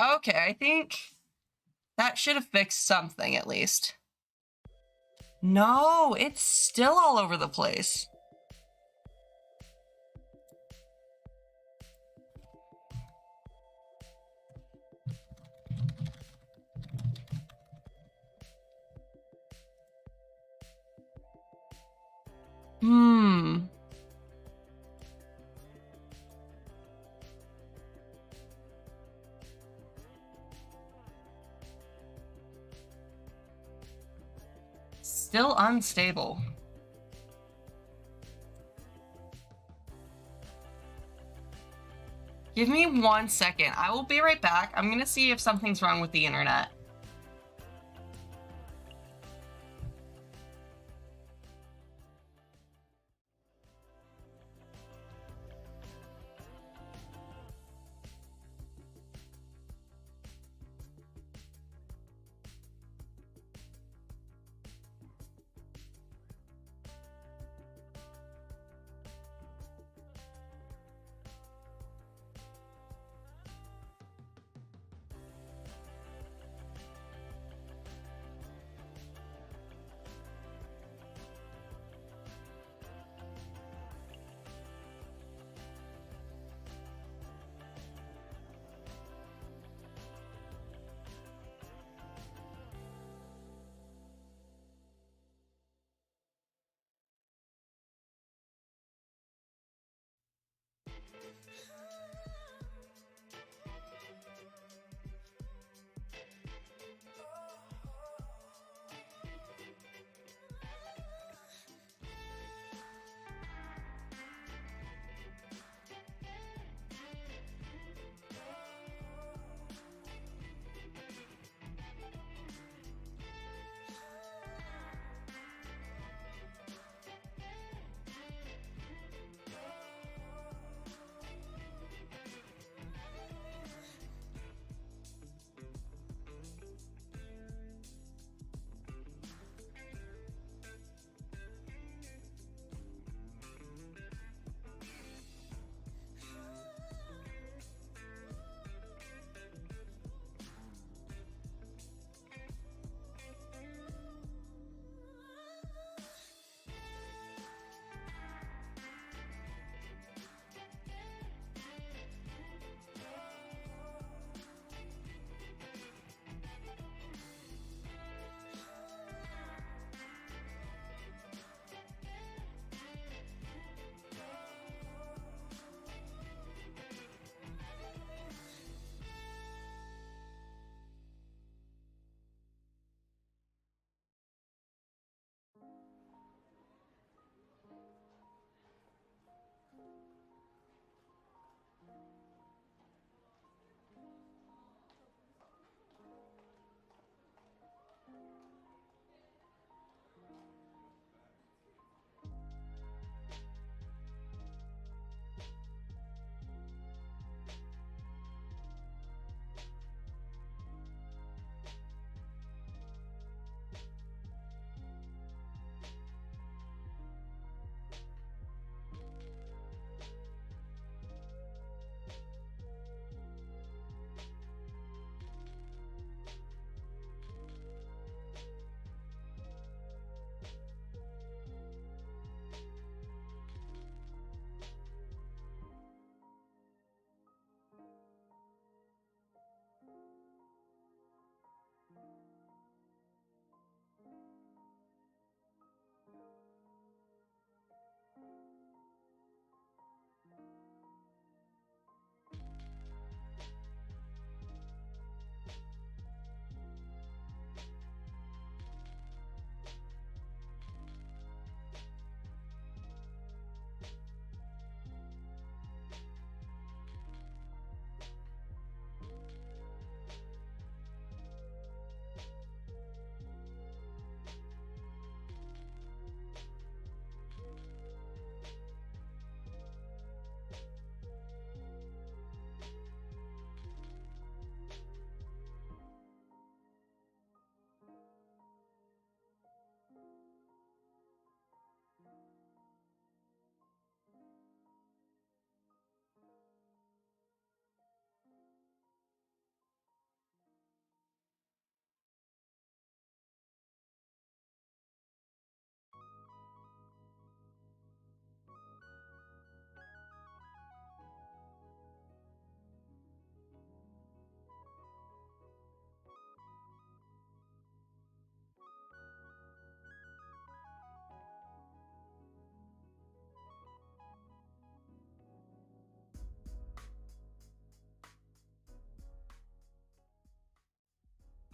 Okay, I think that should have fixed something at least. No, it's still all over the place. Still unstable. Give me 1 second. I will be right back. I'm gonna see if something's wrong with the internet.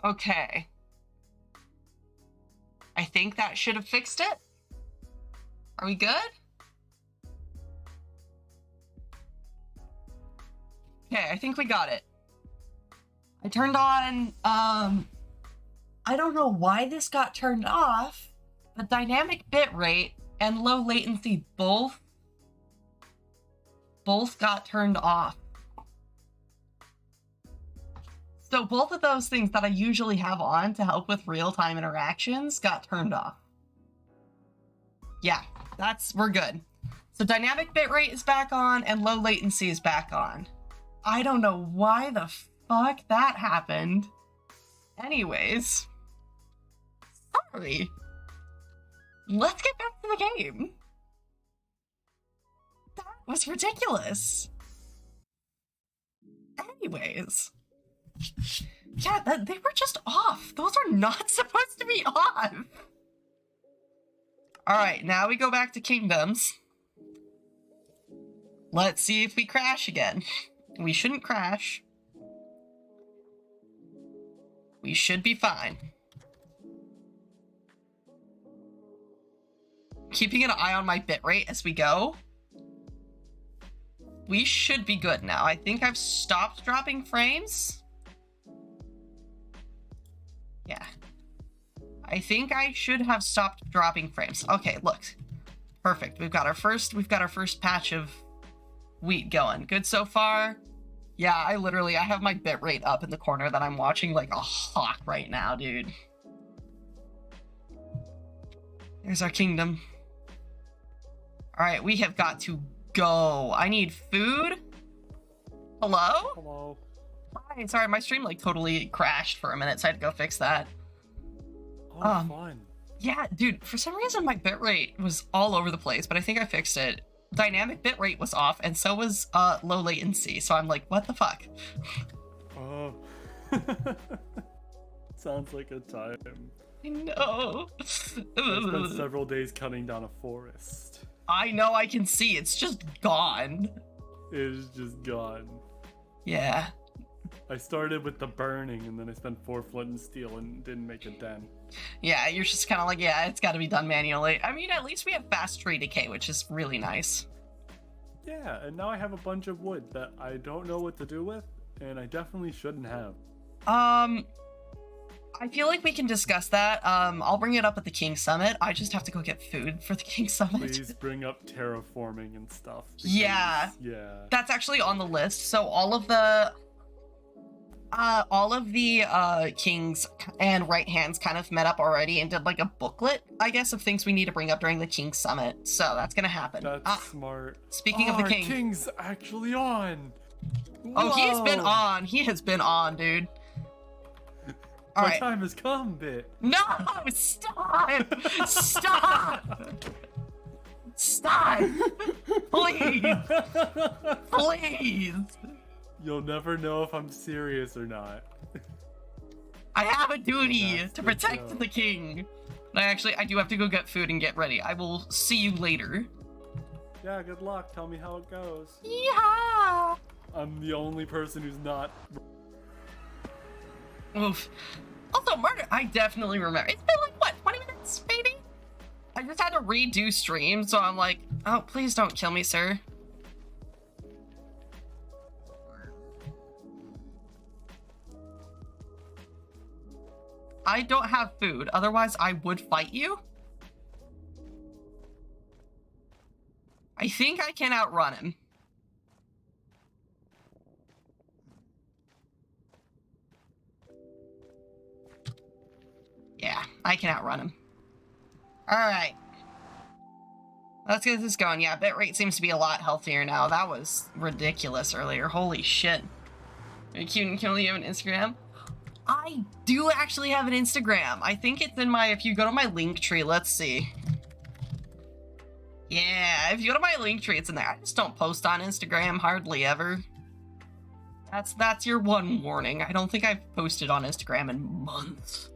Okay. I think that should have fixed it. Are we good? Okay, I think we got it. I turned on, I don't know why this got turned off, but dynamic bitrate and low latency both got turned off. So both of those things that I usually have on to help with real-time interactions got turned off. Yeah, we're good. So dynamic bitrate is back on and low latency is back on. I don't know why the fuck that happened. Anyways. Sorry. Let's get back to the game. That was ridiculous. Anyways. Yeah, they were just off. Those are not supposed to be off. Alright, now we go back to Kingdoms. Let's see if we crash again. We shouldn't crash. We should be fine. Keeping an eye on my bitrate as we go. We should be good now. I think I've stopped dropping frames. Yeah. I think I should have stopped dropping frames. Okay, look. Perfect. We've got our first patch of wheat going. Good so far. Yeah, I have my bitrate up in the corner that I'm watching like a hawk right now, dude. There's our kingdom. Alright, we have got to go. I need food. Hello? Hello. Hi, sorry, my stream like totally crashed for a minute, so I had to go fix that. Oh, fun. Yeah, dude, for some reason my bitrate was all over the place, but I think I fixed it. Dynamic bitrate was off, and so was low latency, so I'm like, what the fuck? Oh. Sounds like a time. I know. I spent several days cutting down a forest. I know, I can see, it's just gone. It is just gone. Yeah. I started with the burning, and then I spent 4 flint and steel and didn't make a dent. Yeah, you're just kind of like, yeah, it's got to be done manually. I mean, at least we have fast tree decay, which is really nice. Yeah, and now I have a bunch of wood that I don't know what to do with, and I definitely shouldn't have. I feel like we can discuss that. I'll bring it up at the King Summit. I just have to go get food for the King Summit. Please bring up terraforming and stuff. Because, yeah. That's actually on the list. So all of the kings and right hands kind of met up already and did like a booklet, I guess, of things we need to bring up during the King Summit. So that's gonna happen. That's smart. Speaking of the king. Our king's actually on. Oh, he's been on. He has been on, dude. All My right. time has come, Bit. No! Stop! Stop! Stop! Please! Please! You'll never know if I'm serious or not. I have a duty That's to the protect joke. the king. I do have to go get food and get ready. I will see you later. Yeah, good luck. Tell me how it goes. Yeah. I'm the only person who's not. Oof. Also, murder. I definitely remember. It's been like, what, 20 minutes, maybe? I just had to redo stream, so I'm like, oh, please don't kill me, sir. I don't have food, otherwise I would fight you. I think I can outrun him. Yeah, I can outrun him. Alright. Let's get this going. Yeah, bitrate seems to be a lot healthier now. That was ridiculous earlier. Holy shit. Are you cute and kill you have an Instagram? I do actually have an Instagram. I think it's in my, if you go to my link tree, let's see. Yeah, if you go to my link tree, it's in there. I just don't post on Instagram hardly ever. That's your one warning. I don't think I've posted on Instagram in months.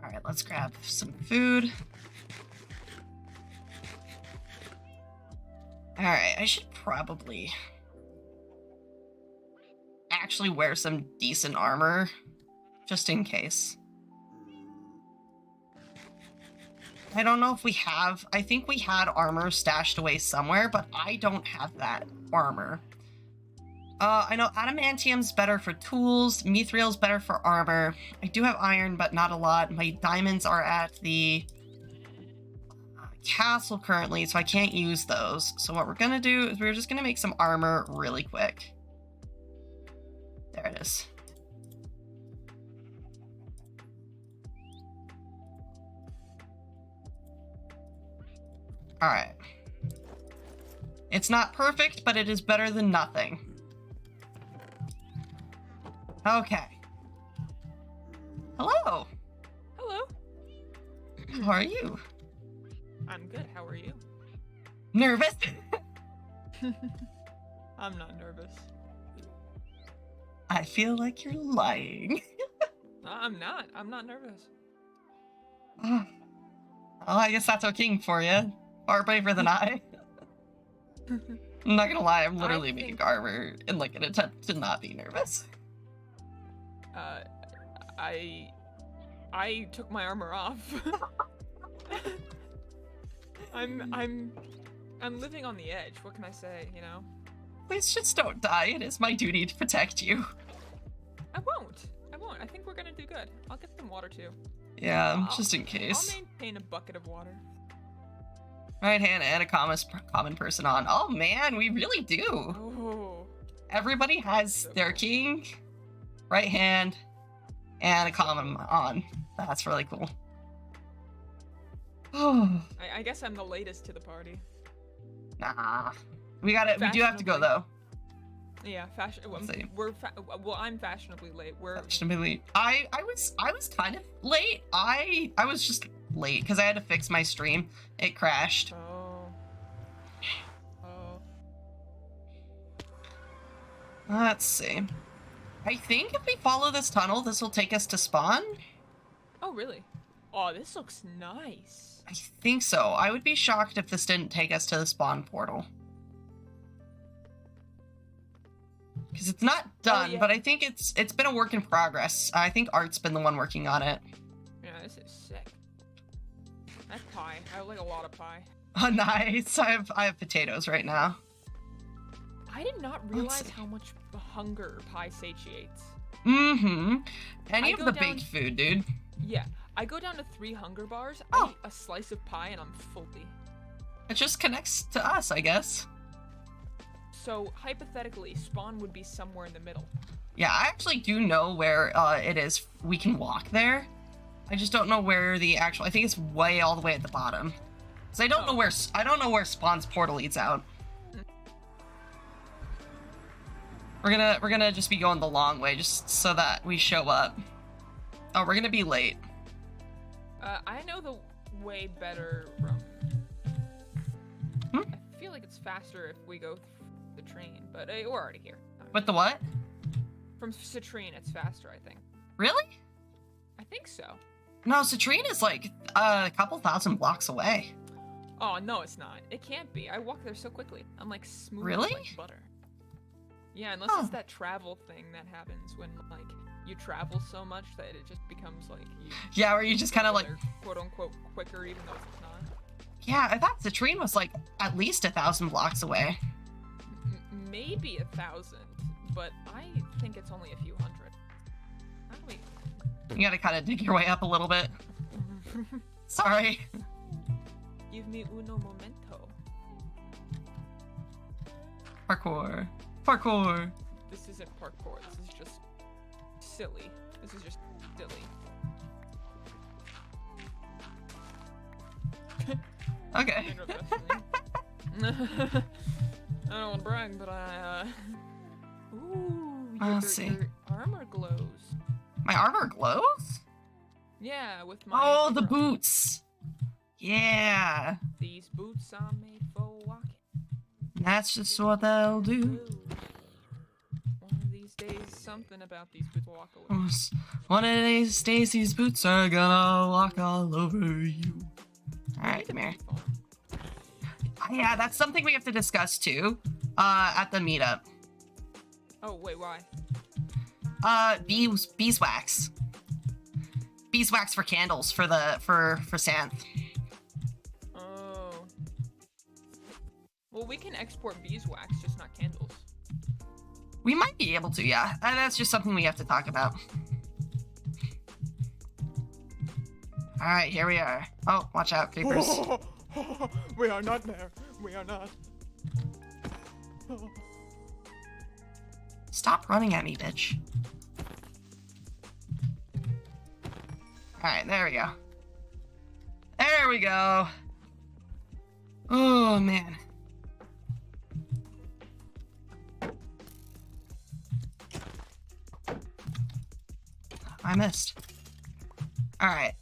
All right, let's grab some food. All right, I should probably actually wear some decent armor just in case. I don't know if we have... I think we had armor stashed away somewhere, but I don't have that armor. I know adamantium's better for tools, mithriel's better for armor. I do have iron, but not a lot. My diamonds are at the castle currently, so I can't use those. So what we're gonna do is we're just gonna make some armor really quick. There it is. All right. It's not perfect, but it is better than nothing. Okay. Hello. Hello. How are you? I'm good. How are you? Nervous? I'm not nervous. I feel like you're lying. I'm not. I'm not nervous. Oh, I guess that's our king for you. Far braver than I. I'm not gonna lie, I'm literally making armor in like an attempt to not be nervous. I took my armor off. I'm living on the edge. What can I say, you know? Please just don't die. It is my duty to protect you. I won't. I think we're gonna do good. I'll get some water too. Yeah, just in case. I'll maintain a bucket of water. Right hand and a common person on. Oh man, we really do. Oh. Everybody has So their cool. king, right hand, and a common on. That's really cool. Oh. I guess I'm the latest to the party. Nah. We do have to go though. Yeah, fashion. Let's see. Well, I'm fashionably late. Fashionably. I was kind of late. I was just late because I had to fix my stream. It crashed. Oh. Let's see. I think if we follow this tunnel, this will take us to spawn. Oh, really? Oh, this looks nice. I think so. I would be shocked if this didn't take us to the spawn portal. Because it's not done, yeah. but I think it's been a work in progress. I think Art's been the one working on it. Yeah, this is sick. That pie. I like a lot of pie. Oh, nice. I have potatoes right now. I did not realize how much hunger pie satiates. Mm-hmm. Any I of go the down- baked food, dude. Yeah, I go down to 3 hunger bars, Oh. I eat a slice of pie, and I'm fully. It just connects to us, I guess. So, hypothetically, spawn would be somewhere in the middle. Yeah, I actually do know where it is. We can walk there. I just don't know where the actual... I think it's way all the way at the bottom. Because I don't know where spawn's portal leads out. We're gonna just be going the long way just so that we show up. Oh, we're gonna be late. I know the way better from... I feel like it's faster if we go the train, but we're already here. With the what? From Citrine, it's faster, I think. Really? I think so. No, Citrine is like a couple thousand blocks away. Oh, no, it's not. It can't be. I walk there so quickly. I'm like smooth Really? like butter. Yeah, unless it's that travel thing that happens when, like, you travel so much that it just becomes like you... Yeah, where you just kind of like... quote-unquote quicker even though it's not. Yeah, I thought Citrine was like at least 1,000 blocks away. Maybe 1,000, but I think it's only a few hundred. How do we... You gotta kind of dig your way up a little bit. Sorry. Give me uno momento. Parkour. Parkour. This isn't parkour, this is just silly. This is just silly. Okay. I don't want to brag, but Ooh, Let's see. your armor glows. My armor glows? Yeah, with my... Oh, the hero. boots. Yeah. These boots are made for walking. That's just what they'll do. Ooh. One of these days, something about these boots will walk away. One of these days, these boots are gonna walk all over you. Alright, come here. Yeah, that's something we have to discuss too, at the meetup. Oh, wait, why? Beeswax. beeswax for candles for Santh. Oh. Well, we can export beeswax, just not candles. We might be able to, yeah. That's just something we have to talk about. Alright, here we are. Oh, watch out, creepers. We are not there. We are not. Stop running at me, bitch. Alright, there we go. There we go. Oh, man. I missed. Alright.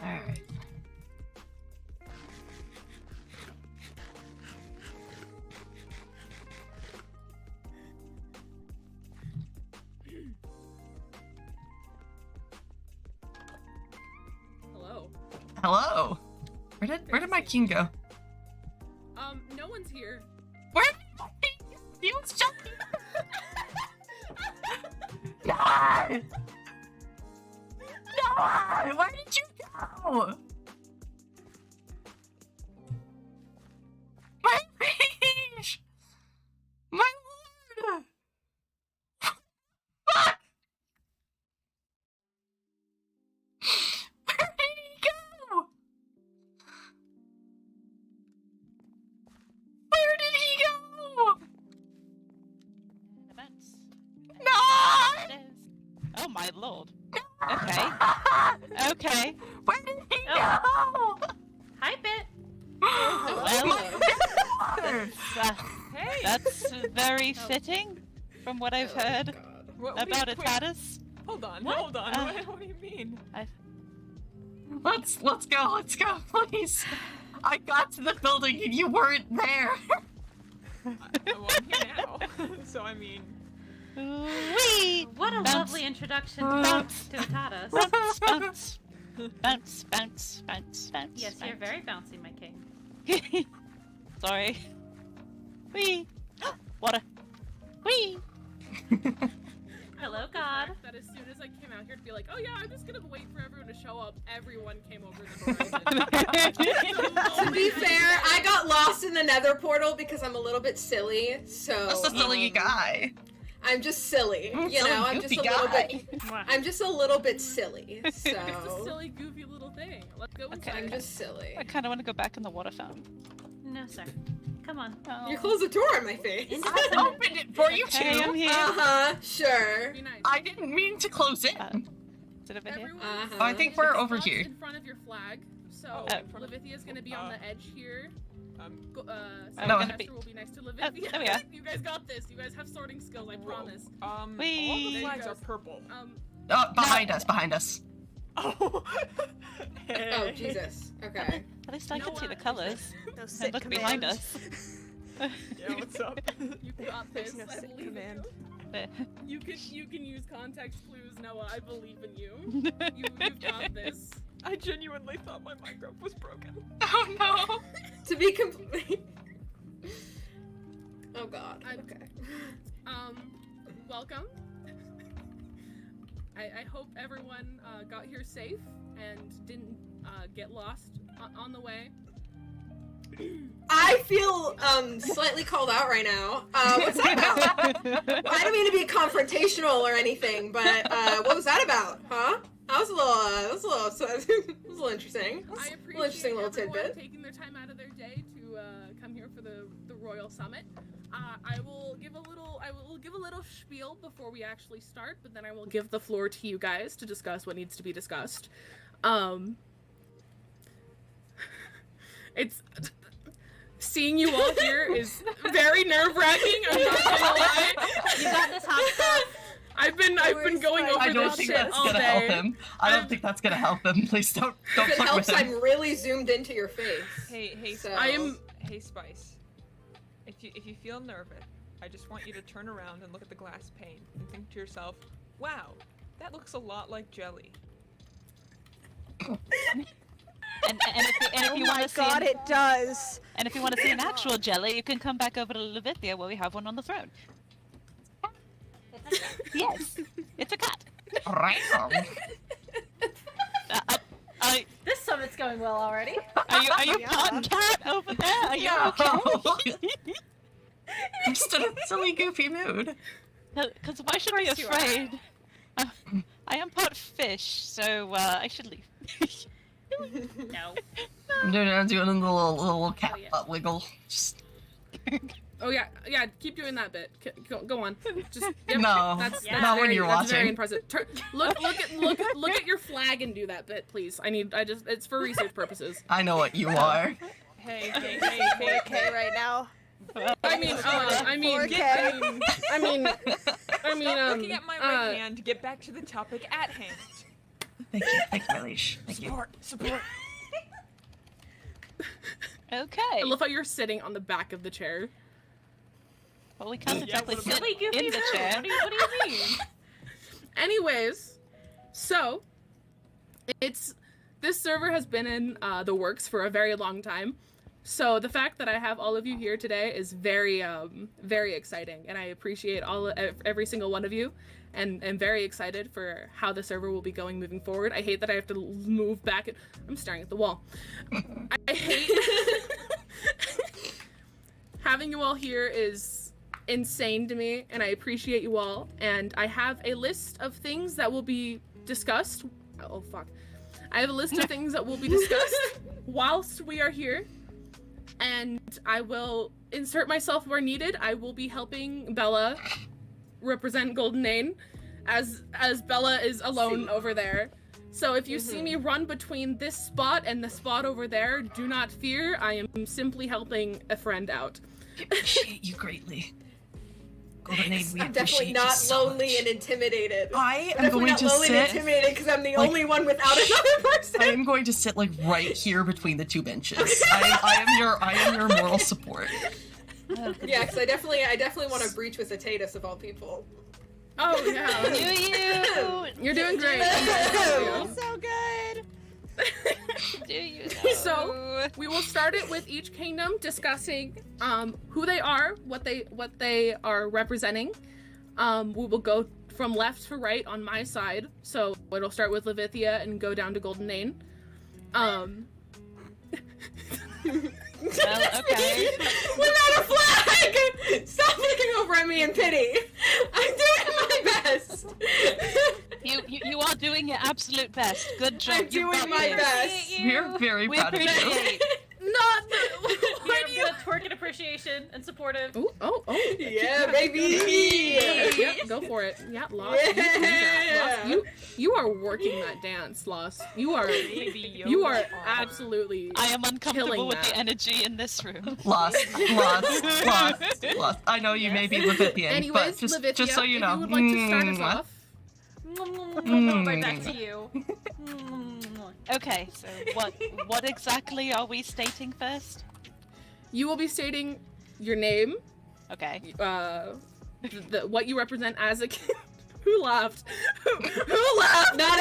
Alright. Hello. Hello. Where did my king go? No one's here. Where? He was jumping. No! No! Where did you go? My rage! My lord! Fuck! Where did he go? Where did he go? No! Oh my lord. Okay. Okay. Where did he go? Hi, Bit. Well, My Hey! that's very fitting from what I've heard What, about wait, Atatis. Hold on, What? hold on. What do you mean? Let's go, please. I got to the building and you weren't there. Well, I'm here now. So, I mean... Wee! What a Bounce. lovely introduction Bounce. to Atatis. Bounce, bounce. Bounce, bounce, bounce, bounce. Yes, you're very bouncy, my king. very... Sorry. Wee! Water. Wee! Hello, God. That as soon as I came out here to be like, oh yeah, I'm just gonna wait for everyone to show up, everyone came over the horizon. To be fair, I got lost in the nether portal because I'm a little bit silly, so... That's a silly guy. I'm just silly, you Silly, know, I'm just a goofy little guy. bit... I'm just a little bit silly, It's a so... silly, goofy little thing. Let's go inside. I'm just silly. I kind of want to go back in the water fountain. No, sir. Come on. Oh. You closed the door in my face. I opened it for you Okay, too. I'm here. Uh-huh, sure. Be nice. I didn't mean to close it. Is it over here? Everyone, Uh-huh. Oh, I think we're over spots here. in front of your flag. So, Oh, in front of- Livithia's gonna be on the edge here. Go, No. Sylvester will be next to Livithia. there we are. You guys got this. You guys have sorting skills, I promise. all Whee! the flags There are you go. purple. Oh, behind us. Oh! Oh, Jesus. Okay. At least I You know can see the what? colors. Those And look behind us. Yeah, what's up? You got this. There's no I sick believe in command. you. You can use context clues, Noah. I believe in you. You've got this. I genuinely thought my Minecraft was broken. Oh no. To be complete... Oh god, I'm- okay. Welcome. I hope everyone got here safe and didn't get lost on the way. I feel slightly called out right now. What's that about? I don't mean to be confrontational or anything, but what was that about? Huh? That was a little interesting. I Little appreciate interesting little everyone tidbit. taking their time out of their day to come here for the Royal Summit. I will give a little spiel before we actually start, but then I will give the floor to you guys to discuss what needs to be discussed. It's seeing you all here is very nerve-wracking. I'm not gonna lie. You got this, hot stuff. I've been going over I don't this think shit that's all gonna help day. him. I don't think that's gonna help him. Please don't If it fuck helps, with him. I'm really zoomed into your face. Hey, So- I am. Hey, Spice. If you feel nervous, I just want you to turn around and look at the glass pane and think to yourself, "Wow, that looks a lot like jelly." And if you Oh want my to see god, it does. and if you want to see an actual jelly, you can come back over to Levithia where we have one on the throne. Yes, it's a cat. Right. This summit's going well already. Are you part cat over there? Are you okay? I'm just in a silly, goofy mood. Because why should I be course you are. afraid? I am part fish, so I should leave. No. I'm doing a little cat Oh, yeah. butt wiggle. Just Oh yeah, keep doing that bit. Go on. Just yep, No, that's not when very, you're that's very watching. impressive. Look at your flag and do that bit, please. It's for research purposes. I know what you are. Hey, 4K right now. Looking at my right hand, get back to the topic at hand. Thank you, my leash. Thank you. Support. Okay. I love how you're sitting on the back of the chair. Well, we can't Yeah, exactly what sit Really goofy in the mood. chair. What do you mean? Anyways, so this server has been in the works for a very long time. So the fact that I have all of you here today is very very exciting, and I appreciate every single one of you, and am very excited for how the server will be going moving forward. I hate that I have to move back. I'm staring at the wall. I hate having you all here is insane to me, and I appreciate you all. And I have a list of things that will be discussed. Oh fuck! I have a list of things that will be discussed whilst we are here. And I will insert myself where needed. I will be helping Bella represent Golden Ain, as Bella is alone over there. So if you see me run between this spot and the spot over there, do not fear. I am simply helping a friend out. I appreciate you greatly. Golden Aid, we I'm definitely appreciate not you so lonely much. and intimidated. I am Definitely going not to lonely and sit. intimidated because I'm the like- only one without another person. I am going to sit like right here between the two benches. I am your moral support. Yeah, because I definitely want to breach with Atatus of all people. Oh yeah, Do you? you're doing great. So good. Do you know? So we will start it with each kingdom discussing who they are, what they are representing. We will go from left to right on my side. So it'll start with Levithia and go down to Golden Ain. Well, okay. Without a flag! Stop looking over at me in pity. I'm doing my best. You are doing your absolute best. Good job. I'm You got doing my this. best. We're very We proud of you. appreciate. Not the. Here, I'm gonna twerk in appreciation and supportive. Ooh, oh. Yeah, baby. Yep, go for it. Yeah, Lost. You can do that. Lost, you are working that dance, Lost. You are absolutely. I am uncomfortable Killing with that. the energy in this room. Lost. I know you may be Levithian, Anyways, but just Levithia, so you if know. you would like to start us off. Right back to you. Okay, so what exactly are we stating first? You will be stating your name, Okay. what you represent as a kid. Who laughed? Who laughed? Not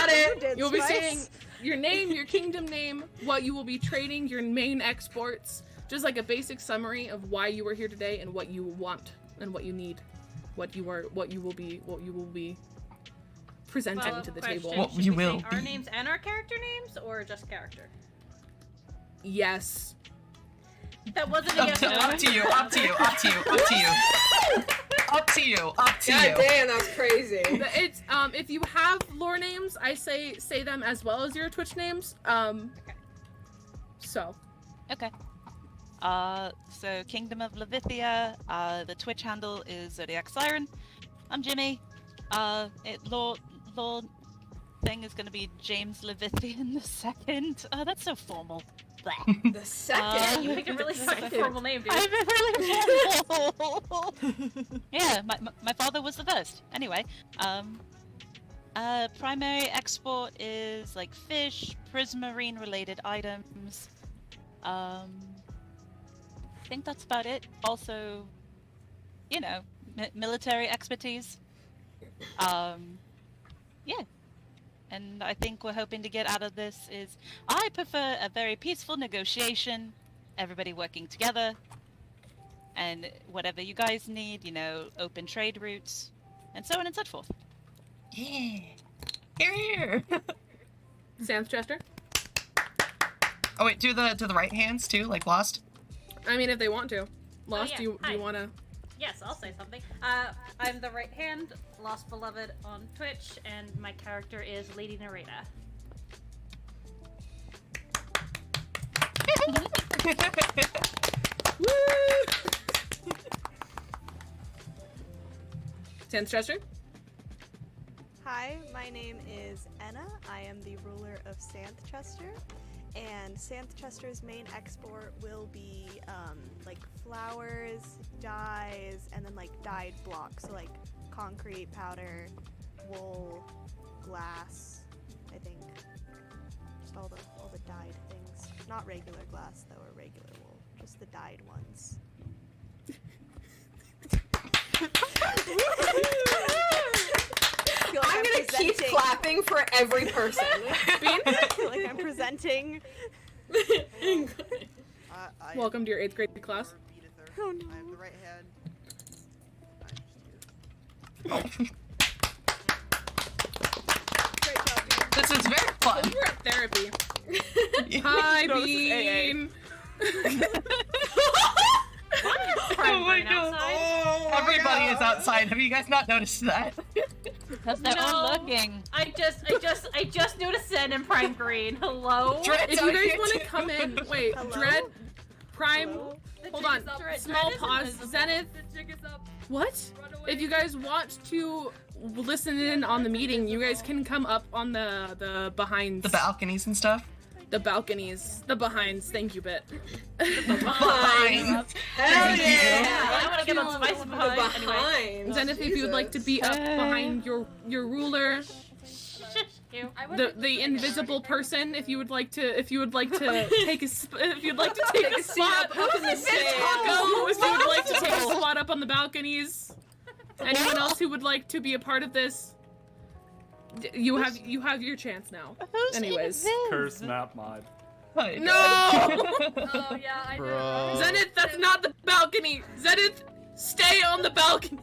it. You'll be saying your name, your kingdom name, what you will be trading, your main exports, just like a basic summary of why you are here today and what you want and what you need, what you will be presenting Follow-up to the question. table. What Should you we say will our be. names and our character names, or just character? Yes. That wasn't a Up yes. to, no. up to you, up to you, up to you, up to you. Up to you, up to God you. damn, that's crazy. It's if you have lore names, I say them as well as your Twitch names. So Okay. So Kingdom of Levithia, the Twitch handle is Zodiac Siren. I'm Jimmy. Lord thing is gonna be James Levithian the second. That's so formal. Bleh. The second. You picked a really fucking formal name, dude. I'm really formal. Yeah, my father was the first. Anyway, primary export is like fish, prismarine related items. I think that's about it. Also, you know, military expertise. Yeah. And I think we're hoping to get out of this is I prefer a very peaceful negotiation, everybody working together, and whatever you guys need, you know, open trade routes, and so on and so forth. Yeah. Here. Sam's Chester? Oh wait, do the right hands too, like Lost. I mean, if they want to. Lost, yeah. do you Hi. want to? Yes, I'll say something. I'm the right hand, Lost Beloved on Twitch, and my character is Lady Narita. Woo! Sam's Chester? Hi, my name is Enna. I am the ruler of Santhchester, and Santhchester's main export will be like flowers, dyes, and then like dyed blocks, so like concrete, powder, wool, glass. I think just all the dyed things. Not regular glass though, or regular wool, just the dyed ones. I'm gonna keep clapping for every person. I feel like I'm presenting. Welcome to your 8th grade class. Oh no. I have the right hand. Great job. This is very fun. We're at therapy. Hi, No, this is AA. Bean. Oh my god. Everybody is outside. Have you guys not noticed that? Because they're all looking. I just noticed Zen in Prime Green. Hello? Dread's If you out guys here want to too. come in, wait, Hello? Dread, Prime, Hello? hold on, small pause, Zenith, The jig is up. what? If you guys want to listen in on the meeting, you guys can come up on the behinds. The balconies and stuff. The balconies. The behinds. Thank you, Bit. Fine. Hell yeah! I want to get on spicy behind. Anyway. Behind. Zenith, if you would like to be up behind your ruler, You. the invisible person, if you would like to take a take a spot up in the sand. go, if you would like to take a spot up on the balconies. Anyone else who would like to be a part of this, you have your chance now. Anyways, Curse map mod. Hi, no, Oh yeah, I Bro. Zenith, that's not the balcony. Zenith, stay on the balcony.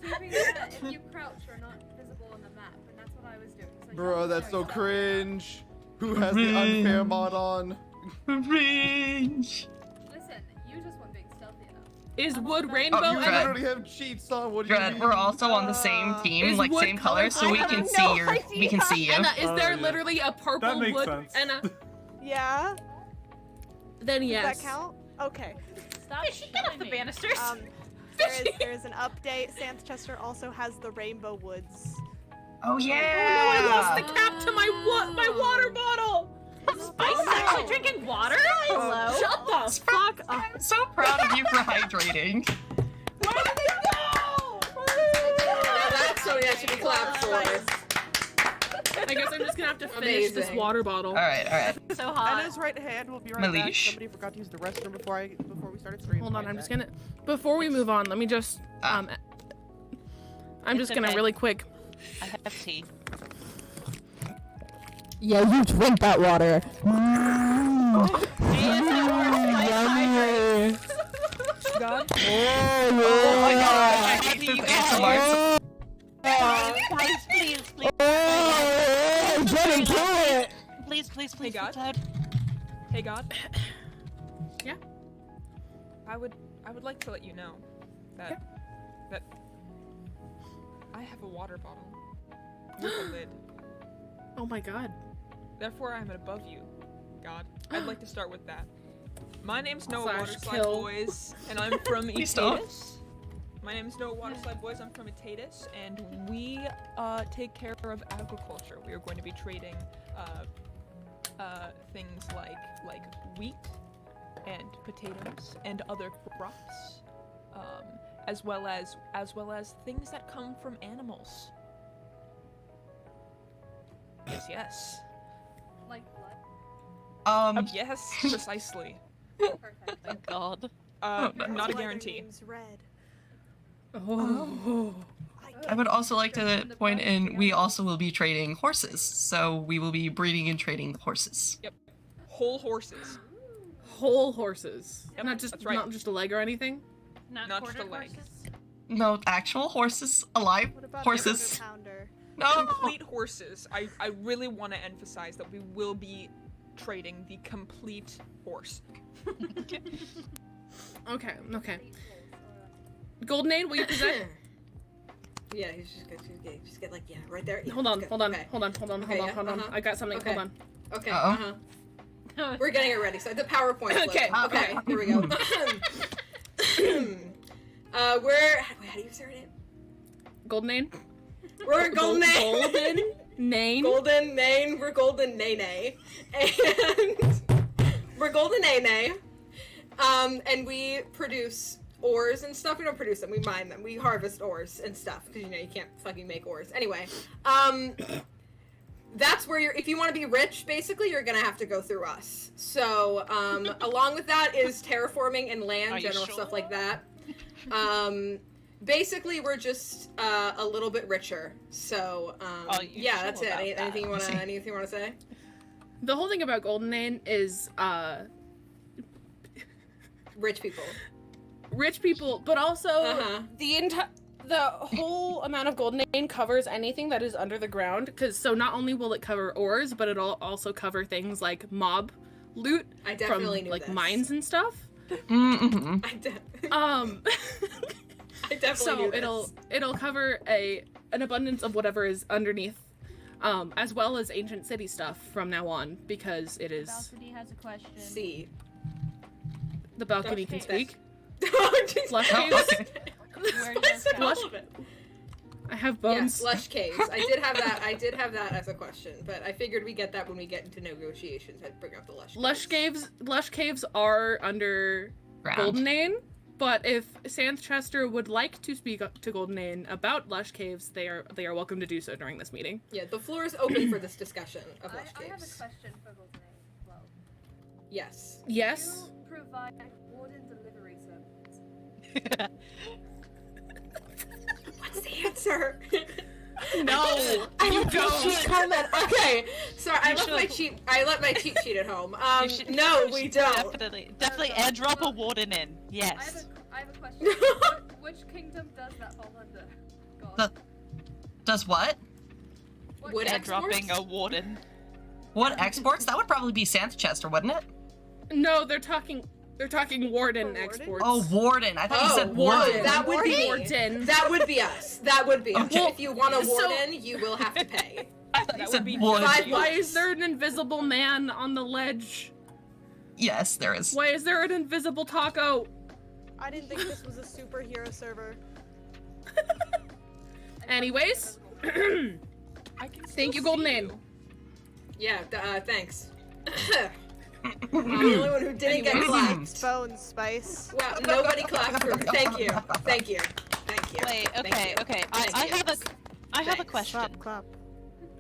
If you crouch, you're not visible on the map, and that's what I was doing. So Bro, that's so cringe. Who has the unfair mod on? Cringe. Listen, you just weren't being stealthy enough. Is wood rainbow? Oh, You Dread. literally have cheats on. What do you Dread, mean? we're also on the same team, Is like wood same colors, so we colorful? I can have see no your. We can see you. Anna, is Oh, there yeah. literally a purple That makes wood? sense. Anna, Yeah? then Does yes. that count? Okay. Stop. Get off the banisters. There is an update. Santhchester also has the Rainbow Woods. Oh I yeah. lost the cap to my water bottle. Spice is actually drinking water. Hello? Shut the fuck up. I'm so proud of you for hydrating. Now that's something I should be clapped for. I guess I'm just gonna have to finish this Amazing. water bottle. All right. So hot. Anna's right hand will be My right back. leash. Somebody forgot to use the restroom before we started streaming. Hold on, Right I'm just back. gonna. Before we move on, let me just. I'm just It's gonna okay. really quick. I have tea. Yeah, you drink that water. God. Oh my god, I hate this ASMR. Please, please, Oh, Jenny, kill it! please. Hey, God. Dad. Hey God. Yeah? I would like to let you know that I have a water bottle with a lid. Oh my god. Therefore, I'm above you, God. I'd like to start with that. My name's Noah Slash Waterslide kill. Boys, and I'm from Please don't. Itatus. My name is Noah Waterslide Boys. I'm from Itatus, and we take care of agriculture. We are going to be trading things like wheat and potatoes and other crops, as well as things that come from animals. Yes. Like blood. Yes, precisely. Perfect. Thank God. Not a That's why guarantee. their name's Red. Oh. I would also like to point in, we also will be trading horses, so we will be breeding and trading the horses. Yep. Whole horses. Whole horses. Yep, Not just that's right. not just a leg or anything. Not quarter just a leg. horses? No, actual horses. Alive What about horses. a pounder? No! Complete horses. I really want to emphasize that we will be trading the complete horse. Okay. Goldenade, will you present? Yeah, he's just get like, yeah, right there. Yeah, Hold on. okay. Hold on. I got something. Okay. Hold on. Okay. Uh-oh. We're getting it ready. So the PowerPoint. Okay. Okay. Here we go. We're. Wait, how do you say her name? Goldenade. We're Golden Nane. Golden Nane. We're Golden Nene. And we're Golden Nene. And we produce ores and stuff. We don't produce them. We mine them. We harvest ores and stuff because you can't fucking make ores. Anyway, that's where if you want to be rich, basically, you're gonna have to go through us. So, along with that is terraforming and land, general stuff like that. Basically, we're just a little bit richer. So, yeah, that's it. Anything you wanna say? The whole thing about Goldenade is rich people. Rich people, but also the whole amount of Goldenade covers anything that is under the ground. So not only will it cover ores, but it'll also cover things like mob loot from like mines and stuff. Mm-hmm. I definitely so knew this. it'll cover an abundance of whatever is underneath, as well as ancient city stuff from now on, because it is. Balcony has a question. See. The balcony can speak. Slush caves. Okay. I have bones. Yeah, slush caves. I did have that as a question, but I figured we get that when we get into negotiations. I'd bring up the lush caves. Lush caves are under Goldenane, but if Santhchester would like to speak to Goldenane about lush caves, they are welcome to do so during this meeting. Yeah, the floor is open for this discussion of lush caves. I have a question for Goldenane as well. Yes. Yes. Do you provide warden delivery services? What's the answer? No, you don't. Comment. Okay, sorry. I left my cheat sheet at home. No, we don't. Definitely airdrop a warden in. Yes. I have a question. Which kingdom does that fall under? God. Does what? Wood airdropping a warden. What exports? That would probably be Santhchester, wouldn't it? No, they're talking warden exports. Oh, warden. I thought you said warden. wood. That would be warden. That would be us. That would be us. Okay. If you want a warden, you will have to pay. I thought you said wood. Why is there an invisible man on the ledge? Yes, there is. Why is there an invisible taco? I didn't think this was a superhero server. Anyways, thank you, Goldenade. Yeah, thanks. I'm the only one who didn't get clapped. Bones, Spice. Wow, nobody clapped for me. Thank you. Thank you. Thank you. Wait, okay. I have a question. Clap.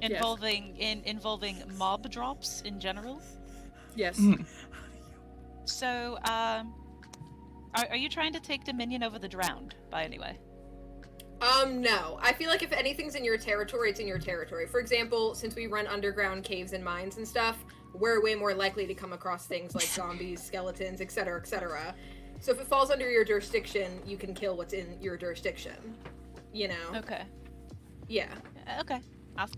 Involving mob drops in general. Yes. So, are you trying to take dominion over the drowned by any way? No. I feel like if anything's in your territory, it's in your territory. For example, since we run underground caves and mines and stuff, we're way more likely to come across things like zombies, skeletons, etc., etc. So if it falls under your jurisdiction, you can kill what's in your jurisdiction. You know? Okay. Yeah. Okay.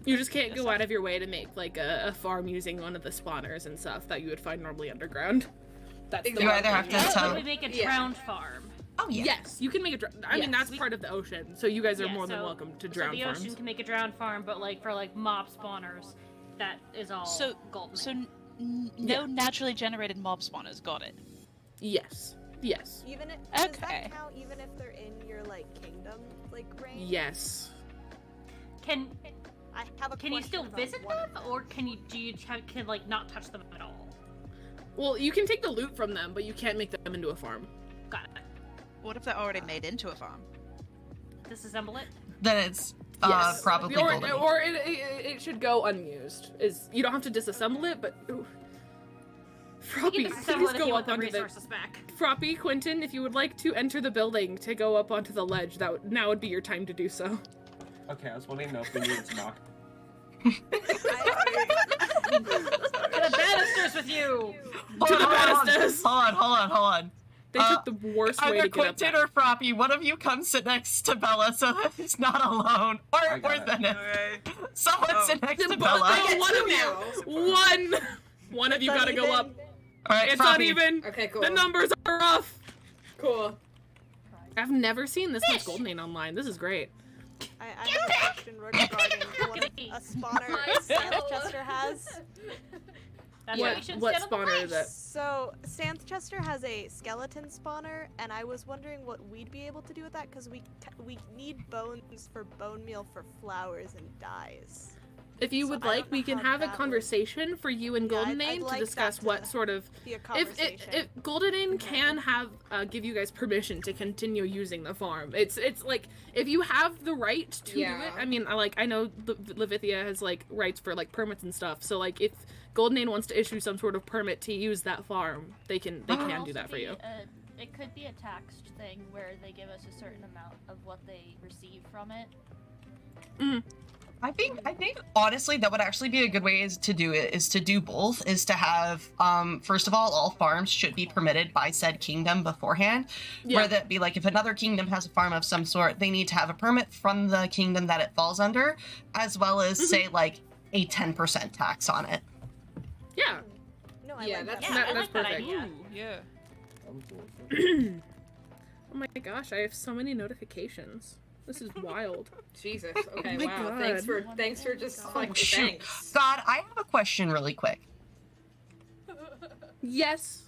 You just can't go out of your way to make like a farm using one of the spawners and stuff that you would find normally underground. That's You either have to tell. We make a drowned farm. Oh yeah. Yes, you can make a I mean, that's part of the ocean, so you guys are more than welcome to drown the farms. ocean can make a drowned farm, but like for like mob spawners, that is all golden. So no naturally generated mob spawners. Got it. Yes. Yes. Even if does Okay. that count even if they're in your like kingdom range? Yes. Can I have a you still question visit about them, or can like not touch them at all? Well, you can take the loot from them, but you can't make them into a farm. Got it. What if they're already made into a farm? Disassemble it. Then it's Yes. probably or golden. or it should go unused. You don't have to disassemble it, but Froppy, You can disassemble it if go you up want the onto resources back. Froppy, Quentin, if you would like to enter the building to go up onto the ledge, now would be your time to do so. Okay, I was wanting to know if we needed to knock. To the banisters with you! To the banisters! Hold on. They took the worst way Either to get up Quentin there. or Froppy, one of you come sit next to Bella so that he's not alone. Or Zenith. Someone sit next to Bella. One of you. One of you It's gotta go uneven. up. Alright, It's Froppy. uneven. Okay, cool. The numbers are off. Cool. I've never seen this much Golden online. This is great. I have a question regarding a spawner Santhchester has. That's What- why we should what stand on the spawner is lights. it? So Santhchester has a skeleton spawner, and I was wondering what we'd be able to do with that because we need bones for bone meal for flowers and dyes. If you So would I like, don't know we can how have a that would- conversation for you and Yeah, Golden I'd Name like to discuss that what to sort of. be a If conversation. Golden Name can have give you guys permission to continue using the farm, it's like if you have the right to do it. I mean, I know Levithia has like rights for like permits and stuff. So like if Golden Name wants to issue some sort of permit to use that farm, they can do that for you. It could be a taxed thing where they give us a certain amount of what they receive from it. I think honestly that would actually be a good way to do it is to do both, is to have first of all farms should be permitted by said kingdom beforehand. Yeah. Where that be like if another kingdom has a farm of some sort, they need to have a permit from the kingdom that it falls under, as well as say like a 10% tax on it. Yeah. No, I Yeah, like that's- that. That's that perfect. idea. Yeah. Oh my gosh, I have so many notifications. This is wild. Jesus. Okay. Oh my wow. God. Thanks for just like Oh, shoot. thanks. God, I have a question really quick. Yes.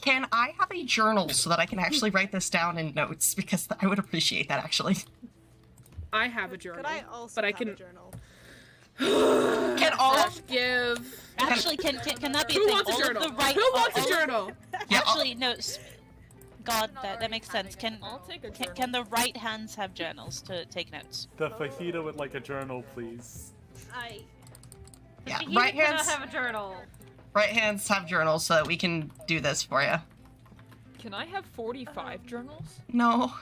Can I have a journal so that I can actually write this down in notes? Because I would appreciate that actually. I have a journal. Could I also but I have can a journal? Can all of give. Actually, can that be a Who thing? wants a All of journal? the right. Who wants a all- journal? Yeah, Actually, no. God, that makes sense. I'll take a journal. Can the right hands have journals to take notes? The fajita would like a journal, please. Yeah, He right cannot hands. have a journal. Right hands have journals so that we can do this for you. Can I have 45 journals? No.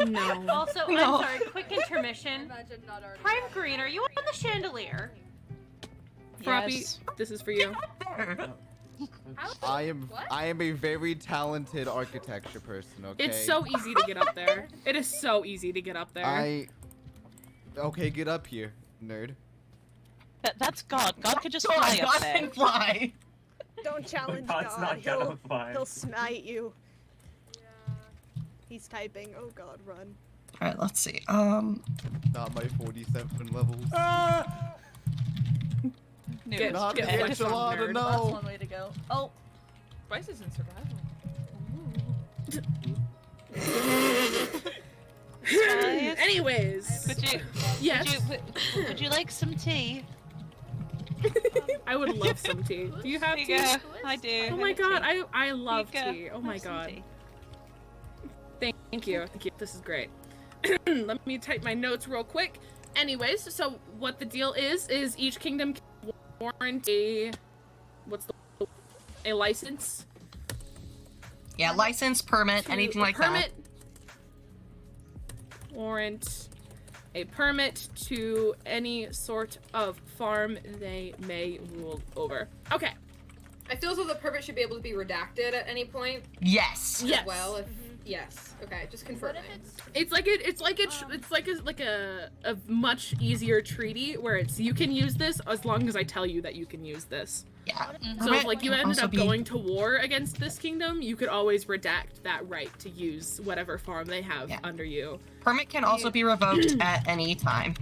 No. Also, No. I'm sorry, quick intermission. Imagine not already. Prime Green, are you on the chandelier? Froppy, Yes. this is for you. I am a very talented architecture person, okay? It's so easy to get up there. It is so easy to get up there. Okay, get up here, nerd. That's God. God could just God, fly up God there. can fly. Don't challenge God's God. not gonna fly. He'll smite you. He's typing. Oh God, run. All right, let's see. Not my 47 levels. No, Get- Not get the focused on enchilada, nerd. That's no. one way to go. Oh, Spices in survival. Guys, Anyways, would you yes, would you like some tea? I would love some tea. Do you have Here tea? you go. I do. Oh my God, I love Here you go. tea. Oh my Have some God. tea. Thank you. Thank you. This is great. Let me type my notes real quick. Anyways, so what the deal is each kingdom can warrant a license? Yeah, license, permit, anything like permit, warrant a permit to any sort of farm they may rule over. Okay. I feel as though the permit should be able to be redacted at any point. that. Yes. Yes. As well, if yes. Okay, just confirming. It's like a much easier treaty where it's you can use this as long as I tell you that you can use this. Yeah. So Permit if like you can ended also up be- going to war against this kingdom, you could always redact that right to use whatever farm they have under you. Permit can also be revoked at any time.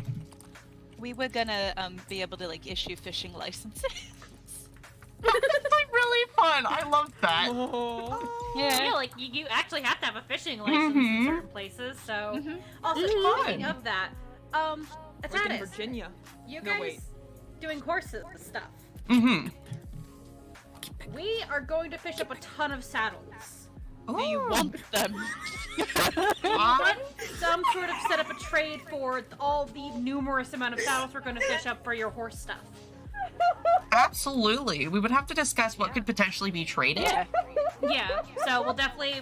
We were gonna be able to like issue fishing licenses. That's like really fun. I love that. Yeah, like you actually have to have a fishing license in certain places. So, also speaking of that, Like in Atatis, Virginia. you No, guys wait. doing horses stuff. Mm-hmm. We are going to fish up a ton of saddles. Do you want them? Want some sort of set up a trade for all the numerous amount of saddles we're going to fish up for your horse stuff. Absolutely. We would have to discuss what could potentially be traded. Yeah, so we'll definitely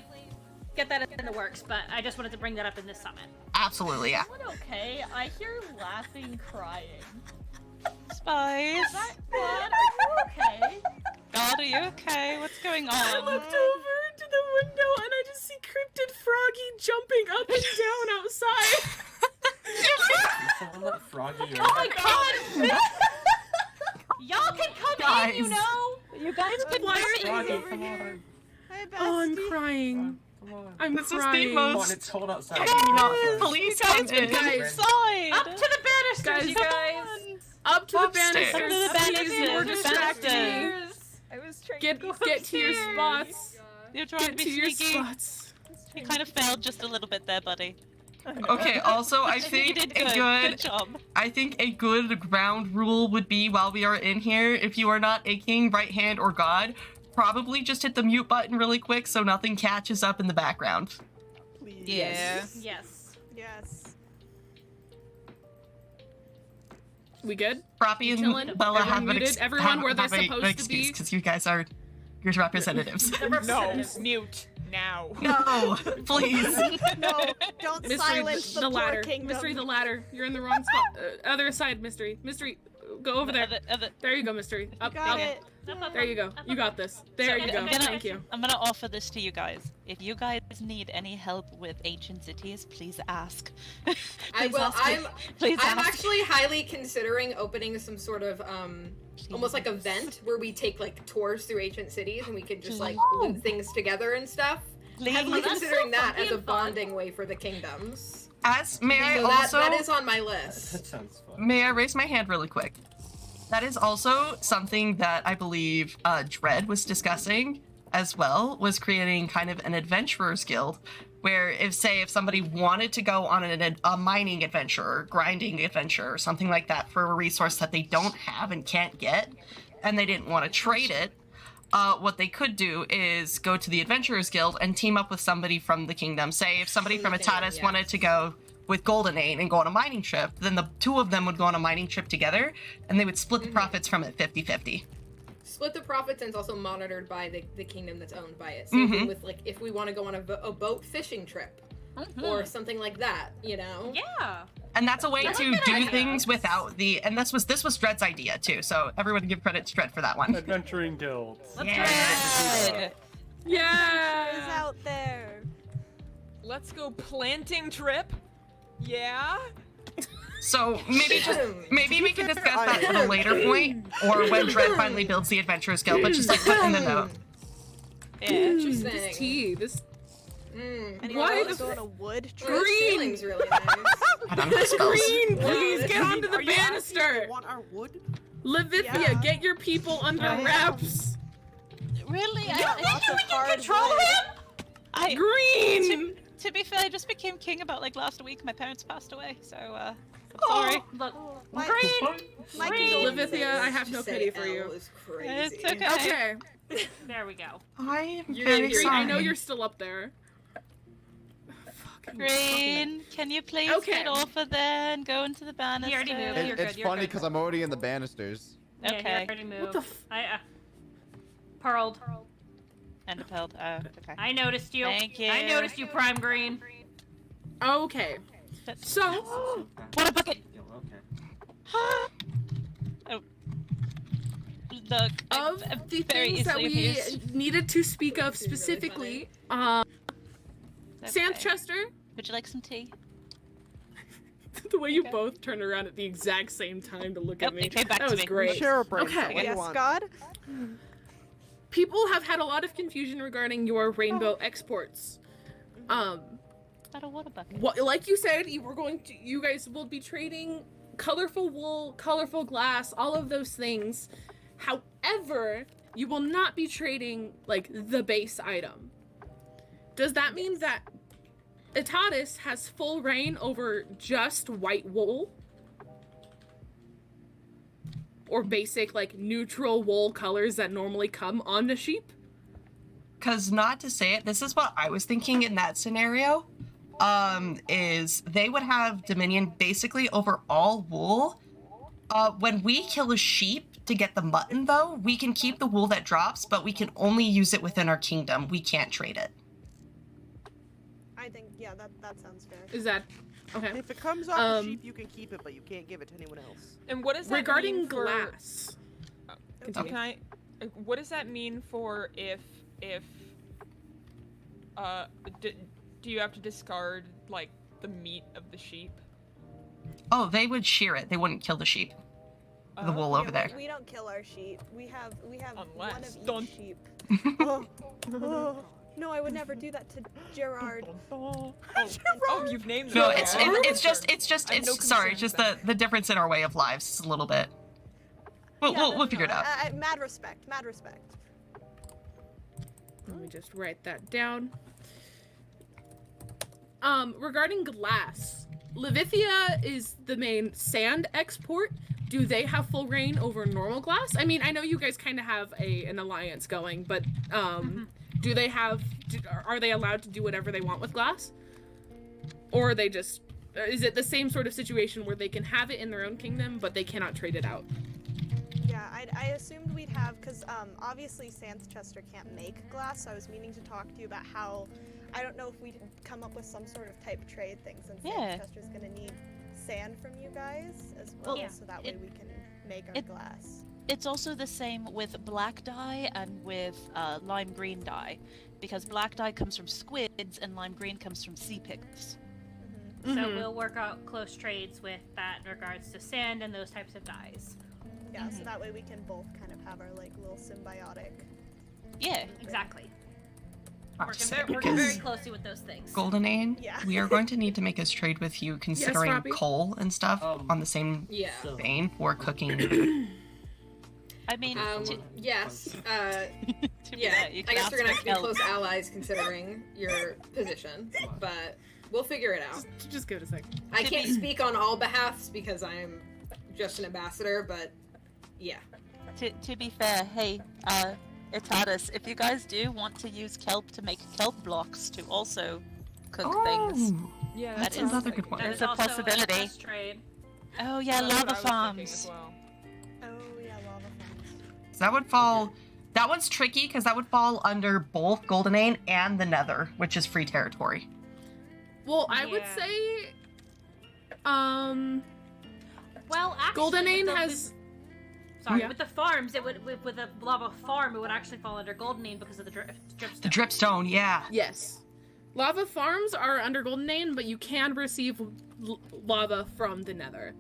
get that in the works, but I just wanted to bring that up in this summit. Absolutely, yeah. okay. I hear laughing, crying. Spice. God, are you okay? God, are you okay? What's going on? I looked over to the window and I just see Cryptid Froggy jumping up and down outside. Someone let Froggy Oh my god! Y'all can come in, you know! You guys can Froggy, come on. Oh, I'm crying. Come on. I'm This is the crying. Come on, most. it's cold outside. Please come in. inside. Up to the banisters, Guys, you guys! Up to the Upstairs. banisters. Up to the Please, banisters. We're distracting. I was trying Get to go to your upstairs. spots. You're trying to Get be to your sneaky. spots. You kind of failed just a little bit there, buddy. Okay, also, I You think did a good. good Good job. I think a good ground rule would be while we are in here, if you are not a king, right hand, or god, probably just hit the mute button really quick so nothing catches up in the background. Please. Yeah. Yes. Yes. We good? Proppy and Chillin'? Bella Everyone have an muted? Everyone where they're have supposed an to excuse be? because you guys are your representatives. No, mute now. No, please. No, don't Mystery, silence the, the poor ladder. kingdom. Mystery, the ladder. You're in the wrong spot. Other side, Mystery. Mystery, go over there. There you go, Mystery. Up, Got up. it. There you go. You got this. There you go. Thank you. I'm gonna offer this to you guys. If you guys need any help with ancient cities, please ask. I will. Please I'm ask. actually highly considering opening some sort of almost like a vent where we take like tours through ancient cities and we could just like loot things together and stuff. Heavily Please. considering that as a bonding way for the kingdoms. May I So also that is on my list. That sounds fun. may I raise my hand really quick? That is also something that I believe Dread was discussing as well, was creating kind of an adventurer's guild, where if somebody wanted to go on a mining adventure or grinding adventure or something like that for a resource that they don't have and can't get, and they didn't want to trade it, what they could do is go to the Adventurers Guild and team up with somebody from the kingdom. Say if somebody from Atatis wanted to go with Goldenane and go on a mining trip, then the two of them would go on a mining trip together, and they would split the profits from it 50-50. Split the profits, and it's also monitored by the kingdom that's owned by it. Same thing with like if we want to go on a boat fishing trip or something like that, you know? Yeah. And that's a way to do things without the. And this was Dread's idea too. So everyone give credit to Dread for that one. Adventuring guilds. Yeah. Yeah. Who's out there? Let's go planting trip. Yeah. So maybe we can discuss that at a later point, or when Dread finally builds the Adventurers Guild. But just like put in the note. Interesting. This tea. This. Anyone Why else the go on a wood trip? This ceiling's really nice. I don't know spells. Green, please get onto the banister. Want our wood? Levithia, Yeah. get your people under wraps. Really? Lots of hard Control wood. him? I Green. to be fair, I just became king about like last week. My parents passed away, so I'm sorry. Look, My Green. Levithia, I have no Say pity for L you. is crazy. It's okay. Okay. There we go. I am You're very Green, sorry. I know you're still up there. Green, can you please Okay. get off of there and go into the banister? He already moved. You're It's good, you're funny good. because I'm already in the banisters. Yeah, Okay. you already moved. What the f- I Pearled. And upheld. Oh, okay. I noticed you. Thank you. I noticed you, Prime Green. Okay. So, What a bucket! Okay. Oh. Look, I'm of very the things that easily we amused. needed to speak of specifically, Sanchester, Would you like some tea? the way you both turned around at the exact same time to look at me, it came back that to was me. great. Share a brain. Okay. What do you Yes, want? God. People have had a lot of confusion regarding your rainbow exports. Not a water bucket. What, like you said, you guys will be trading colorful wool, colorful glass, all of those things. However, you will not be trading like the base item. Does that mean that Itatis has full reign over just white wool? Or basic like neutral wool colors that normally come on the sheep? Because not to say it, this is what I was thinking in that scenario, is they would have dominion basically over all wool. When we kill a sheep to get the mutton, though, we can keep the wool that drops, but we can only use it within our kingdom. We can't trade it. I think, yeah, that sounds fair. Is that okay? If it comes off the sheep, you can keep it, but you can't give it to anyone else. And what does that Regarding mean for... glass. Can I? What does that mean for if do you have to discard like the meat of the sheep? Oh, they would shear it. They wouldn't kill the sheep. The wool over there. We don't kill our sheep. We have one of each sheep. Oh, no, I would never do that to Gerard. Oh, you've named them. No, Okay. it's just the difference in our way of lives is a little bit. We'll figure it out. Mad respect. Let me just write that down. Regarding glass, Levithia is the main sand export. Do they have full reign over normal glass? I mean, I know you guys kind of have an alliance going, but do they have? Are they allowed to do whatever they want with glass, or are they just? Is it the same sort of situation where they can have it in their own kingdom, but they cannot trade it out? Yeah, I assumed we'd have, because obviously Sanchester can't make glass, so I was meaning to talk to you about how, I don't know if we'd come up with some sort of type trade thing, since Sanchester's going to need sand from you guys as well, so that way we can make our glass. It's also the same with black dye and with lime green dye, because black dye comes from squids and lime green comes from sea pigs. So we'll work out close trades with that in regards to sand and those types of dyes. Yeah, so that way we can both kind of have our like little symbiotic. Yeah, exactly. Working very closely with those things. Goldenane, yeah. We are going to need to make this trade with you, considering coal and stuff on the same vein for cooking. I mean, yes. Yeah, I guess we're gonna have to be close allies considering your position, but we'll figure it out. Just give it a second. I can't speak on all behalfs because I'm just an ambassador, but yeah. To be fair, hey, Itatis, if you guys do want to use kelp to make kelp blocks to also cook things, that's another good one. There's a possibility. Oh yeah, lava farms. Oh yeah, lava farms. So that would fall. That one's tricky because that would fall under both Goldenane and the Nether, which is free territory. Well, I would say, well, actually, Goldenane has. With the farms, it would with a lava farm, it would actually fall under Goldenane because of the dripstone. The dripstone, yeah. Yes, lava farms are under Goldenane, but you can receive lava from the Nether.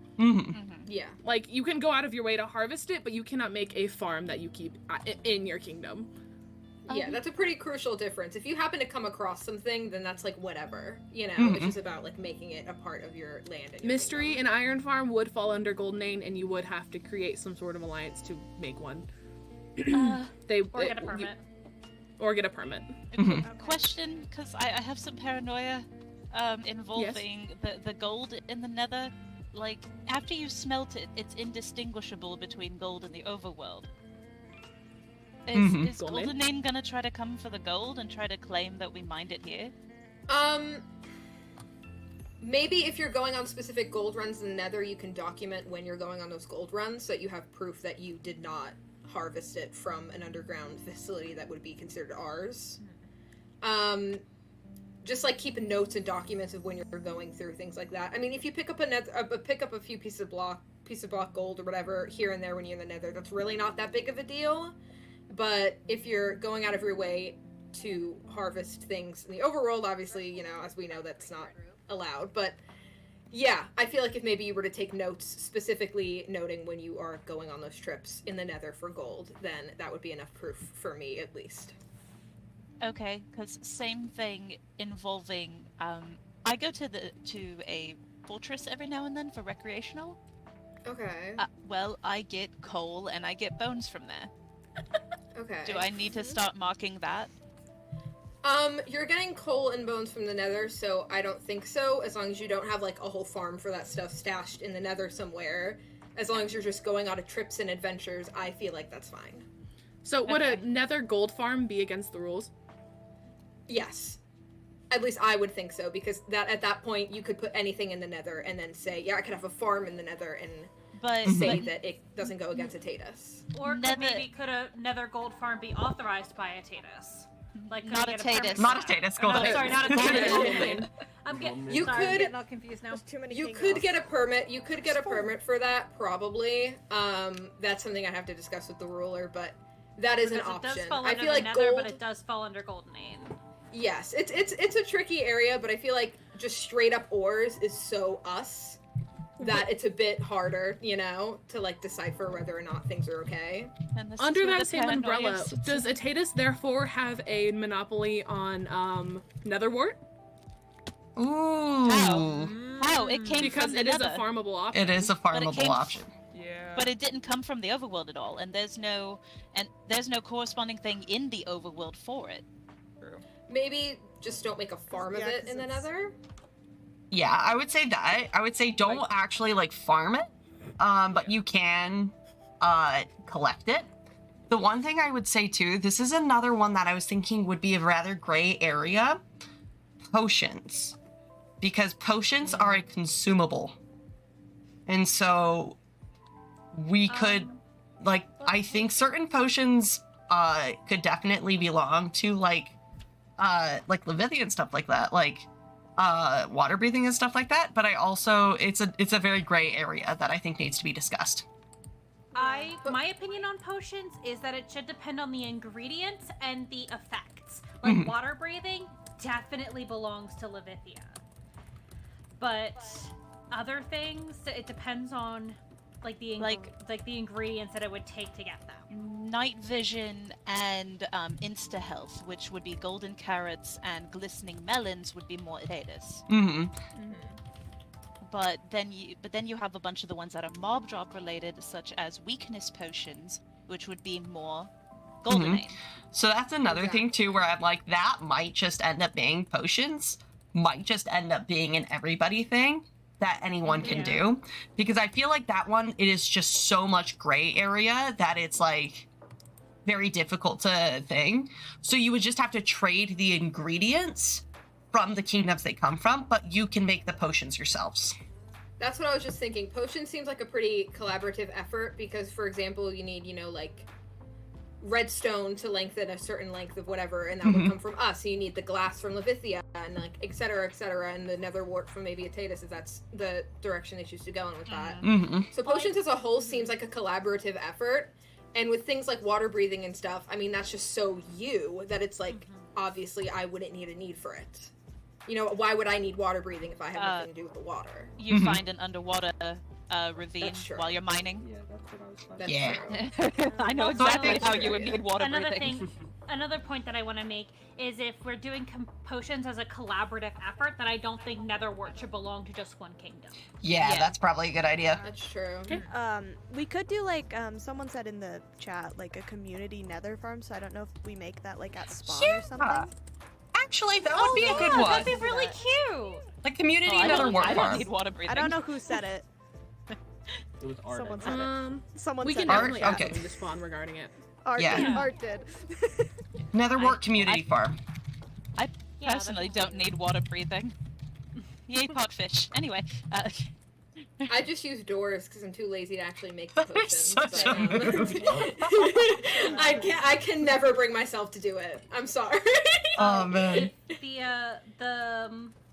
Yeah, like you can go out of your way to harvest it, but you cannot make a farm that you keep in your kingdom. Yeah, that's a pretty crucial difference. If you happen to come across something, then that's like whatever, you know. It's just about like making it a part of your land. And your Mystery and Iron Farm would fall under Goldenane, and you would have to create some sort of alliance to make one. Or get a permit. Or get a permit. Question, because I have some paranoia involving the gold in the Nether. Like, after you smelt it, it's indistinguishable between gold and the overworld. Is Goldenane gonna try to come for the gold and try to claim that we mined it here? Maybe if you're going on specific gold runs in the Nether, you can document when you're going on those gold runs so that you have proof that you did not harvest it from an underground facility that would be considered ours. Just like keeping notes and documents of when you're going through things like that. I mean, if you pick up a few pieces of block gold or whatever here and there when you're in the Nether, that's really not that big of a deal. But if you're going out of your way to harvest things in the overworld, obviously, you know, as we know, that's not allowed. But yeah, I feel like if maybe you were to take notes specifically noting when you are going on those trips in the Nether for gold, then that would be enough proof for me, at least. Okay, because same thing involving, I go to a fortress every now and then for recreational. Okay. Well, I get coal and I get bones from there. Okay. Do I need to start marking that? You're getting coal and bones from the Nether, so I don't think so, as long as you don't have, like, a whole farm for that stuff stashed in the Nether somewhere. As long as you're just going on trips and adventures, I feel like that's fine. So would a Nether gold farm be against the rules? Yes. At least I would think so, because at that point, you could put anything in the Nether and then say, yeah, I could have a farm in the Nether and say that it doesn't go against Atatus. Or could a Nether gold farm be authorized by Atatus? Like, not Atatus. Not Atatus. Sorry, not Atatus. I'm getting all confused now. You could get a permit. You could get a permit for that, probably. That's something I have to discuss with the ruler, but that is an option. It does fall I under feel like Nether, gold, but it does fall under Goldenane. Yes, it's a tricky area, but I feel like just straight up ores is so us that it's a bit harder, you know, to like decipher whether or not things are okay. Under that same umbrella, does Atatus therefore have a monopoly on Netherwort? Ooh. How? It came because from the it is a Nether. farmable option. It is a farmable option. Yeah. But it didn't come from the overworld at all, and there's no corresponding thing in the overworld for it. True. Maybe just don't make a farm of it in the Nether. Yeah, I would say that. I would say don't actually like farm it, but you can collect it. The one thing I would say too, this is another one that I was thinking would be a rather gray area. Potions. Because potions are a consumable. And so we could, like, I think certain potions could definitely belong to, like Levithian and stuff like that. Like, water breathing and stuff like that. But I also, it's a very gray area that I think needs to be discussed. My opinion on potions is that it should depend on the ingredients and the effects. Like water breathing definitely belongs to Levithia. But other things, it depends on like the ingredients that it would take to get them. Night vision and insta health, which would be golden carrots, and glistening melons would be more Atatus. But then you have a bunch of the ones that are mob drop related, such as weakness potions, which would be more golden. So that's another thing too, where I'm like, that might just end up being potions, might just end up being an everybody thing that anyone can do, because I feel like that one, it is just so much gray area that it's like very difficult to thing. So you would just have to trade the ingredients from the kingdoms they come from, but you can make the potions yourselves. That's what I was just thinking. Potion seems like a pretty collaborative effort because, for example, you need, you know, like redstone to lengthen a certain length of whatever, and that would come from us. So you need the glass from Levithia, and like et cetera, and the netherwort from maybe Atatus, if that's the direction they choose to go in with that. So potions as a whole seems like a collaborative effort, and with things like water breathing and stuff, I mean, that's just so you that it's like, obviously I wouldn't need a need for it. You know, why would I need water breathing if I have nothing to do with the water? You find an underwater ravine while you're mining. Yeah, that's what I was True. I know exactly how you would need water breathing. Another point that I want to make is if we're doing potions as a collaborative effort, then I don't think Netherwort should belong to just one kingdom. Yeah, that's probably a good idea. That's true. We could do like someone said in the chat, like a community nether farm. So I don't know if we make that like at spawn or something. Actually, that would be a good one. That'd be really cute. The community netherwort farm. I don't need water breathing. I don't know who said it. It was Art. Someone said it. Someone we said can it. definitely ask them to spawn regarding it. Art did. Art did. Netherwort community farm. I personally don't need water breathing. Yay, potfish. Anyway, I just use doors because I'm too lazy to actually make the potions. Such a move. I can never bring myself to do it. I'm sorry. Oh man. These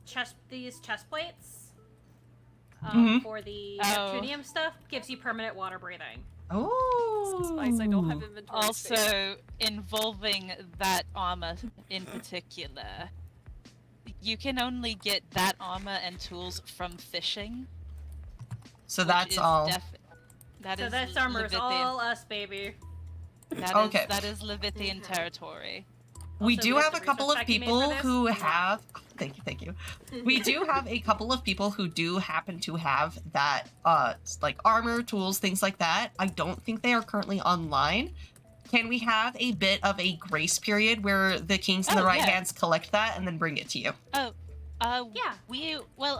chest plates for the Oh. Neptunium stuff gives you permanent water breathing. Oh. Spice, I don't have inventory space. also involving that armor in particular, you can only get that armor and tools from fishing. So which that's is all. So this armor is all us, baby. That is Levithian territory. We Also, do we have have a to couple of research people for this. who have. Thank you. We do have a couple of people who do happen to have that, like armor, tools, things like that. I don't think they are currently online. Can we have a bit of a grace period where the kings and the right hands collect that and then bring it to you? Well,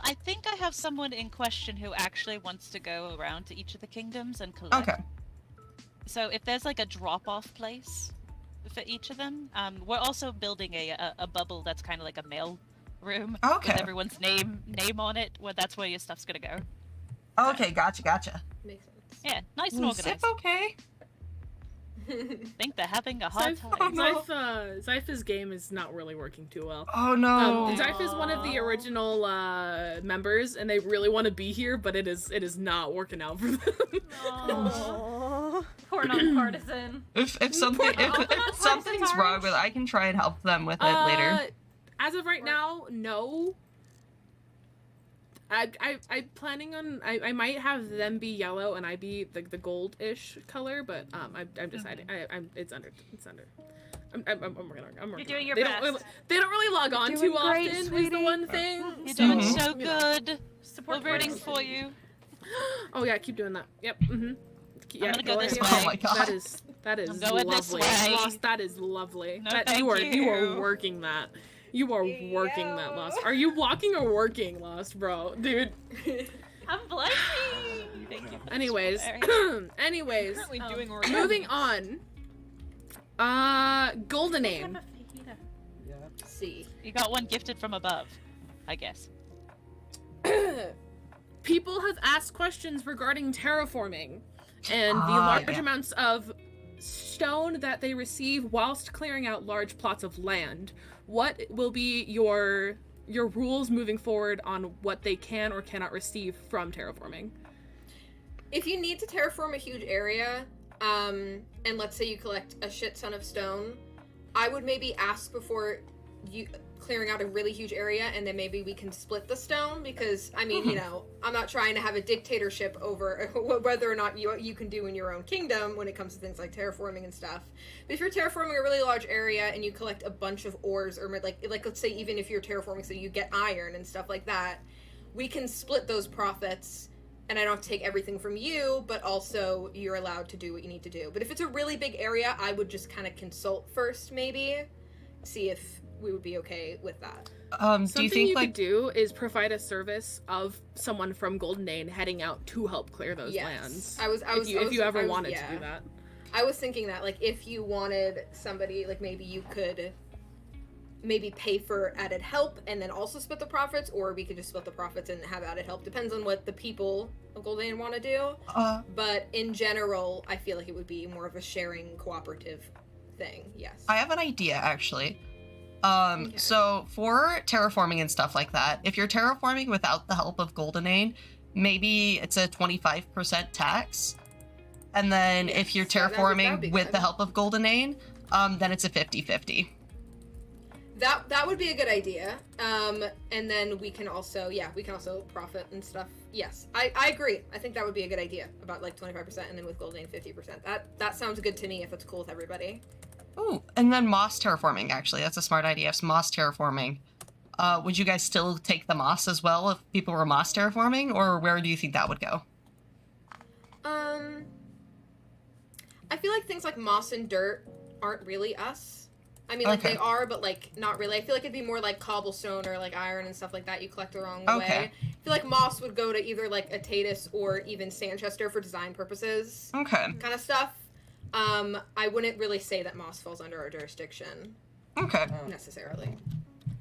I think I have someone in question who actually wants to go around to each of the kingdoms and collect. Okay. So if there's like a drop-off place for each of them, we're also building a bubble that's kind of like a mail room with everyone's name on it. Where that's where your stuff's gonna go. Okay, gotcha. Makes sense. Yeah, nice and organized. Okay. Think they're having a hard time. Zypha's game is not really working too well. Oh no. Zypha's one of the original members, and they really want to be here, but it is not working out for them. Poor non-partisan. If something's wrong with it, I can try and help them with it later. As of right now, no. I'm planning on I might have them be yellow and I be the gold-ish color, but I'm deciding. It's under. I'm working. You're doing your they best. They don't really log on too often. Is the one thing. You're doing so good. Support We're rooting for you. Oh yeah, keep doing that. Yep. Yeah, I'm gonna go this ahead. way. Oh my god. That is I'm going this lovely. way. Lost, that is lovely. No, That, thank you are you. working that. You are working that, Lost. Are you walking or working, Lost, bro? Dude. I'm blushing. Thank you. Anyways. Anyways. Currently doing origami. Moving on. Golden Aim. See. You got one gifted from above, I guess. People have asked questions regarding terraforming and the large amounts of stone that they receive whilst clearing out large plots of land. What will be your rules moving forward on what they can or cannot receive from terraforming? If you need to terraform a huge area, and let's say you collect a shit ton of stone, I would maybe ask before you clearing out a really huge area, and then maybe we can split the stone, because I mean, you know, I'm not trying to have a dictatorship over whether or not you can do in your own kingdom when it comes to things like terraforming and stuff. But if you're terraforming a really large area and you collect a bunch of ores, or like let's say even if you're terraforming so you get iron and stuff like that, we can split those profits, and I don't have to take everything from you, but also you're allowed to do what you need to do. But if it's a really big area, I would just kind of consult first, maybe, see if we would be okay with that. Something do you think could do is provide a service of someone from Golden Ain heading out to help clear those lands. If you ever wanted to do that. I was thinking that, like, if you wanted somebody, like, maybe you could maybe pay for added help and then also split the profits, or we could just split the profits and have added help. Depends on what the people of Golden Ain want to do. But in general, I feel like it would be more of a sharing, cooperative thing. Yes. I have an idea, actually. So for terraforming and stuff like that, if you're terraforming without the help of Golden Ain, maybe it's a 25% tax. And then if you're terraforming with the help of Golden Ain, then it's a 50-50. That would be a good idea. And then we can also profit and stuff. Yes, I agree. I think that would be a good idea, about like 25%, and then with Golden Ain 50%. That sounds good to me if it's cool with everybody. Ooh, and then moss terraforming, actually. That's a smart idea. It's moss terraforming. Would you guys still take the moss as well if people were moss terraforming, or where do you think that would go? I feel like things like moss and dirt aren't really us. I mean, like, they are, but, like, not really. I feel like it'd be more like cobblestone or, like, iron and stuff like that you collect the wrong way. I feel like moss would go to either, like, a Tatus or even Sandchester for design purposes. Kind of stuff. I wouldn't really say that moss falls under our jurisdiction. Necessarily.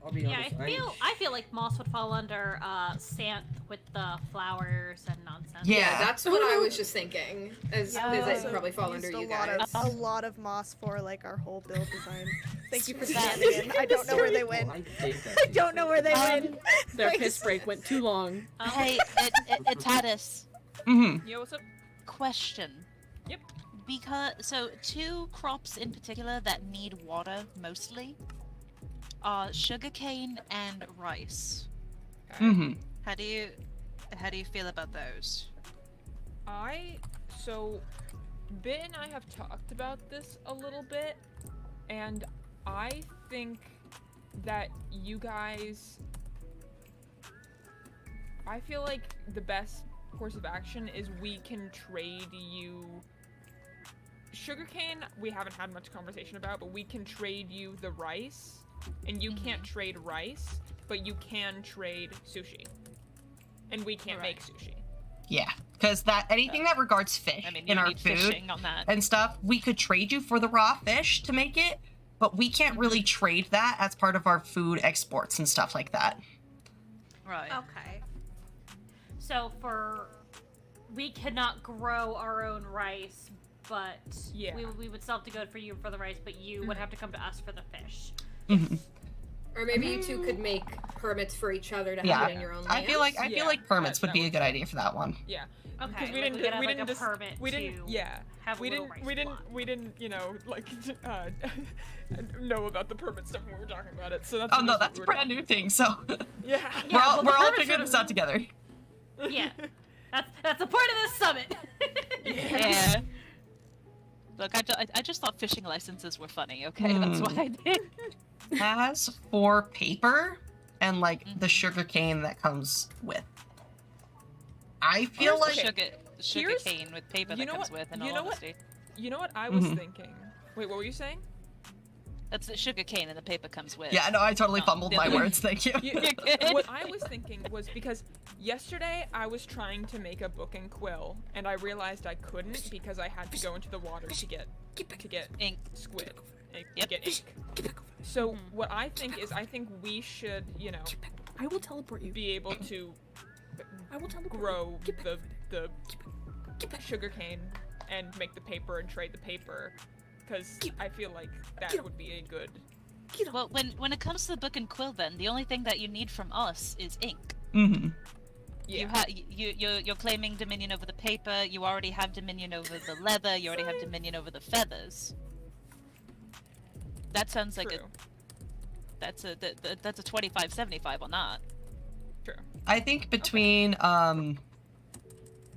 I'll be honest. I feel like moss would fall under Santh with the flowers and nonsense. Yeah, that's what I was just thinking. As it probably fall under you guys. A lot of moss for like our whole build design. Thank you for standing in. I don't know where they went. I don't know where they went. Their piss break went too long. Hey, it's Tatus. Yo, what's up? Question. Yep. So two crops in particular that need water mostly are sugarcane and rice. How do you feel about those? So Bit and I have talked about this a little bit, and I think that you guys, I feel like the best course of action is we can trade you sugarcane. We haven't had much conversation about, but we can trade you the rice, and you can't trade rice, but you can trade sushi, and we can't make sushi. Yeah, because anything that regards fish in our food and stuff, we could trade you for the raw fish to make it, but we can't really trade that as part of our food exports and stuff like that. Right. Okay. So we cannot grow our own rice, but we would still have to go for you for the rice, but you would have to come to us for the fish. Or maybe you two could make permits for each other to have it in your own I feel lands. like permits would be a good idea for that one. Yeah. Okay, Because we didn't you know, like know about the permit stuff when we were talking about it. So that's Oh no, that's a brand new thing. So yeah, we're all figuring this out together. Yeah, that's a part of this summit. Yeah. Look, I just thought fishing licenses were funny. Okay, that's why I did. As for paper and like the sugar cane that comes with, I feel like sugar cane with paper that comes with. In all honesty. You know what I was thinking? Wait, what were you saying? That's the sugar cane and the paper comes with. Yeah, no, I totally fumbled my words. Thank you. What I was thinking was because yesterday I was trying to make a book and quill, and I realized I couldn't because I had to go into the water to get ink, squid, to get ink. So what I think is, I think we should, you know, I will teleport you. Be able to grow the sugar cane and make the paper and trade the paper. Because I feel like that would be a good... Well, when it comes to the book and quill, then the only thing that you need from us is ink. Mm-hmm. Yeah. You're claiming dominion over the paper. You already have dominion over the leather. You already have dominion over the feathers. That sounds like that's a 25-75 on that. True. I think between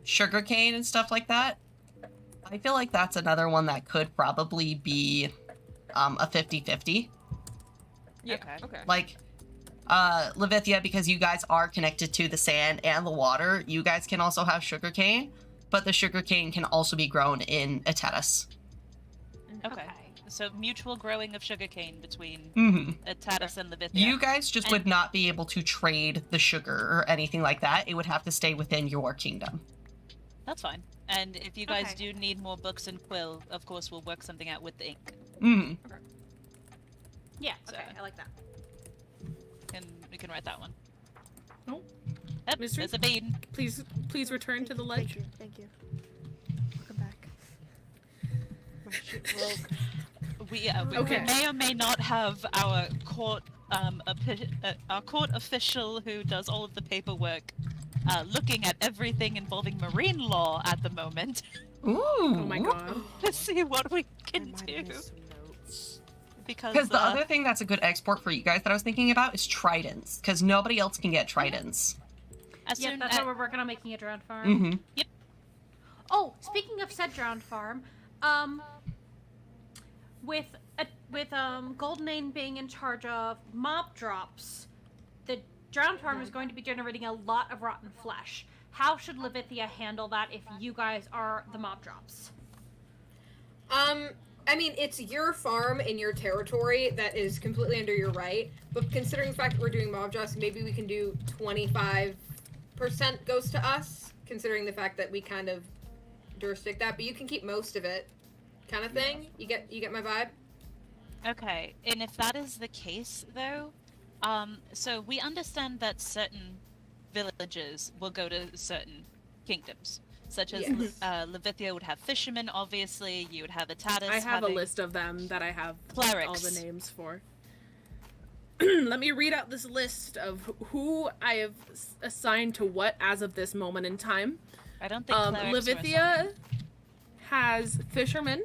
sugarcane and stuff like that, I feel like that's another one that could probably be a 50-50. Yeah. Okay. Like Levithia, because you guys are connected to the sand and the water, you guys can also have sugarcane, but the sugarcane can also be grown in Etatis. Okay. So mutual growing of sugarcane between Etatis and Levithia. You guys just would not be able to trade the sugar or anything like that. It would have to stay within your kingdom. That's fine. And if you guys do need more books and quill, of course we'll work something out with the ink. Yeah, okay, I like that. And we can write that one. Oh. Yep, there's a bean. Please return to the ledge. Thank you. Welcome back. Well, we may or may not have our court official who does all of the paperwork looking at everything involving marine law at the moment. Ooh! Oh my god. Let's see what we can do. Because the other thing that's a good export for you guys that I was thinking about is tridents, because nobody else can get tridents. Yeah, that's why we're working on making a drowned farm. Yep. Oh, speaking of said drowned farm, with Goldenane being in charge of mob drops, the drowned farm is going to be generating a lot of rotten flesh. How should Levithia handle that if you guys are the mob drops? I mean, it's your farm in your territory that is completely under your right, but considering the fact that we're doing mob drops, maybe we can do 25% goes to us, considering the fact that we kind of jurisdict that, but you can keep most of it, kind of thing. You get my vibe? Okay, and if that is the case, though, so we understand that certain villages will go to certain kingdoms, such as Levithia would have fishermen, obviously, you would have Etatis. I have a list of them that I have clerics. All the names for. Let me read out this list of who I have assigned to what as of this moment in time. I don't think Levithia has fishermen.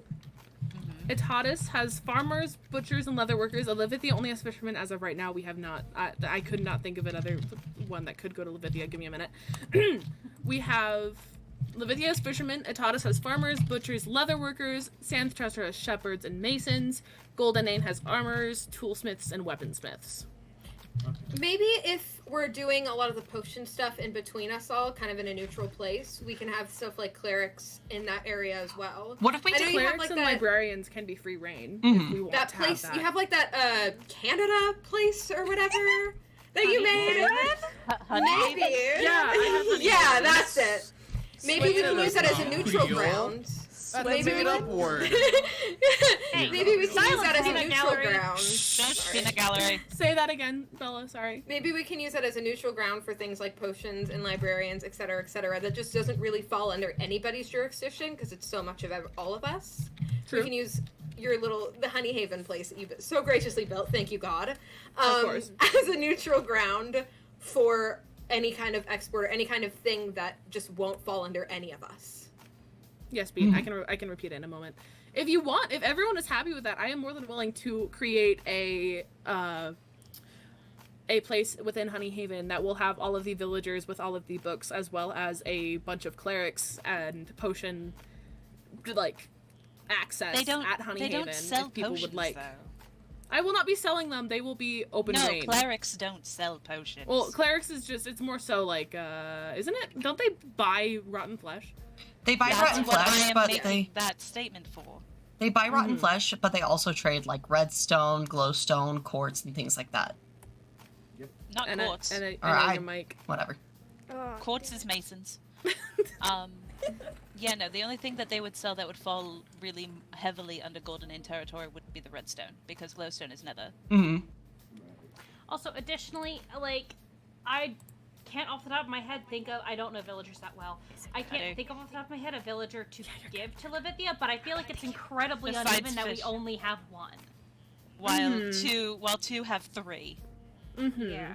Etatis has farmers, butchers, and leatherworkers. Levithia only has fishermen as of right now. We have not. I could not think of another one that could go to Levithia. Give me a minute. We have Levithia has fishermen. Etatis has farmers, butchers, leatherworkers. Sandchester has shepherds and masons. Goldenane has armorers, toolsmiths, and weaponsmiths. Maybe if we're doing a lot of the potion stuff in between us all, kind of in a neutral place, we can have stuff like clerics in that area as well. What if we do clerics and librarians can be free reign if we want that to place? have that. You have like that Canada place or whatever that you made. Maybe. Yeah, that's it. Maybe we can use that as a neutral ground. Maybe it upward. Maybe we can use that as a neutral ground. Peanut gallery. Say that again, Bella. Sorry. Maybe we can use that as a neutral ground for things like potions and librarians, etc., etc. That just doesn't really fall under anybody's jurisdiction because it's so much of all of us. True. We can use the Honey Haven place that you so graciously built. Thank you, God. Of course. As a neutral ground for any kind of export or any kind of thing that just won't fall under any of us. Yes, Beat. I can repeat it in a moment. If you want, if everyone is happy with that, I am more than willing to create a place within Honey Haven that will have all of the villagers with all of the books, as well as a bunch of clerics and potion, like, access at Honey Haven. Don't sell if people potions, would like. though. I will not be selling them. They will be open range. No, clerics don't sell potions. Well, clerics is just, it's more so like, isn't it? Don't they buy rotten flesh? They buy rotten flesh, but they that statement for. They buy rotten flesh, but they also trade like redstone, glowstone, quartz, and things like that. Not quartz. Whatever. Quartz is masons. Yeah, no, the only thing that they would sell that would fall really heavily under Golden Inn territory would be the redstone, because glowstone is nether. Also, additionally, like, I can't off the top of my head think of, I don't know villagers that well. I can't think of off the top of my head a villager to give to Levithia, but I feel like it's incredibly uneven that we only have one. While two have three. Yeah.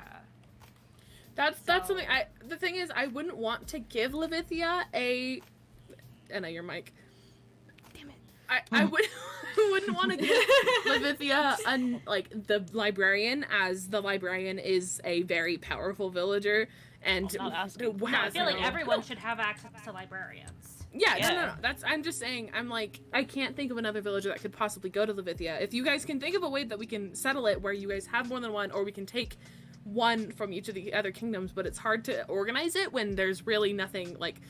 That's something the thing is, I wouldn't want to give Levithia a Anna, your mic. Damn it. I wouldn't want to give Levithia like the librarian, as the librarian is a very powerful villager and I feel like everyone should have access to librarians. Yeah, no. I'm just saying, I'm like, I can't think of another villager that could possibly go to Levithia. If you guys can think of a way that we can settle it where you guys have more than one, or we can take one from each of the other kingdoms, but it's hard to organize it when there's really nothing, like,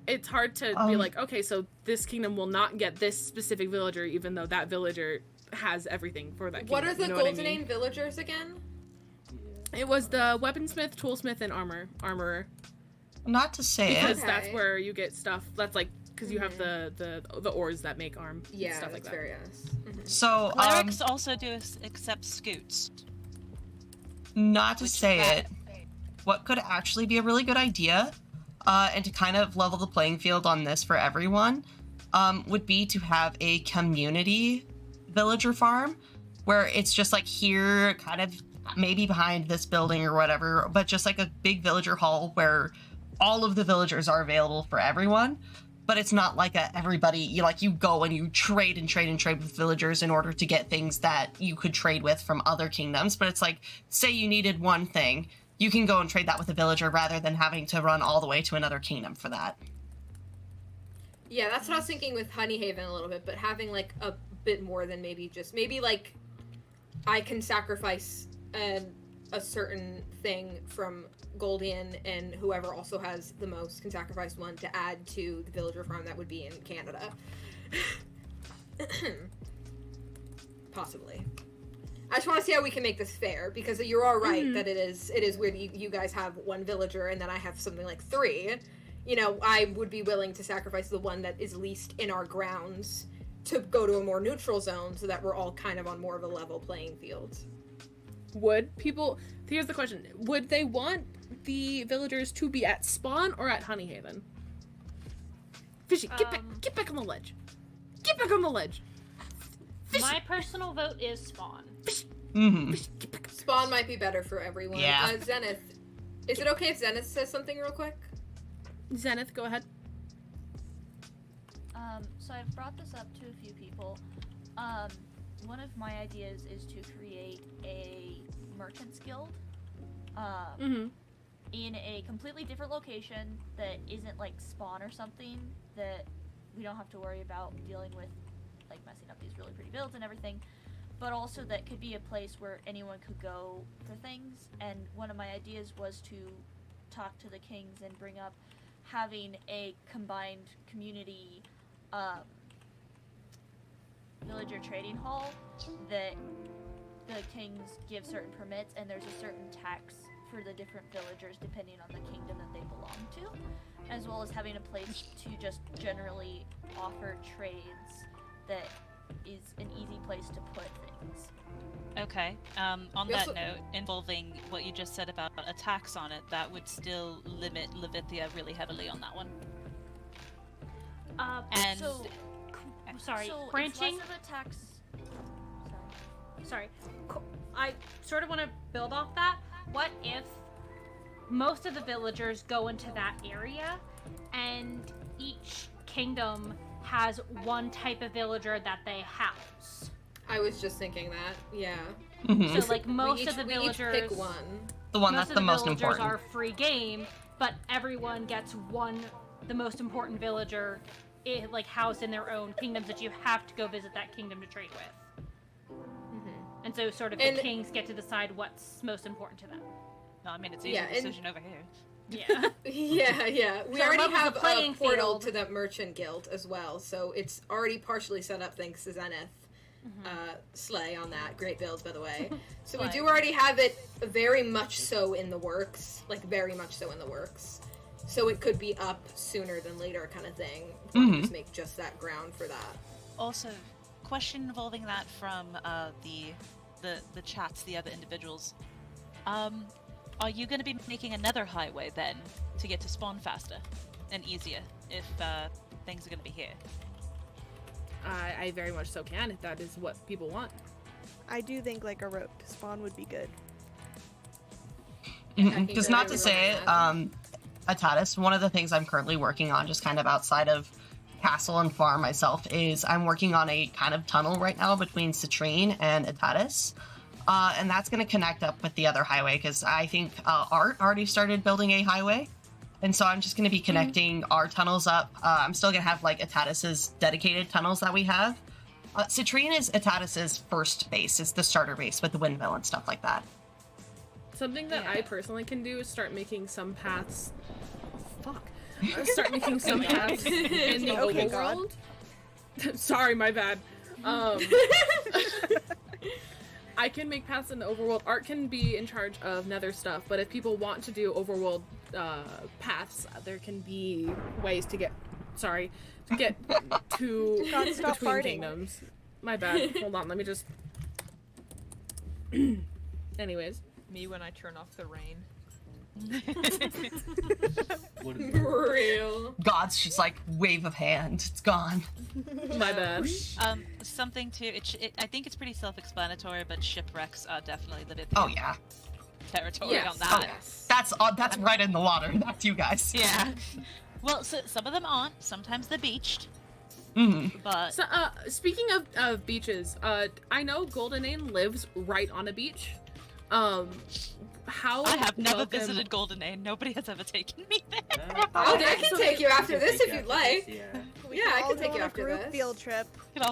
it's hard to be like, okay, so this kingdom will not get this specific villager, even though that villager has everything for that kingdom. What are the Golden Inn villagers again? It was the weaponsmith, toolsmith, and armorer. Not to say because that's where you get stuff. That's like, because you have the ores that make arm. Yeah, stuff like that. Very nice. So clerics also do accept scoots. Not to say it, what could actually be a really good idea, and to kind of level the playing field on this for everyone, would be to have a community villager farm, where it's just like here, kind of maybe behind this building or whatever, but just like a big villager hall where all of the villagers are available for everyone. But it's not like everybody, you go and you trade with villagers in order to get things that you could trade with from other kingdoms. But it's like, say you needed one thing, you can go and trade that with a villager rather than having to run all the way to another kingdom for that. Yeah, that's what I was thinking with Honey Haven a little bit, but having like a bit more than maybe like I can sacrifice a certain thing from Golden, and whoever also has the most can sacrifice one to add to the villager farm that would be in Canada. Possibly. I just want to see how we can make this fair, because you're all right that it is weird. You guys have one villager and then I have something like 3. You know, I would be willing to sacrifice the one that is least in our grounds to go to a more neutral zone, so that we're all kind of on more of a level playing field. Would people... Here's the question. Would they want the villagers to be at spawn or at Honey Haven? Fishy, get back on the ledge. Get back on the ledge. Fishy. My personal vote is spawn. Spawn might be better for everyone. Yeah. Zenith. Is it okay if Zenith says something real quick? Zenith, go ahead. So I've brought this up to a few people. One of my ideas is to create a merchant's guild in a completely different location that isn't like spawn or something, that we don't have to worry about dealing with like messing up these really pretty builds and everything, but also that could be a place where anyone could go for things. And one of my ideas was to talk to the kings and bring up having a combined community villager trading hall that the kings give certain permits, and there's a certain tax for the different villagers depending on the kingdom that they belong to, as well as having a place to just generally offer trades that is an easy place to put things. Okay, on that note, involving what you just said about a tax on it, that would still limit Levithia really heavily on that one. Branching. It's less of a tax sorry. I sort of want to build off that. What if most of the villagers go into that area, and each kingdom has one type of villager that they house? I was just thinking that. Yeah. So like most of the we villagers each pick one. The one that's the most villagers important. are free game, but everyone gets the most important villager, like housed in their own kingdoms that you have to go visit that kingdom to trade with. And so sort of the kings get to decide what's most important to them. No, I mean, it's easy decision over here. Yeah. Yeah. We So already levels have the playing a portal field. to the merchant guild as well, so it's already partially set up thanks to Zenith. Slay on that. Great build, by the way. So we do already have it very much so in the works. Like, very much so in the works. So it could be up sooner than later kind of thing. Just make just that ground for that. Also, question involving that from the chats, the other individuals. Are you going to be making another highway then to get to spawn faster and easier if things are going to be here? I very much so can, if that is what people want. I do think like a road to spawn would be good. Just not to say, Atatis, one of the things I'm currently working on, just kind of outside of castle and farm myself, is I'm working on a kind of tunnel right now between Citrine and Atatis. And that's going to connect up with the other highway, because I think Art already started building a highway. And so I'm just going to be connecting our tunnels up. I'm still going to have, like, Atatis's dedicated tunnels that we have. Citrine is Atatis's first base. It's the starter base with the windmill and stuff like that. Something that I personally can do is start making some paths... Start making some paths in the overworld. Sorry, my bad. I can make paths in the overworld. Art can be in charge of nether stuff, but if people want to do overworld paths, there can be ways to get to God, stop between farting. kingdoms. My bad. Hold on, let me just... Anyways. Me when I turn off the rain. For real. God's just like, wave of hand. It's gone. My bad. Something too. I think it's pretty self-explanatory, but shipwrecks are definitely the Oh yeah. territory on Oh, that. that's right in the water. That's you guys. Yeah. Well, so some of them aren't. Sometimes they're beached. But So, speaking of beaches, I know Goldenane lives right on a beach. How I have never welcome- visited Goldenane. Nobody has ever taken me there. Oh, I can take you after this if you'd like. We Yeah, I all can go take you on a after group this. field trip.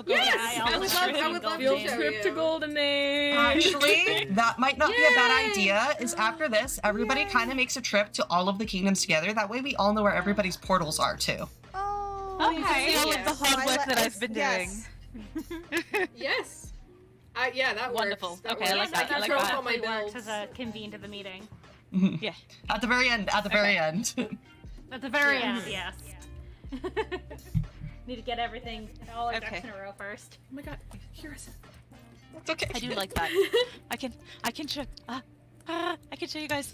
Yes, I would love Field to show trip to you. Goldenane. Actually, that might not be a bad Yay! idea. Is after this, everybody kind of makes a trip to all of the kingdoms together. That way we all know where everybody's portals are, too. Oh, You can see all of the hard work that I've been doing. Yes. Yeah, that Wonderful. works. That Okay, I like works. that. I like Control that. all my Works builds. as a convene to the meeting. Yeah. At the very end. At the very end. At the very Yeah. end, yes. Need to get everything, all our ducks in a row first. Oh my god, hear us. It's okay. I do like that. I can show. I can show you guys.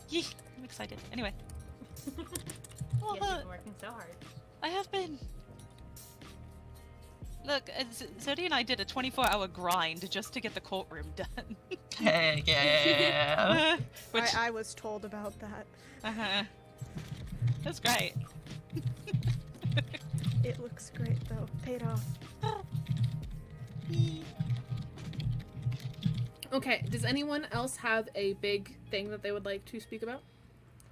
Yee, I'm excited. Anyway. Well, Yes, you've been working so hard. I have been. Look, Zodi and I did a 24-hour grind just to get the courtroom done. Heck yeah. Which, I was told about that. that's great. It looks great though. Paid off. Okay, does anyone else have a big thing that they would like to speak about?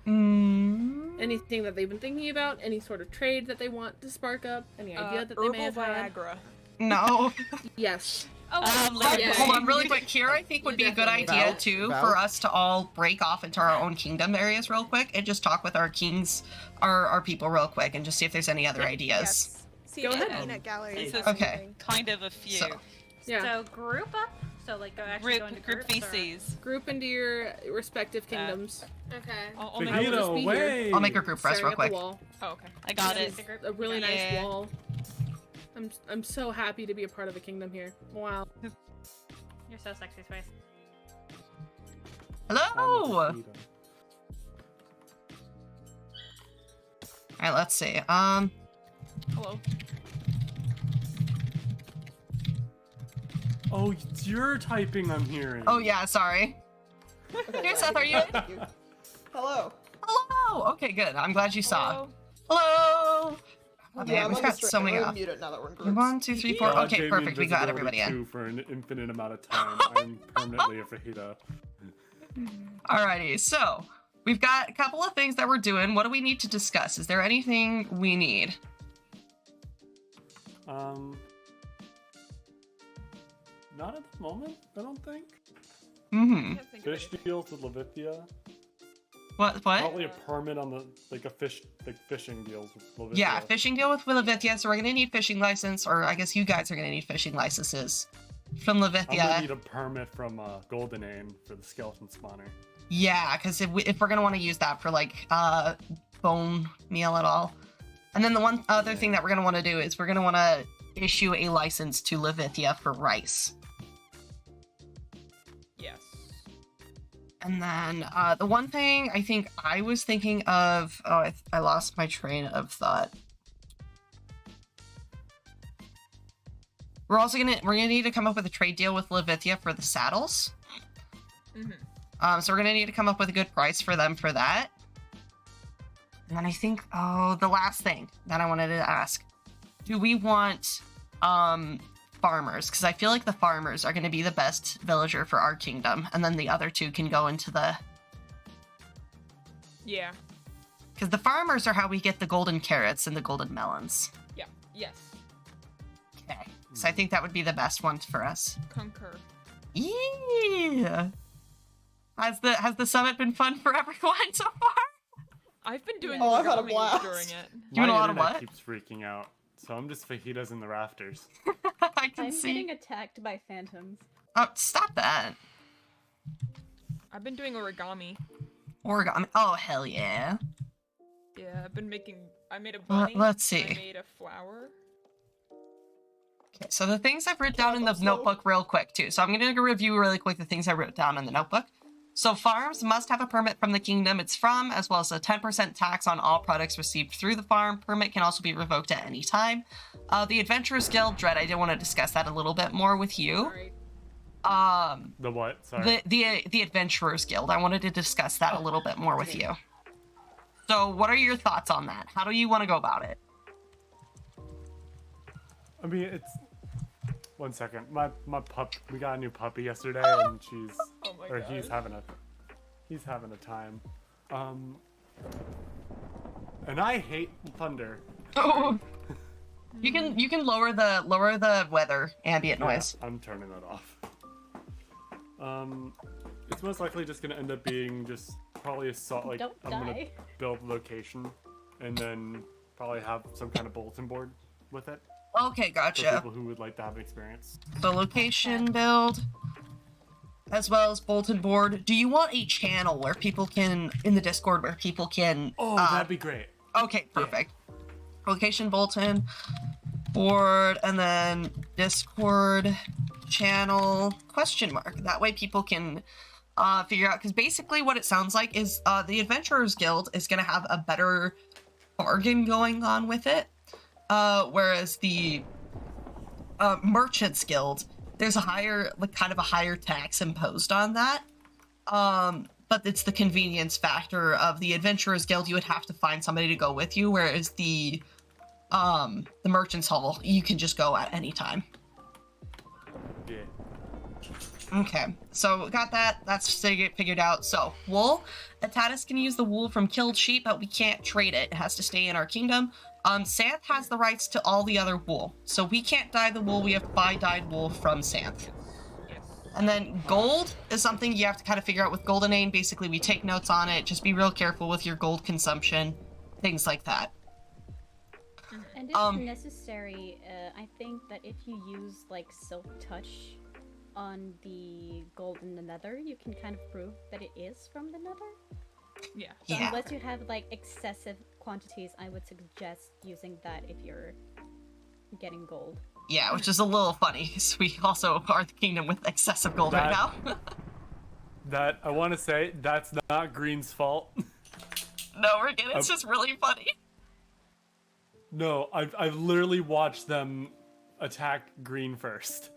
Anything that they've been thinking about? Any sort of trade that they want to spark up? Any idea that they may have had? Viagra. No. Yes. Hold on, really quick. Here, I think would be a good idea Val? too Val? for us to all break off into our own kingdom areas real quick and just talk with our kings, our people real quick, and just see if there's any other ideas. Yes. See Go if the ahead. peanut gallery. This is Okay. kind of a few. So- Yeah. So group up. So like go actually go into Group groups, or- VCs. Group into your respective kingdoms. Okay. I'll make I will just Vegito, be here. way! I'll make a group press Staring real at the quick. wall. Oh, okay. I got it. A really nice Yeah. wall. I'm so happy to be a part of a kingdom here. Wow. You're so sexy, Spice. Hello. All right, let's see. Hello. Oh, it's your typing I'm hearing. Oh yeah, sorry. Okay, Here, Seth, are you in? Thank you. Hello. Hello! Okay, good. I'm glad you saw. Hello! Oh, man, Yeah, I'm we've on the got stream. so many I'm off. mute it now that we're in groups. 1, 2, 3, 4. God Okay, gave me perfect. We got invisibility everybody in. too for an infinite amount of time. I'm permanently a fajita. Alrighty, so we've got a couple of things that we're doing. What do we need to discuss? Is there anything we need? Not at the moment, I don't think. Mm-hmm. Fish deals with Levithia. What? Probably a permit on the fishing deals with Levithia. Yeah, fishing deal with Levithia, so we're gonna need fishing license, or I guess you guys are gonna need fishing licenses from I'm gonna Levithia. need a permit from Golden Aim for the skeleton spawner. Yeah, because if we're gonna want to use that for like bone meal at all. And then the one other thing that we're gonna want to do is we're gonna want to issue a license to Levithia for rice. Yes. And then the one thing I think I was thinking of, I lost my train of thought. We're gonna need to come up with a trade deal with Levithia for the saddles. Mm-hmm. So we're gonna need to come up with a good price for them for that. And then I think, the last thing that I wanted to ask, do we want farmers? Because I feel like the farmers are going to be the best villager for our kingdom, and then the other two can go into the... Yeah. Because the farmers are how we get the golden carrots and the golden melons. Yeah. Yes. Okay. So I think that would be the best one for us. Concur. Yeah. Has the summit been fun for everyone so far? I've been doing I've had a origami blast. during it. Doing a My lot of internet what? keeps freaking out, so I'm just fajitas in the rafters. I can I'm see. getting attacked by phantoms. Oh, stop that. I've been doing origami. Origami. Oh, hell yeah. Yeah, I've been making. I made a bunny. let's see. I made a flower. Okay, so the things I've written down in the notebook real quick, too. So I'm going to go review really quick the things I wrote down in the notebook. So farms must have a permit from the kingdom it's from, as well as a 10% tax on all products received through the farm. Permit can also be revoked at any time. The Adventurers Guild, Dread, I did want to discuss that a little bit more with you. Sorry. The what? Sorry. The Adventurers Guild, I wanted to discuss that a little bit more with you. So what are your thoughts on that? How do you want to go about it? I mean, it's... One second. My pup, we got a new puppy yesterday, and she's... Oh my or God. he's having a time. And I hate thunder. Oh. You can lower the weather ambient noise. Yeah, I'm turning that off. It's most likely just gonna end up being just probably like Don't I'm gonna die. build location, and then probably have some kind of bulletin board with it. Okay, For gotcha. people who would like to have experience. So location build, as well as bulletin board. Do you want a channel where people can, in the Discord, where people can... Oh, that'd be great. Okay, perfect. Location bulletin board, and then Discord channel question mark. That way people can figure out, because basically what it sounds like is the Adventurers Guild is going to have a better bargain going on with it. Whereas the Merchants Guild, there's a higher, like, kind of a higher tax imposed on that. But it's the convenience factor of the Adventurers Guild. You would have to find somebody to go with you, whereas the Merchants Hall, you can just go at any time. Yeah. Okay, so got that. That's figured out. So, wool. Atatis can use the wool from killed sheep, but we can't trade it. It has to stay in our kingdom. Santh has the rights to all the other wool. So we can't dye the wool, we have to buy dyed wool from Santh. And then gold is something you have to kind of figure out with Golden Aim. Basically, we take notes on it. Just be real careful with your gold consumption. Things like that. And if necessary, I think that if you use like Silk Touch on the gold in the nether, you can kind of prove that it is from the nether. Yeah. So unless you have like excessive quantities, I would suggest using that if you're getting gold. Yeah, which is a little funny, because we also are the kingdom with excessive gold right now. That, I want to say, that's not Green's fault. No, it's just really funny. No, I've literally watched them attack Green first.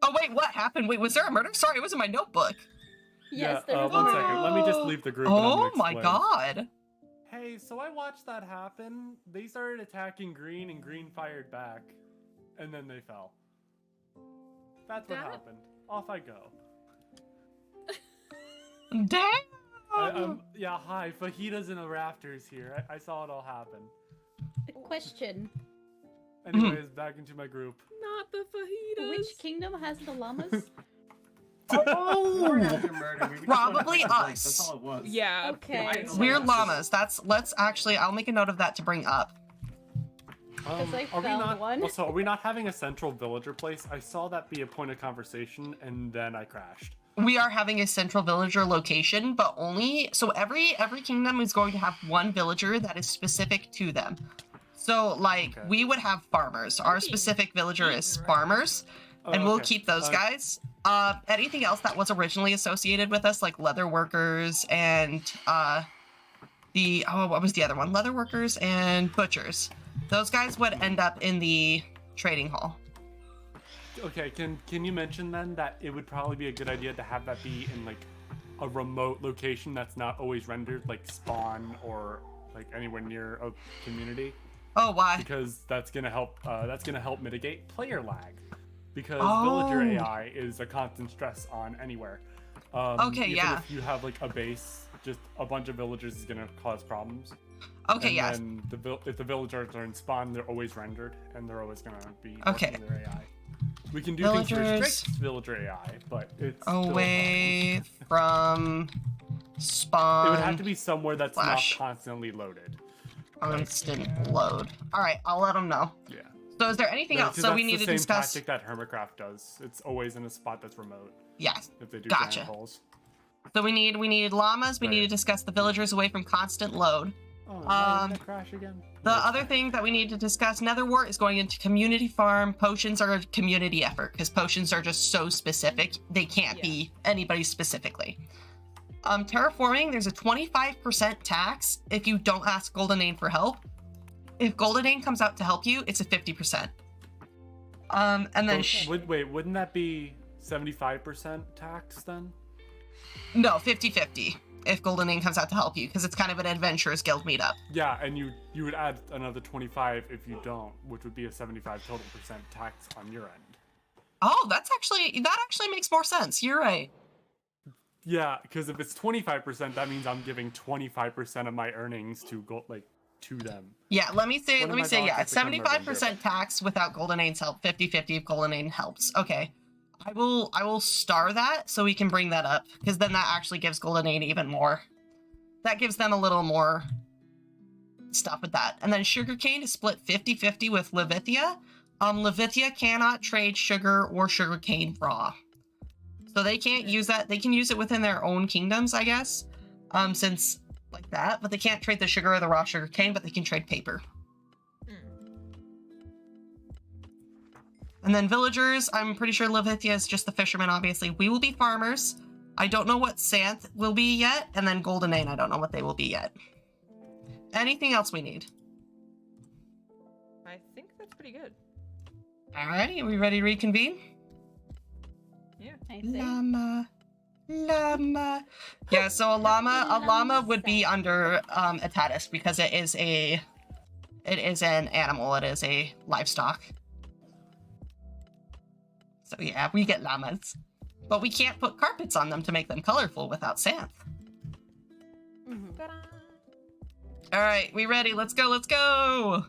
Oh wait, what happened? Wait, was there a murder? Sorry, it was in my notebook. Yes, yeah, there was one a second. Let me just leave the group. And I'm Oh gonna my explain. god. Hey, so I watched that happen. They started attacking green, and green fired back, and then they fell. That's what happened. Off I go. Damn. Yeah, hi. Fajitas in the rafters here. I saw it all happen. A question. Anyways, back into my group. Not the fajitas. Which kingdom has the llamas? Oh, probably us. That's all it was. Yeah. Okay. We're llamas. Let's actually, I'll make a note of that to bring up. Because I Are we found not? one. Also, are we not having a central villager place? I saw that be a point of conversation, and then I crashed. We are having a central villager location, but only, so every kingdom is going to have one villager that is specific to them. So, like, we would have farmers. Our specific villager is farmers, and we'll keep those guys. Anything else that was originally associated with us, like leather workers and what was the other one? Leather workers and butchers. Those guys would end up in the trading hall. Okay, can you mention then that it would probably be a good idea to have that be in like a remote location that's not always rendered, like spawn or like anywhere near a community? Oh, why? Because that's gonna help mitigate player lag. Because Oh. villager AI is a constant stress on anywhere. Okay, even yeah. if you have like a base, just a bunch of villagers is gonna cause problems. Okay, and yes. then if the villagers are in spawn, they're always rendered, and they're always gonna be Okay. working their AI. We can do things to Villagers restrict villager AI, but it's still away from spawn. It would have to be somewhere that's Slash. not constantly loaded. Constant load. All right, I'll let them know. Yeah. So is there anything else? So we need to That's the same discuss. tactic that Hermitcraft does. It's always in a spot that's remote. Yes. If they do Gotcha. giant holes. So we need llamas. We need to discuss the villagers away from constant load. Oh, no, I'm gonna crash again. The other thing that we need to discuss, Netherwart is going into community farm. Potions are a community effort because potions are just so specific. They can't be anybody specifically. Terraforming, there's a 25% tax if you don't ask Goldenane for help. If Goldenane comes out to help you, it's a 50%. And then wouldn't that be 75% tax then? No, 50-50 if Goldenane comes out to help you, because it's kind of an adventurers guild meetup. Yeah, and you would add another 25 if you don't, which would be a 75 total percent tax on your end. Oh, that actually makes more sense. You're right. Yeah, because if it's 25%, that means I'm giving 25% of my earnings to to them. Yeah, let me say, One of my yeah, dogs it's has become a 75% tax without Goldenane's help, 50-50 if Goldenane helps. Okay. I will star that so we can bring that up, because then that actually gives Goldenane even more. That gives them a little more stuff with that. And then sugarcane is split 50-50 with Levithia. Levithia cannot trade sugar or sugarcane raw. So they can't use that. They can use it within their own kingdoms, I guess. Since like that, but they can't trade the sugar or the raw sugarcane, but they can trade paper. And then villagers, I'm pretty sure Levithia is just the fishermen, obviously. We will be farmers. I don't know what Santh will be yet, and then Goldenane, I don't know what they will be yet. Anything else we need? I think that's pretty good. Alrighty, are we ready to reconvene? Yeah. Llama. Yeah, so a llama would be under Etatis because it is an animal, it is a livestock. So yeah, we get llamas. But we can't put carpets on them to make them colorful without Santh. Alright, we ready? Let's go!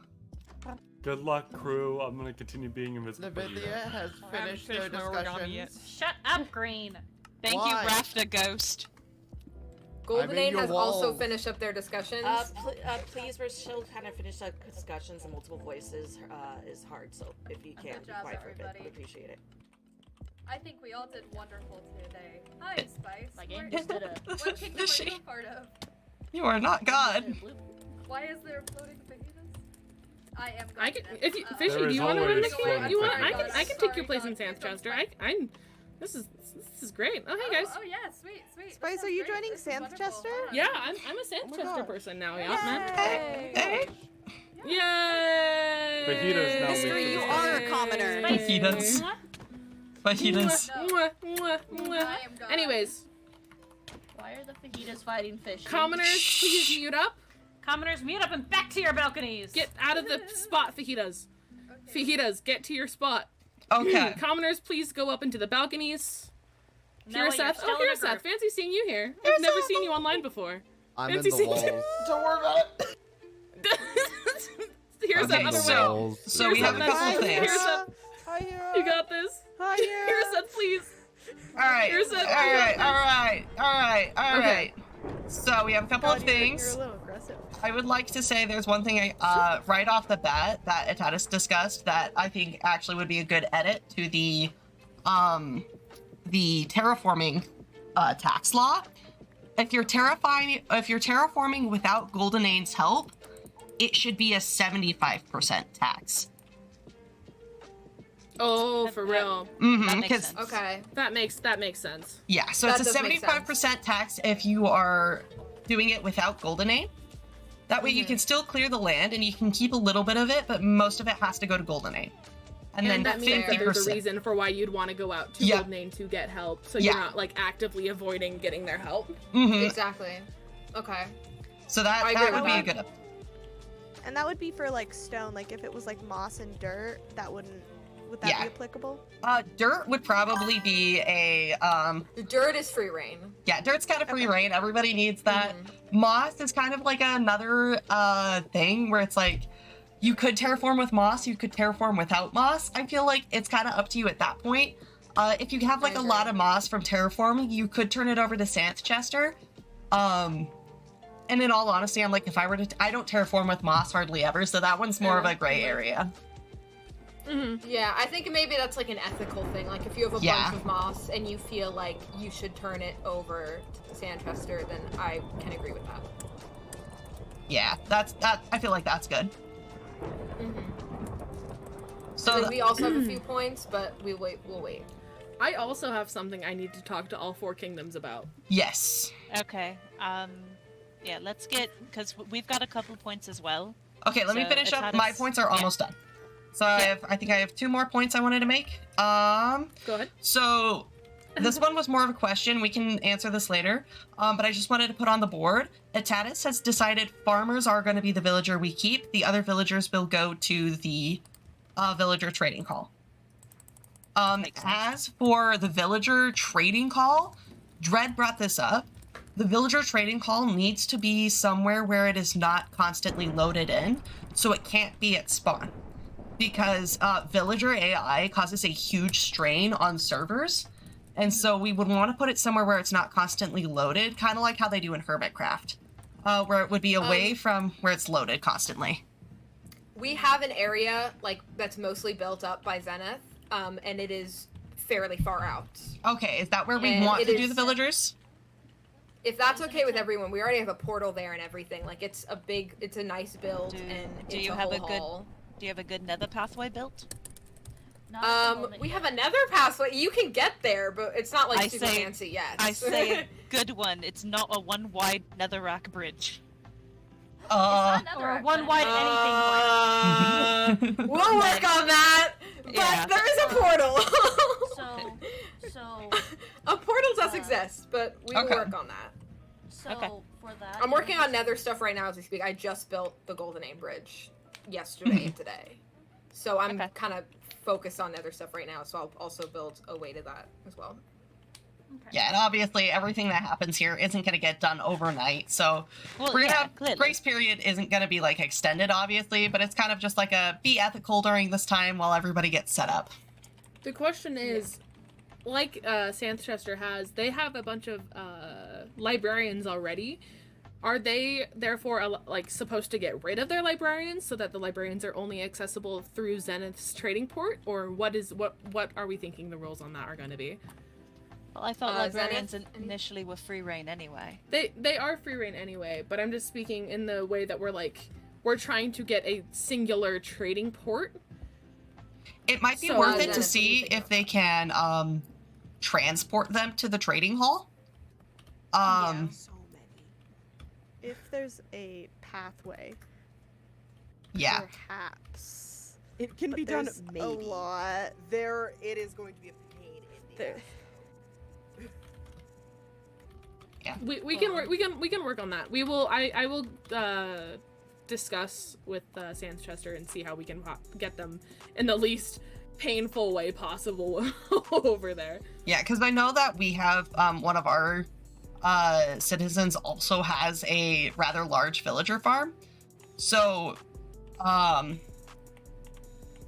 Good luck, crew. I'm gonna continue being invisible. Levithia has finished their discussions. Shut up, Green. Thank you, Rafta Ghost. Goldenane has also finished up their discussions. Please, we're still kind of finished up discussions in multiple voices is hard, so if you can be quiet for a bit, I'd appreciate it. I think we all did wonderful today. Hi, Spice. My game just did a... What kingdom are you a part of? You are not God. Why is there floating fajitas? I am I can, God. if you, Fishy, do you want to run the game? You want? I can take your place in Santh Chester. This is great. Oh hey guys. Oh yeah, sweet. Spice, are you joining Santh Chester? Yeah, I'm a Santh Chester person now. Yeah, man. Hey. Yay! Fajitas now Mystery, you are a commoner. Fajitas. Fajitas. Mwah, mwah, mwah. I am gone. Anyways, Why are the fajitas fighting fish? commoners, please mute up. Commoners, mute up and back to your balconies. Get out of the spot, fajitas. Fajitas, get to your spot. Okay. Commoners, please go up into the balconies. Noah, Here, you're Seth. still Oh, in here, a group. Seth. Fancy seeing you here. I've never seen you online before. I'm in Fancy the seeing walls. Don't worry about it. Here's Okay, that other so- way. so we have a couple Here's things. Seth. Hiya. You got this. Hiya. Here's Seth, please. Alright, Here's Seth. alright. So we have a couple of You're things. a little aggressive. I would like to say there's one thing right off the bat that Itatis discussed that I think actually would be a good edit to the terraforming tax law. If you're terraforming without Goldenane's help, it should be a 75% tax. Oh, for real. Mm-hmm. Okay. That makes sense. Yeah, so That it's a does make 75% tax if you are doing it without Goldenane. That way you can still clear the land and you can keep a little bit of it, but most of it has to go to Goldenane. And then that means that there's a 50%. reason for why you'd want to go out to Yeah. Goldenane to get help, so Yeah. you're not like actively avoiding getting their help. Mhm. Exactly. Okay. So that I agree would with be a that. good. And that would be for like stone. Like if it was like moss and dirt, that wouldn't. Would that Yeah. be applicable? Dirt would probably be a Dirt is free reign. Yeah, dirt's kind of free reign. Everybody needs that. Moss is kind of like another thing where it's like you could terraform with moss, you could terraform without moss. I feel like it's kind of up to you at that point. If you have like a lot of moss from terraforming, you could turn it over to Santhchester. And in all honesty, I'm like, if I were to, I don't terraform with moss hardly ever, so that one's more of a gray area. Yeah, I think maybe that's like an ethical thing. Like if you have a Yeah. bunch of moss and you feel like you should turn it over to Sanchester, then I can agree with that. Yeah, that. I feel like that's good. So Then we also have a few points, but we'll wait. I also have something I need to talk to all 4 kingdoms about. Yes. Okay. Yeah, let's get, because we've got a couple points as well. Okay, let me So finish up. Itatis- My points are almost done. So I think I have 2 more points I wanted to make. Go ahead. So this one was more of a question. We can answer this later. But I just wanted to put on the board. Itatis has decided farmers are going to be the villager we keep. The other villagers will go to the villager trading hall. As for the villager trading hall, Dread brought this up. The villager trading hall needs to be somewhere where it is not constantly loaded in, so it can't be at spawn. Because villager AI causes a huge strain on servers, and so we would want to put it somewhere where it's not constantly loaded, kind of like how they do in Hermitcraft, where it would be away from where it's loaded constantly. We have an area like that's mostly built up by Zenith, and it is fairly far out. Okay, is that where we And want it to do is- the villagers? If that's okay with everyone, we already have a portal there and everything. Like it's a nice build, and Do it's you a have whole a good? hall. Do you have a good nether pathway built? We have another pathway. You can get there, but it's not like I super say- fancy yet. I say a good one. It's not a one wide netherrack bridge. Or one wide anything. We'll work on that. But Yeah. there is a portal. So a portal does exist, but we will Okay. work on that. So for that, I'm working on nether stuff right now as we speak. I just built the Goldenane Bridge yesterday and today. So I'm kind of focused on nether stuff right now, so I'll also build a way to that as well. Yeah, and obviously everything that happens here isn't going to get done overnight, so Well, we're gonna yeah, have clearly. grace period isn't going to be like extended, obviously, but it's kind of just like a be ethical during this time while everybody gets set up. The question is, like Santhchester has, they have a bunch of librarians already. Are they therefore like supposed to get rid of their librarians so that the librarians are only accessible through Zenith's trading port, or what are we thinking the rules on that are going to be? Well, I thought librarians initially were free reign anyway. They are free reign anyway, but I'm just speaking in the way that we're trying to get a singular trading port. It might be worth it to see if they can transport them to the trading hall. So many. If there's a pathway. Yeah. Perhaps. It can But be done there's a lot. It is going to be a pain Yeah. We can work on that. I will discuss with Sanchester and see how we can get them in the least painful way possible over there. Yeah, because I know that we have one of our citizens also has a rather large villager farm, so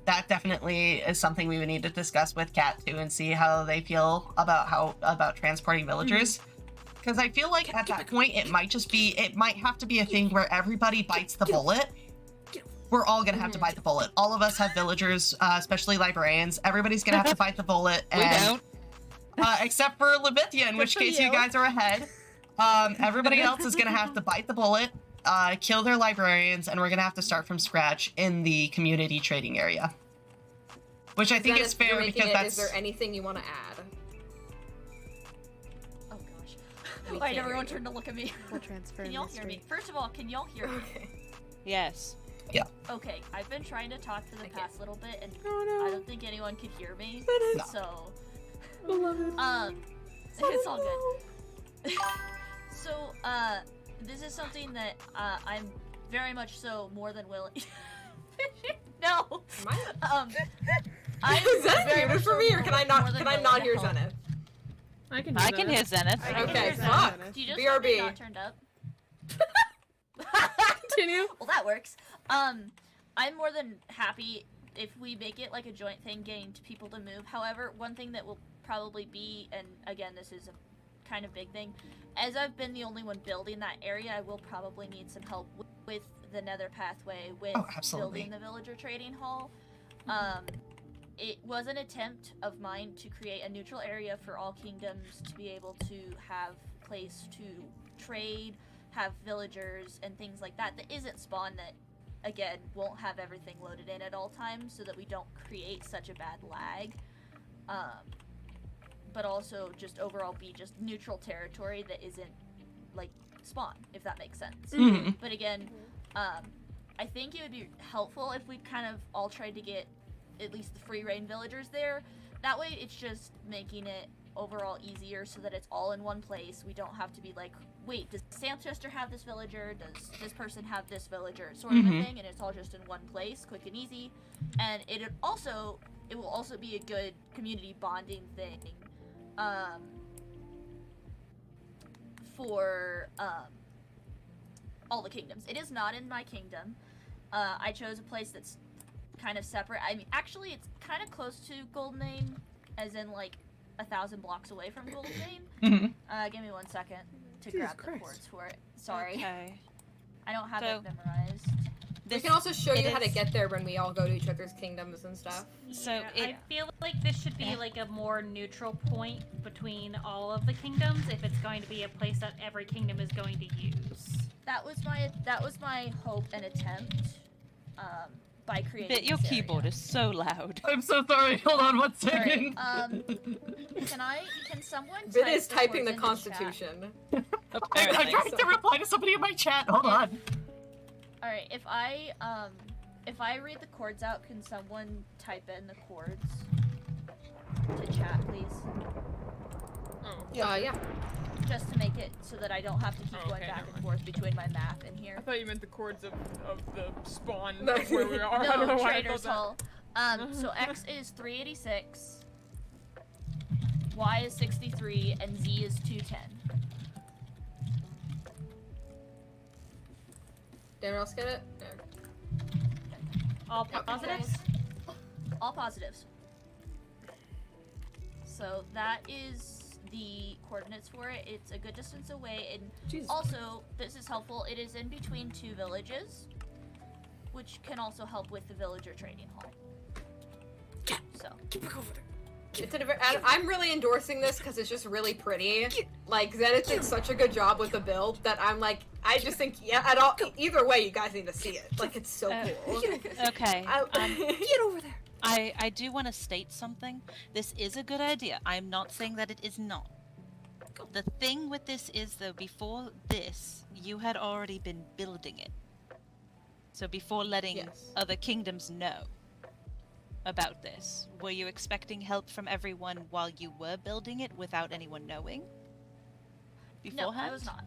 that definitely is something we would need to discuss with Kat too and see how they feel about transporting villagers. Because I feel like at that point it might have to be a thing where everybody bites the bullet. We're all gonna have to bite the bullet. All of us have villagers, especially librarians. Everybody's gonna have to bite the bullet. And, we don't. Except for Levithia, in which case you guys are ahead. Everybody else is gonna have to bite the bullet, kill their librarians, and we're gonna have to start from scratch in the community trading area. Which I think is fair because that's... Is there anything you want to add? Oh gosh. Alright, everyone turn to look at me. We'll transfer. Can y'all hear me? First of all, can y'all hear me? Yes. Yeah. Okay, I've been trying to talk for the past little bit, and I don't think anyone could hear me. No. So, it's all good. So, this is something that I'm very much so more than willing. No. Is that muted for me, or can I not? Can I not hear Zenith? I can hear Zenith. Okay, fuck. Do you just have it not turned up? Continue. Well, that works. I'm more than happy if we make it like a joint thing, getting people to move. However, one thing that will probably be, and again, this is a kind of big thing, as I've been the only one building that area, I will probably need some help with the nether pathway, with building the villager trading hall. It was an attempt of mine to create a neutral area for all kingdoms to be able to have place to trade, have villagers and things like that isn't spawn, that again won't have everything loaded in at all times, so that we don't create such a bad lag, but also just overall be just neutral territory that isn't like spawn, if that makes sense. But again, I think it would be helpful if we kind of all tried to get at least the free reign villagers there. That way it's just making it overall easier so that it's all in one place. We don't have to be like, wait, does Sanchester have this villager? Does this person have this villager? Sort of a thing, and it's all just in one place, quick and easy. And it will also be a good community bonding thing for all the kingdoms. It is not in my kingdom. I chose a place that's kind of separate. I mean, actually, it's kind of close to Golden Aim, as in like 1,000 blocks away from Golden Aim. Give me 1 second to grab the cords for it. Sorry. Okay. I don't have it memorized. We can also show you how to get there when we all go to each other's kingdoms and stuff. So I feel like this should be like a more neutral point between all of the kingdoms if it's going to be a place that every kingdom is going to use. That was my hope and attempt by creating But your this keyboard is so loud. I'm so sorry. Hold on 1 second. Can someone Bit type is typing the words into Constitution. I'm trying to reply to somebody in my chat. Hold on. All right, if I read the chords out, can someone type in the chords to chat, please? Yeah. Just to make it so that I don't have to keep going back and forth between my map and here. I thought you meant the chords of the spawn where we are. No, I don't know why Trader's I thought Hall. So X is 386, Y is 63, and Z is 210. Did anyone else get it? No. All positives? All positives. So that is the coordinates for it. It's a good distance away, and also, this is helpful, it is in between 2 villages, which can also help with the villager trading hall. So. I'm really endorsing this because it's just really pretty. Like, Zenith did such a good job with the build that I'm like, I just think, either way, you guys need to see it. Like, it's so cool. Okay. Get over there. I do want to state something. This is a good idea. I'm not saying that it is not. The thing with this is, though, before this, you had already been building it. So before letting other kingdoms know. about this? Were you expecting help from everyone while you were building it without anyone knowing? Beforehand? No, I was not.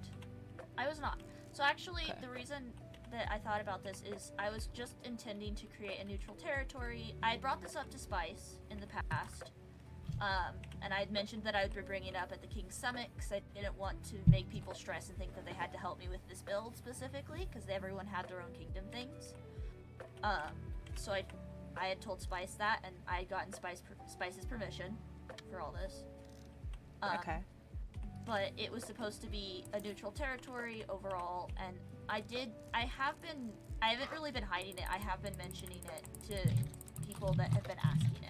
I was not. So actually, the reason that I thought about this is I was just intending to create a neutral territory. I brought this up to Spice in the past, and I had mentioned that I would be bringing it up at the King's Summit because I didn't want to make people stress and think that they had to help me with this build specifically because everyone had their own kingdom things. So I had told Spice that, and I had gotten Spice's permission for all this. Okay. But it was supposed to be a neutral territory overall, and I haven't really been hiding it. I have been mentioning it to people that have been asking it.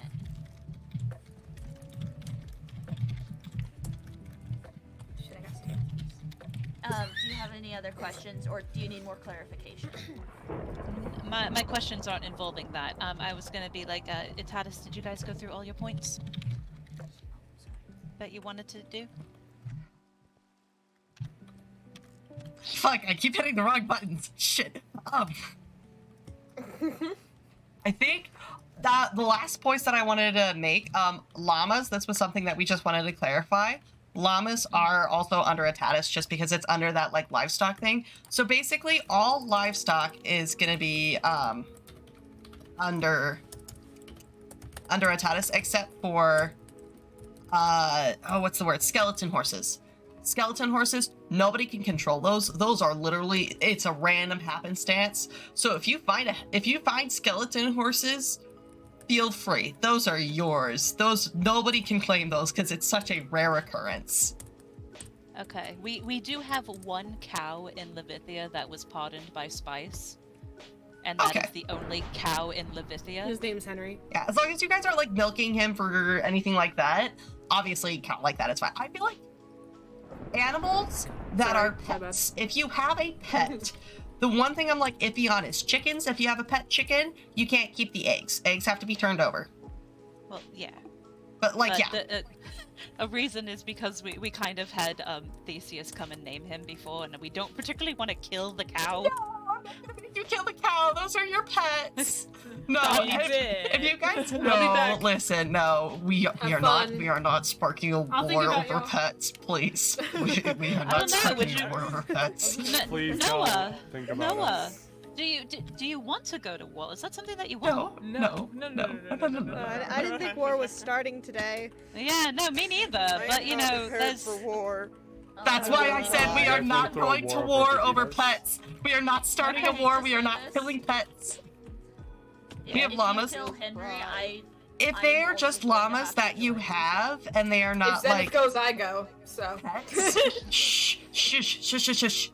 Shit, I got some. Do you have any other questions, or do you need more clarification? My questions aren't involving that. I was gonna be like, Itatis, did you guys go through all your points that you wanted to do? Fuck, I keep hitting the wrong buttons. Shit. I think that the last points that I wanted to make, llamas, this was something that we just wanted to clarify. Llamas are also under Itatis just because it's under that, like, livestock thing. So basically, all livestock is gonna be, under Itatis, except for, what's the word? Skeleton horses. Skeleton horses, nobody can control those. Those are literally, it's a random happenstance. So if you find skeleton horses, feel free. Those are yours. Those, nobody can claim those because it's such a rare occurrence. Okay, we do have one cow in Levithia that was pardoned by Spice. And that is the only cow in Levithia. His name's Henry. Yeah, as long as you guys aren't, like, milking him for anything like that, obviously, cow like that is fine. I feel like animals that are pets, if you have a pet, the one thing I'm, like, iffy on is chickens. If you have a pet chicken, you can't keep the eggs. Eggs have to be turned over. Well, yeah. But, like, a reason is because we kind of had Theseus come and name him before, and we don't particularly want to kill the cow. You kill the cow, those are your pets. No, if you guys listen, no, we are not sparking a war over pets, please. We are not sparking a war over pets. Please Noah, think about us. do you want to go to war? Is that something that you want? No. I didn't think war was starting today. Yeah, no, me neither. But you know, there's for war. That's why I said we are not going to war over pets. We are not starting a war. We are not killing pets. We have llamas. If they are just llamas that you have, and they are not like... If Zenith goes, I go, so... Shh, shush, shush, shush, shush.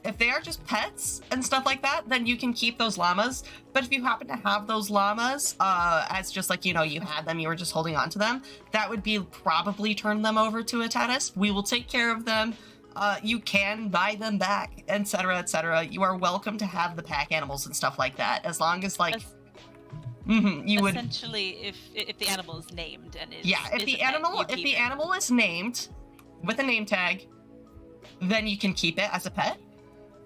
If they are just pets and stuff like that, then you can keep those llamas. But if you happen to have those llamas, as just like, you know, you had them, you were just holding on to them, that would be probably turn them over to Itatis. We will take care of them. You can buy them back, etc., etc. You are welcome to have the pack animals and stuff like that, as long as, like... you would essentially, if the animal is named and is if the animal is named with a name tag, then you can keep it as a pet.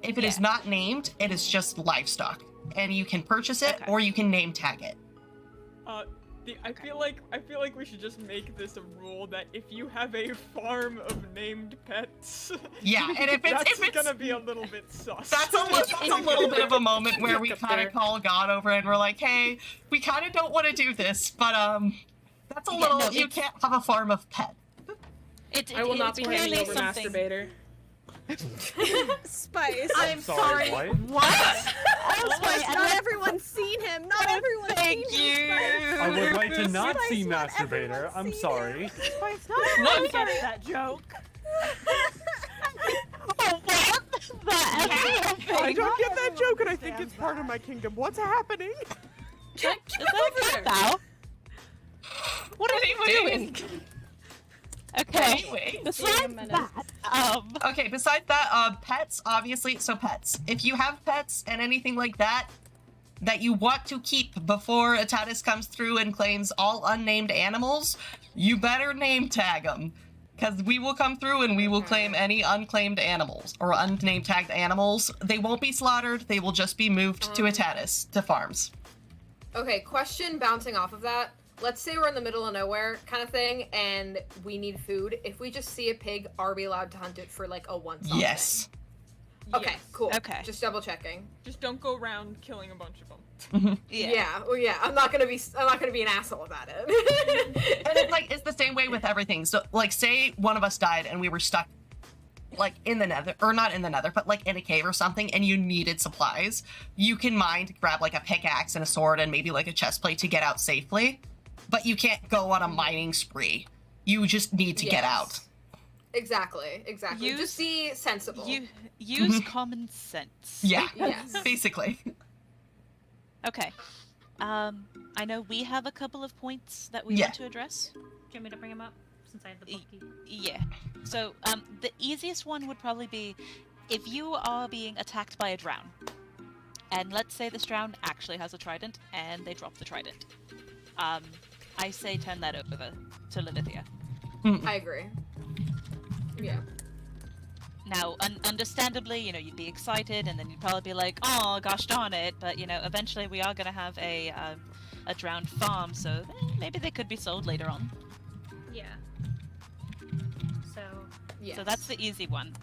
If it is not named, it is just livestock, and you can purchase it or you can name tag it. I feel like we should just make this a rule that if you have a farm of named pets, and if it's gonna be a little bit sus. That's a little bit of a moment where we kind of call God over and we're like, hey, we kind of don't want to do this, but that's a little. No, you can't have a farm of pets. I will not be handing over masturbator. Spice. I'm sorry. What? Spice, not everyone's seen him. Not everyone's seen him. I would like to not see masturbator. I'm sorry. Spice, not everyone gets that joke. I don't get that joke, and I think it's part of my kingdom. What's happening? Is that now? What are you doing? Okay. Anyway, besides that, pets, obviously, so pets. If you have pets and anything like that, that you want to keep before Itatis comes through and claims all unnamed animals, you better name tag them. Because we will come through and we will claim any unclaimed animals, or unnamed tagged animals. They won't be slaughtered, they will just be moved to Itatis, to farms. Okay, question bouncing off of that. Let's say we're in the middle of nowhere kind of thing, and we need food. If we just see a pig, are we allowed to hunt it for like a once-off Yes. thing? Okay, Yes. cool. Okay. Just double checking. Just don't go around killing a bunch of them. Yeah. Well, yeah. I'm not gonna be an asshole about it. And it's like, it's the same way with everything. So, like, say one of us died and we were stuck, like, in the nether, or not in the nether, but, like, in a cave or something, and you needed supplies, you can grab, like, a pickaxe and a sword and maybe, like, a chest plate to get out safely. But you can't go on a mining spree. You just need to get out. Exactly. Just be sensible. Use common sense. Yeah. Yes. Basically. Okay. I know we have a couple of points that we want to address. Do you want me to bring them up since I have the book key? Yeah. So, the easiest one would probably be if you are being attacked by a drown, and let's say this drown actually has a trident, and they drop the trident. I say turn that over to Lilithia. I agree. Yeah. Now, understandably, you'd be excited, and then you'd probably be like, "Oh, gosh darn it!" But eventually we are gonna have a drowned farm, so maybe they could be sold later on. Yeah. So. Yes. So that's the easy one.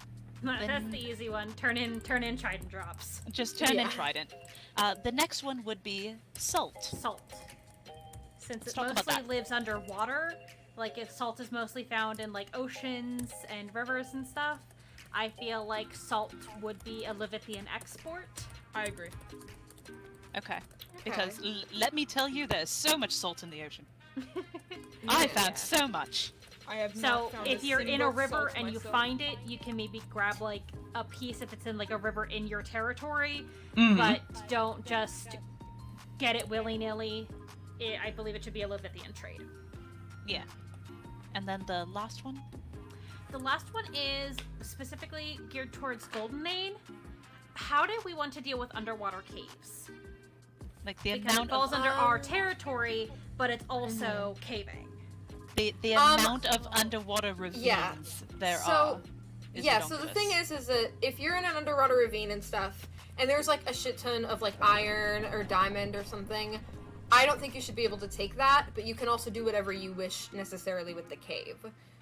That's the easy one. Turn in trident drops. Just turn in trident. The next one would be salt. Salt. Since Let's it talk about mostly that. lives underwater, like if salt is mostly found in like oceans and rivers and stuff, I feel like salt would be a Levithian export. I agree. Okay. Because let me tell you, there's so much salt in the ocean. I found so much. I have So not found if a you're in a single river salt and you myself. find it, you can maybe grab like a piece if it's in like a river in your territory, Mhm. but don't just get it willy-nilly. I believe it should be a Levithian trade. Yeah. And then the last one? The last one is specifically geared towards Golden Lane. How do we want to deal with underwater caves? Like the Because amount it falls of under our territory, but it's also caving. the amount of underwater ravines there so, are. Is yeah, so the ridiculous. thing is that if you're in an underwater ravine and stuff, and there's like a shit ton of like iron or diamond or something, I don't think you should be able to take that, but you can also do whatever you wish necessarily with the cave.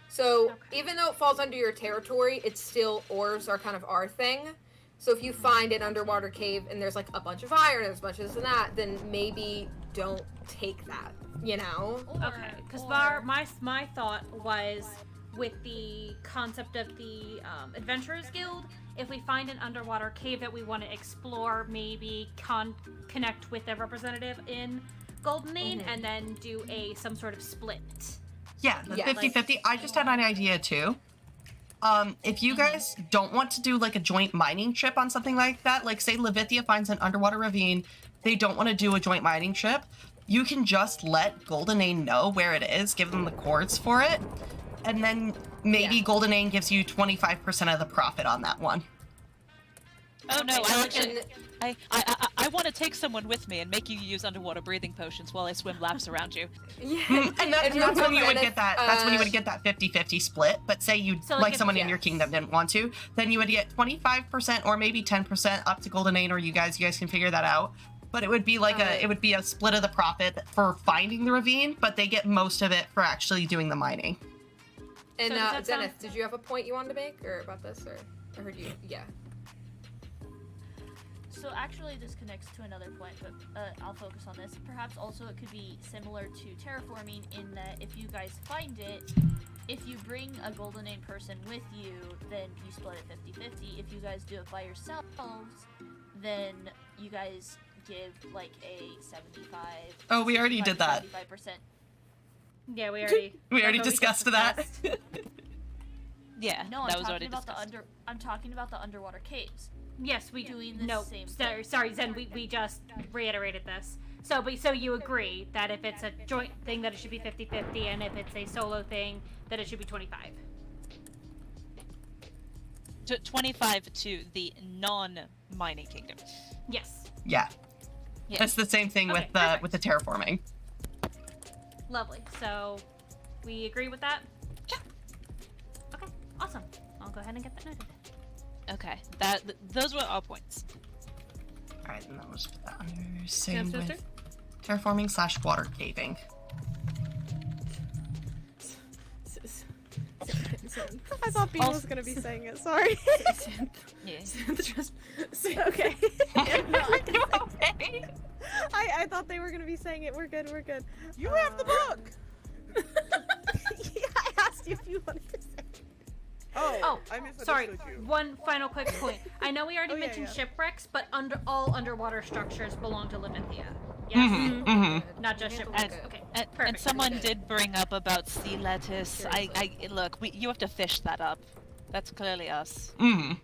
So even though it falls under your territory, it's still, ores are kind of our thing. So if you find an underwater cave and there's like a bunch of iron, as much as that, then maybe don't take that, you know? Okay, because my thought was with the concept of the Adventurers Guild, if we find an underwater cave that we want to explore, maybe connect with a representative in Golden Lane and then do some sort of split. Yeah, the 50-50. I just had an idea too. If you guys don't want to do like a joint mining trip on something like that, like say Levithia finds an underwater ravine, they don't want to do a joint mining trip, you can just let Goldenane know where it is, give them the coords for it, and then maybe Goldenane gives you 25% of the profit on that one. Oh no, I want to take someone with me and make you use underwater breathing potions while I swim laps around you. And that's when you would get that. That's when you would get that 50-50 split. But say you like someone in your kingdom didn't want to, then you would get 25% or maybe 10% up to Goldenane, or you guys can figure that out. But it would be like it would be a split of the profit for finding the ravine, but they get most of it for actually doing the mining. And Zenith, did you have a point you wanted to make or about this, or I heard you? Yeah. So actually this connects to another point, but I'll focus on this. Perhaps also it could be similar to terraforming in that if you guys find it, if you bring a Goldenane person with you, then you split it 50-50. If you guys do it by yourselves, then you guys give like a 75. Oh, we already did that. 75%. Yeah, we already discussed that. Yeah, No, that I'm was already talking about discussed. I'm talking about the underwater caves. Yes, we doing the same thing. Sorry, Zen. We just reiterated this. So you agree that if it's a joint thing, that it should be 50-50, and if it's a solo thing, that it should be 25. 25 to the non-mining kingdom. Yes. Yeah. Yeah. That's the same thing with the terraforming. Lovely. So we agree with that. Yeah. Okay. Awesome. I'll go ahead and get that noted. Okay, those were our points. Alright, then that was put that under same with... Terraforming / water caving. I thought Bean was gonna be saying it. Sorry. Okay. I thought they were gonna be saying it. We're good. We're good. You have the book. Yeah, I asked you if you wanted to say it. Oh, I misunderstood sorry. you. One final quick point. I know we already Oh, yeah, mentioned yeah. shipwrecks, but all underwater structures belong to Levithia. Yes? Mhm, mhm. Not just shipwrecks. And, Okay, and perfect. someone did bring up about sea lettuce. Look, you have to fish that up. That's clearly us. Mm.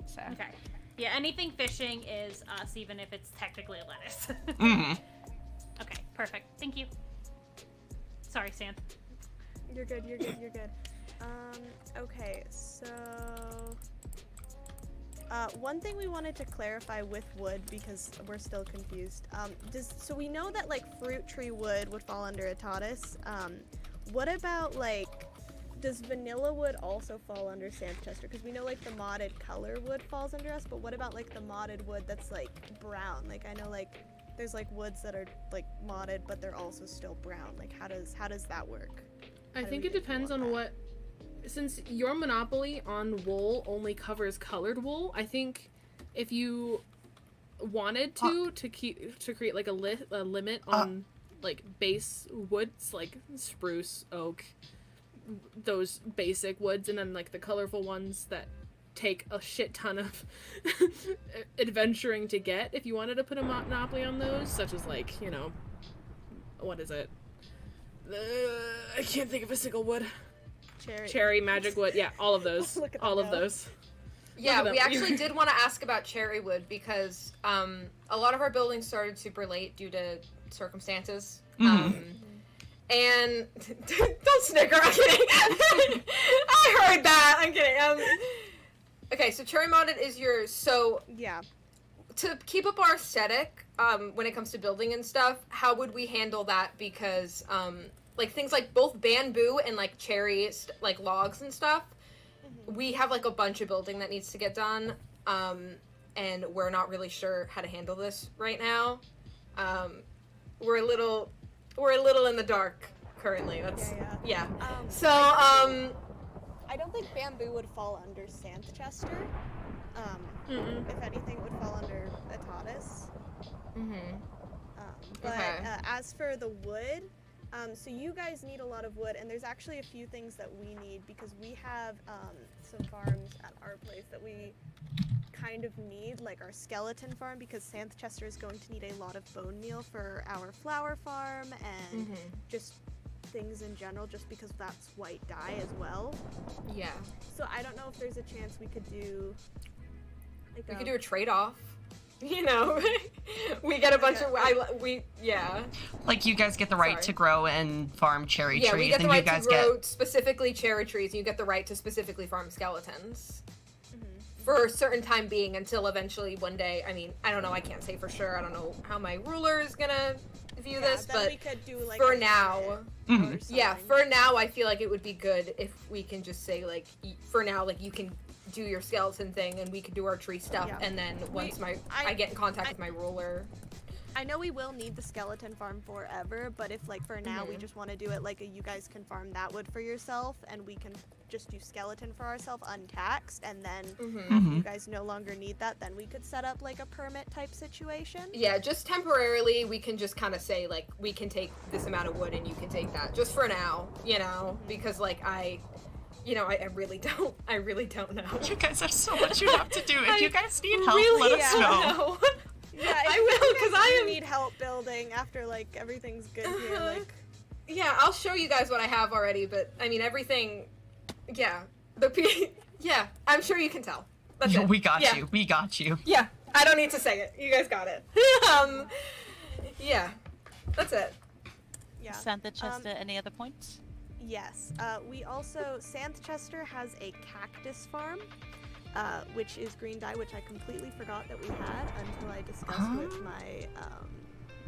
So. Okay. Yeah, anything fishing is us, even if it's technically lettuce. Mm. Okay, perfect. Thank you. Sorry, Sam. You're good. You're good. You're good. Okay, so one thing we wanted to clarify with wood, because we're still confused. So we know that like fruit tree wood would fall under Etatis. What about like, does vanilla wood also fall under Sanchester? Because we know like the modded color wood falls under us, but what about like the modded wood that's like brown? Like I know like there's like woods that are like modded, but they're also still brown. Like how does that work? I think it depends on what. Since your monopoly on wool only covers colored wool, I think if you wanted to create like a limit on like base woods like spruce, oak, those basic woods, and then like the colorful ones that take a shit ton of adventuring to get, if you wanted to put a monopoly on those, such as like, you know, what is it? I can't think of a single wood. Cherry, magic wood, yeah, all of those. All of those. Yeah, we actually did want to ask about cherry wood because a lot of our buildings started super late due to circumstances. And don't snicker, I'm kidding. I heard that. I'm kidding. Okay, so cherry modded is yeah. To keep up our aesthetic, when it comes to building and stuff, how would we handle that? Because like things like both bamboo and like cherry like logs and stuff, we have like a bunch of building that needs to get done, and we're not really sure how to handle this right now. We're a little in the dark currently. That's yeah. I don't think bamboo would fall under Sanchester. If anything, it would fall under Etatis. But as for the wood, so you guys need a lot of wood, and there's actually a few things that we need because we have some farms at our place that we kind of need, like our skeleton farm, because Sanchester is going to need a lot of bone meal for our flower farm and just things in general, just because that's white dye as well. Yeah. So I don't know if there's a chance we could do like we could do a trade-off. You know, we get a bunch of yeah. Like you guys get the right to grow and farm cherry trees, we get the and right you guys to grow specifically cherry trees, and you get the right to specifically farm skeletons for a certain time being until eventually one day. I mean, I don't know. I can't say for sure. I don't know how my ruler is gonna view this, but we could do, like, for a now, for now, I feel like it would be good if we can just say like, for now, like you can do your skeleton thing and we could do our tree stuff, and then once I get in contact with my ruler. I know we will need the skeleton farm forever, but if like for now we just want to do it like you guys can farm that wood for yourself and we can just do skeleton for ourselves untaxed, and then after you guys no longer need that, then we could set up like a permit type situation. Yeah, just temporarily we can just kind of say like we can take this amount of wood and you can take that just for now, you know, because like I really don't know. You guys have so much you have to do. If you guys need help, really let us know. Yeah, I will, because I need help building after like everything's good here. Like, yeah, I'll show you guys what I have already, but I mean everything. Yeah, I'm sure you can tell. That's it. We got you. We got you. Yeah, I don't need to say it. You guys got it. Yeah, that's it. Yeah. Sanchester, any other points? Yes. We also, Sanchester has a cactus farm, which is green dye, which I completely forgot that we had until I discussed with my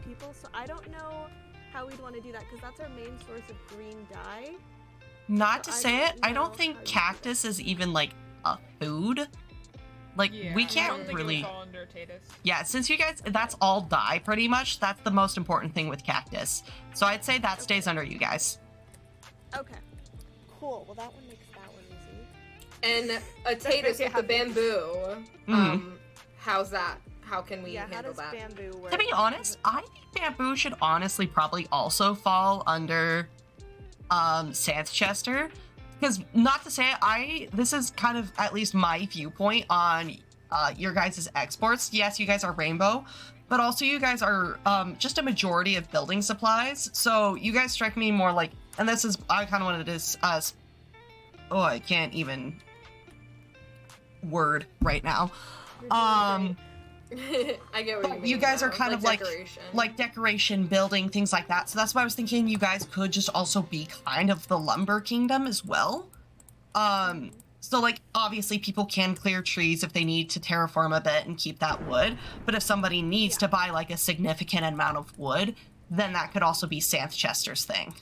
people. So I don't know how we'd want to do that, because that's our main source of green dye. Not to say it, I don't think cactus is even like a food. Like, Yeah, we I can't don't think really... It was all under Tatus. Yeah, since you guys, that's all dye pretty much. That's the most important thing with cactus. So I'd say that stays under you guys. Okay. Cool. Well, that one makes that one easy. And a Tatus with the bamboo. How's that? How can we handle how does that? bamboo work? To be honest, I think bamboo should honestly probably also fall under Sanchester. Because, not to say, this is kind of at least my viewpoint on your guys' exports. Yes, you guys are rainbow, but also you guys are just a majority of building supplies. So you guys strike me more like, and this is, I kind of wanted to oh, I can't even word right now. I get what you mean. You guys now. are kind of decoration. like decoration, building, things like that. So that's why I was thinking you guys could just also be kind of the lumber kingdom as well. So like obviously people can clear trees if they need to terraform a bit and keep that wood. But if somebody needs to buy like a significant amount of wood, then that could also be Sanchester's thing.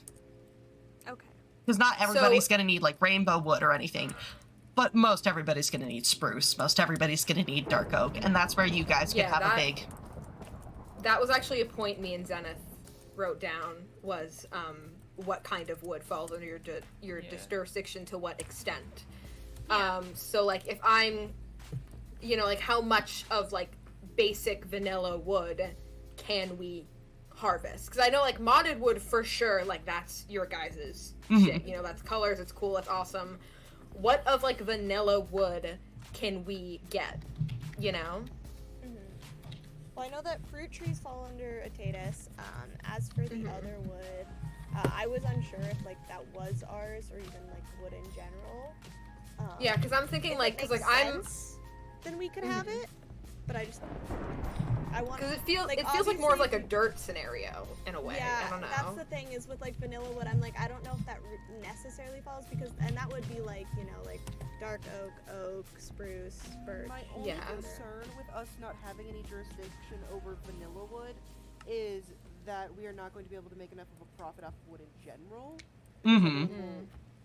Okay. Because not everybody's gonna need like rainbow wood or anything. But most everybody's going to need spruce. Most everybody's going to need dark oak. And that's where you guys could have a big... That was actually a point me and Zenith wrote down, was what kind of wood falls under your jurisdiction to what extent. So, like, if I'm, you know, like, how much of, like, basic vanilla wood can we harvest? Because I know, like, modded wood for sure, like, that's your guys' shit. You know, that's colors, it's cool, it's awesome. What of, like, vanilla wood can we get, you know? Well, I know that fruit trees fall under Atatus. As for the other wood, I was unsure if, like, that was ours or even, like, wood in general. Yeah, because I'm thinking, like, because, like, I'm... Then we could have it, but I want... Because it feels like more of, like, a dirt scenario, in a way. Yeah, I don't know. that's the thing, is with, like, vanilla wood, I'm like, I don't know if that necessarily falls, because, and that would be, like, you know, like, dark oak, spruce, birch. My only concern with us not having any jurisdiction over vanilla wood is that we are not going to be able to make enough of a profit off of wood in general.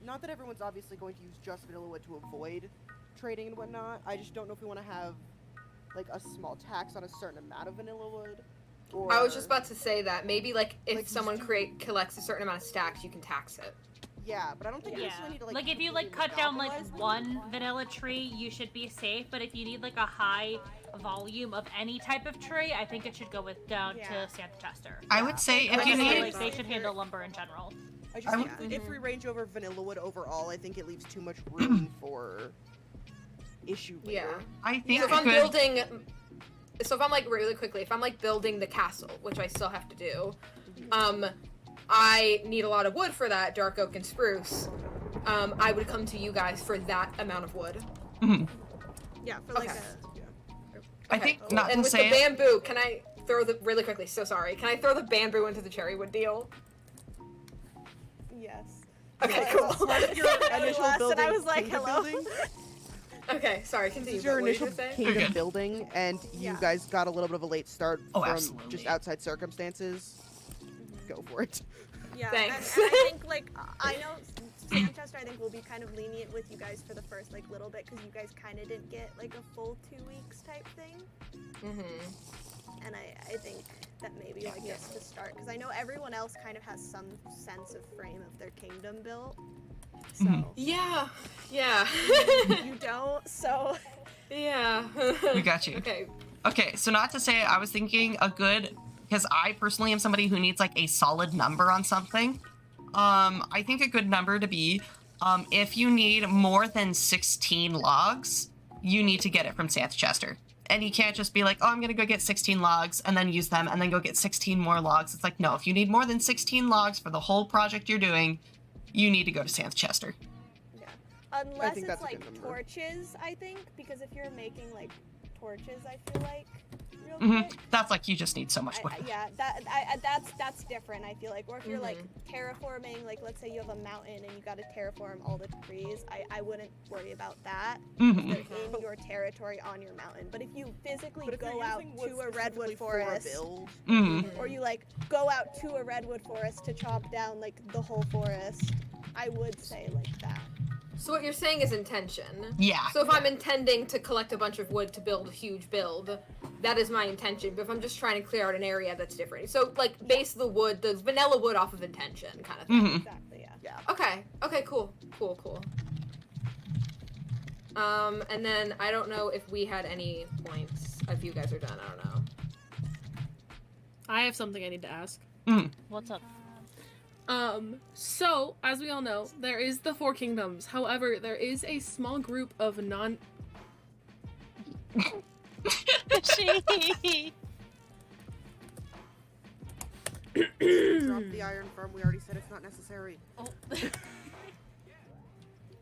Not that everyone's obviously going to use just vanilla wood to avoid trading and whatnot. I just don't know if we want to have like a small tax on a certain amount of vanilla wood. Or... I was just about to say that. Maybe, like, if someone collects a certain amount of stacks, you can tax it. Yeah, but I don't think we need to, like if you like cut down like one vanilla tree, you should be safe. But if you need like a high volume of any type of tree, I think it should go down to Sanchester. I would say if you need, like, they should handle lumber in general. I just think that if we range over vanilla wood overall, I think it leaves too much room for issue later. Yeah, I think so if I'm building. So if I'm like really quickly, if I'm like building the castle, which I still have to do, I need a lot of wood for that, dark oak and spruce. I would come to you guys for that amount of wood. Yeah, for like I think not and to with say the bamboo, can I throw the really quickly? So sorry. Can I throw the bamboo into the cherry wood deal? Yes. Okay, cool. Your initial building, and I was like, kingdom hello. building? Okay, sorry. This Continue. is your What were you initial gonna say? kingdom building, and you guys got a little bit of a late start from just outside circumstances. Go for it. Yeah, Thanks. And I think, like, I know Sanchester, I think, will be kind of lenient with you guys for the first, like, little bit, because you guys kind of didn't get, like, a full 2 weeks type thing. And I think that maybe, like, just to start, because I know everyone else kind of has some sense of frame of their kingdom built. So. Yeah. You don't, so. Yeah. We got you. Okay, so not to say, I was thinking a good, because I personally am somebody who needs like a solid number on something. I think a good number to be, if you need more than 16 logs, you need to get it from Sanchester. And you can't just be like, oh, I'm gonna go get 16 logs and then use them and then go get 16 more logs. It's like, no, if you need more than 16 logs for the whole project you're doing, you need to go to Sanchester. Yeah. Unless it's like torches, I think, because if you're making like torches, I feel like real quick. That's like, you just need so much wood. Yeah, that's different, I feel like. Or if you're like terraforming, like let's say you have a mountain and you gotta terraform all the trees, I wouldn't worry about that. If they're in your territory on your mountain. But if you physically go out to a redwood forest, or you like go out to a redwood forest to chop down like the whole forest, I would say like that. So what you're saying is intention. Yeah. So if I'm intending to collect a bunch of wood to build a huge build, that is my intention. But if I'm just trying to clear out an area, that's different. So like base the wood, the vanilla wood off of intention kind of thing. Exactly, yeah. Okay. Okay, cool. Cool. And then I don't know if we had any points. If you guys are done, I don't know. I have something I need to ask. What's up? So, as we all know, there is the Four Kingdoms. However, there is a small group of non... Drop the iron farm. We already said it's not necessary. Oh.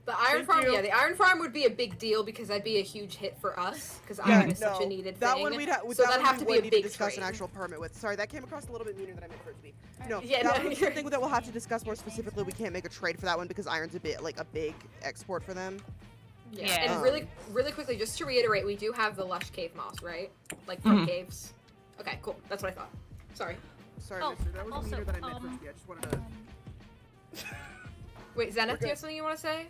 The iron farm, yeah, the iron farm would be a big deal because that'd be a huge hit for us because iron is such a needed that thing. One we'd so that'd have to be a big discuss trade. an actual permit with. Sorry, that came across a little bit meaner than I meant for it to be. No, Yeah, that no, one's something that we'll have to discuss more specifically. We can't make a trade for that one because iron's a bit like a big export for them. Yeah. And really quickly, just to reiterate, we do have the lush cave moss, right? Like from caves. Okay, cool. That's what I thought. Sorry. Sorry, mister. That was meaner than I meant for it to be. I just wanted to. Wait, Zenith, do you have something you want to say?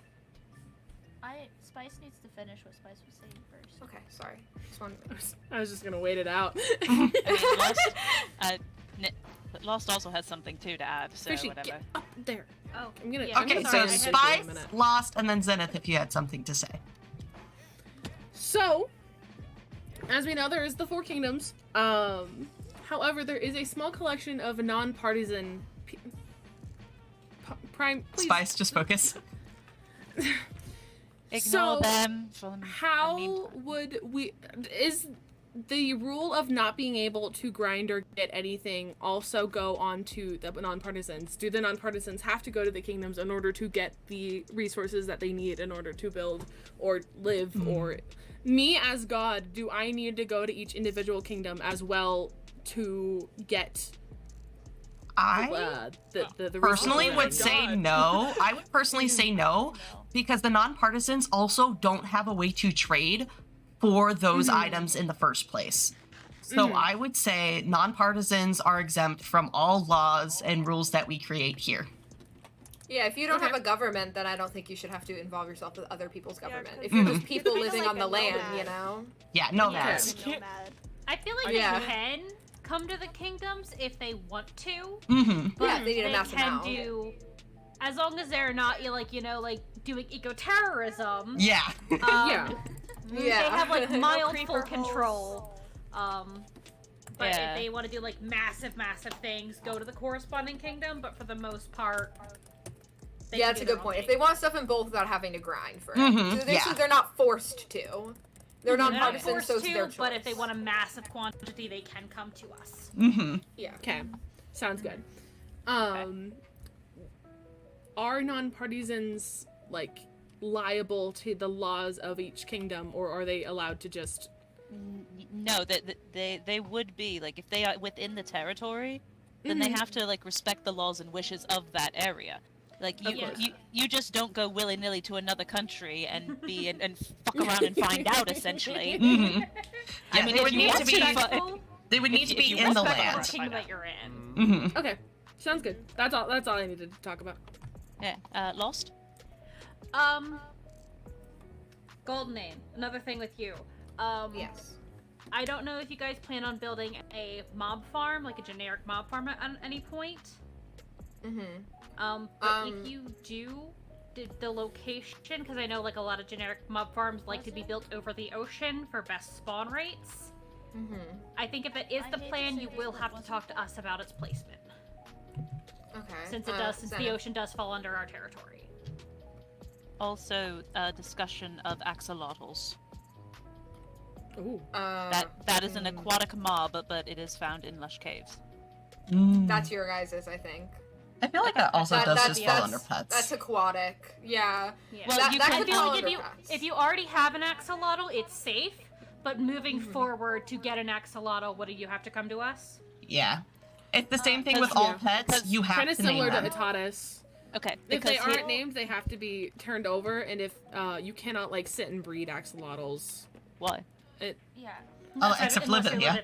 Spice needs to finish what Spice was saying first. Okay, sorry. Just wanted I was just gonna wait it out. Lost also has something too to add, so Fishy, whatever. get up there. Oh, I'm gonna. yeah. I'm Okay, gonna so I had to in a Spice, minute. Lost, and then Zenith if you had something to say. So, as we know, there is the Four Kingdoms. However, there is a small collection of non-partisan prime. Please. Spice, just focus. Ignore So, them. How would we? Is the rule of not being able to grind or get anything also go on to the non-partisans? Do the non-partisans have to go to the kingdoms in order to get the resources that they need in order to build or live? Or me as God, do I need to go to each individual kingdom as well to get? The personally resources? would say no. I would personally say no because the non-partisans also don't have a way to trade for those items in the first place. So I would say non-partisans are exempt from all laws and rules that we create here. Yeah, if you don't have a government, then I don't think you should have to involve yourself with other people's government. If you're just people living on the land, you know? Yeah, nomads. I feel like Yeah. they can come to the kingdoms if they want to. Yeah, But if they need a massive can amount. do, as long as they're not doing eco-terrorism. Yeah. They have like mild full control. But Yeah. if they want to do like massive things, go to the corresponding kingdom. But for the most part, they Yeah, can that's do a their good own point. If thing. they want stuff in both without having to grind for it. Mhm, So yeah. they're not forced to. They're They're not non-partisan, forced so it's to, their choice. but if they want a massive quantity, they can come to us. Yeah. Okay, sounds good. Are non-partisans like liable to the laws of each kingdom, or are they allowed to just? No, they would be like if they are within the territory, then they have to like respect the laws and wishes of that area. Like you just don't go willy-nilly to another country and be and fuck around and find out essentially. Yeah, they would need to be. They would need to be in the land. Kingdom that you're in. Okay, sounds good. That's all I needed to talk about. Yeah, Lost. Golden Name. Another thing with you. Yes. I don't know if you guys plan on building a mob farm, like a generic mob farm at any point. But if you do, the location, because I know like a lot of generic mob farms like to be built over the ocean for best spawn rates. I think if it is the plan, you will have to talk to us about its placement. Okay. Since the ocean does fall under our territory. Also, discussion of axolotls. Ooh. That is an aquatic mob, but it is found in lush caves. That's your guys's, I think. I feel like that also does just fall under pets. That's aquatic. Yeah. Well, that could feel fall like under if you already have an axolotl, it's safe. But moving forward to get an axolotl, what do you have to come to us? Yeah. It's the same thing with all pets. You have kind of to name similar them. to Atatis. Okay. If they aren't named, they have to be turned over, and if you cannot like sit and breed axolotls. Why? Except Livithia.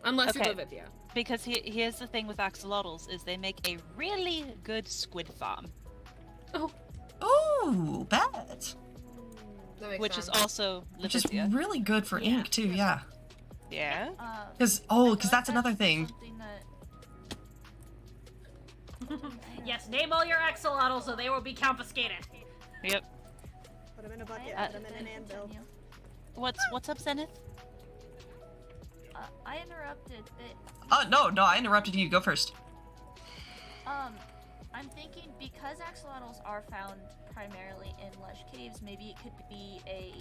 Unless you're Livithia. Because here's the thing with axolotls is they make a really good squid farm. Ooh, bet. Which is also Which is Levithia. really good for ink too, yeah. Yeah. Because that's another thing. Yes, name all your axolotls so they will be confiscated. Yep. Put them in a bucket, put them in an anvil. What's up, Zenith? I interrupted, Oh, no, I interrupted you. Go first. I'm thinking because axolotls are found primarily in lush caves, maybe it could be a,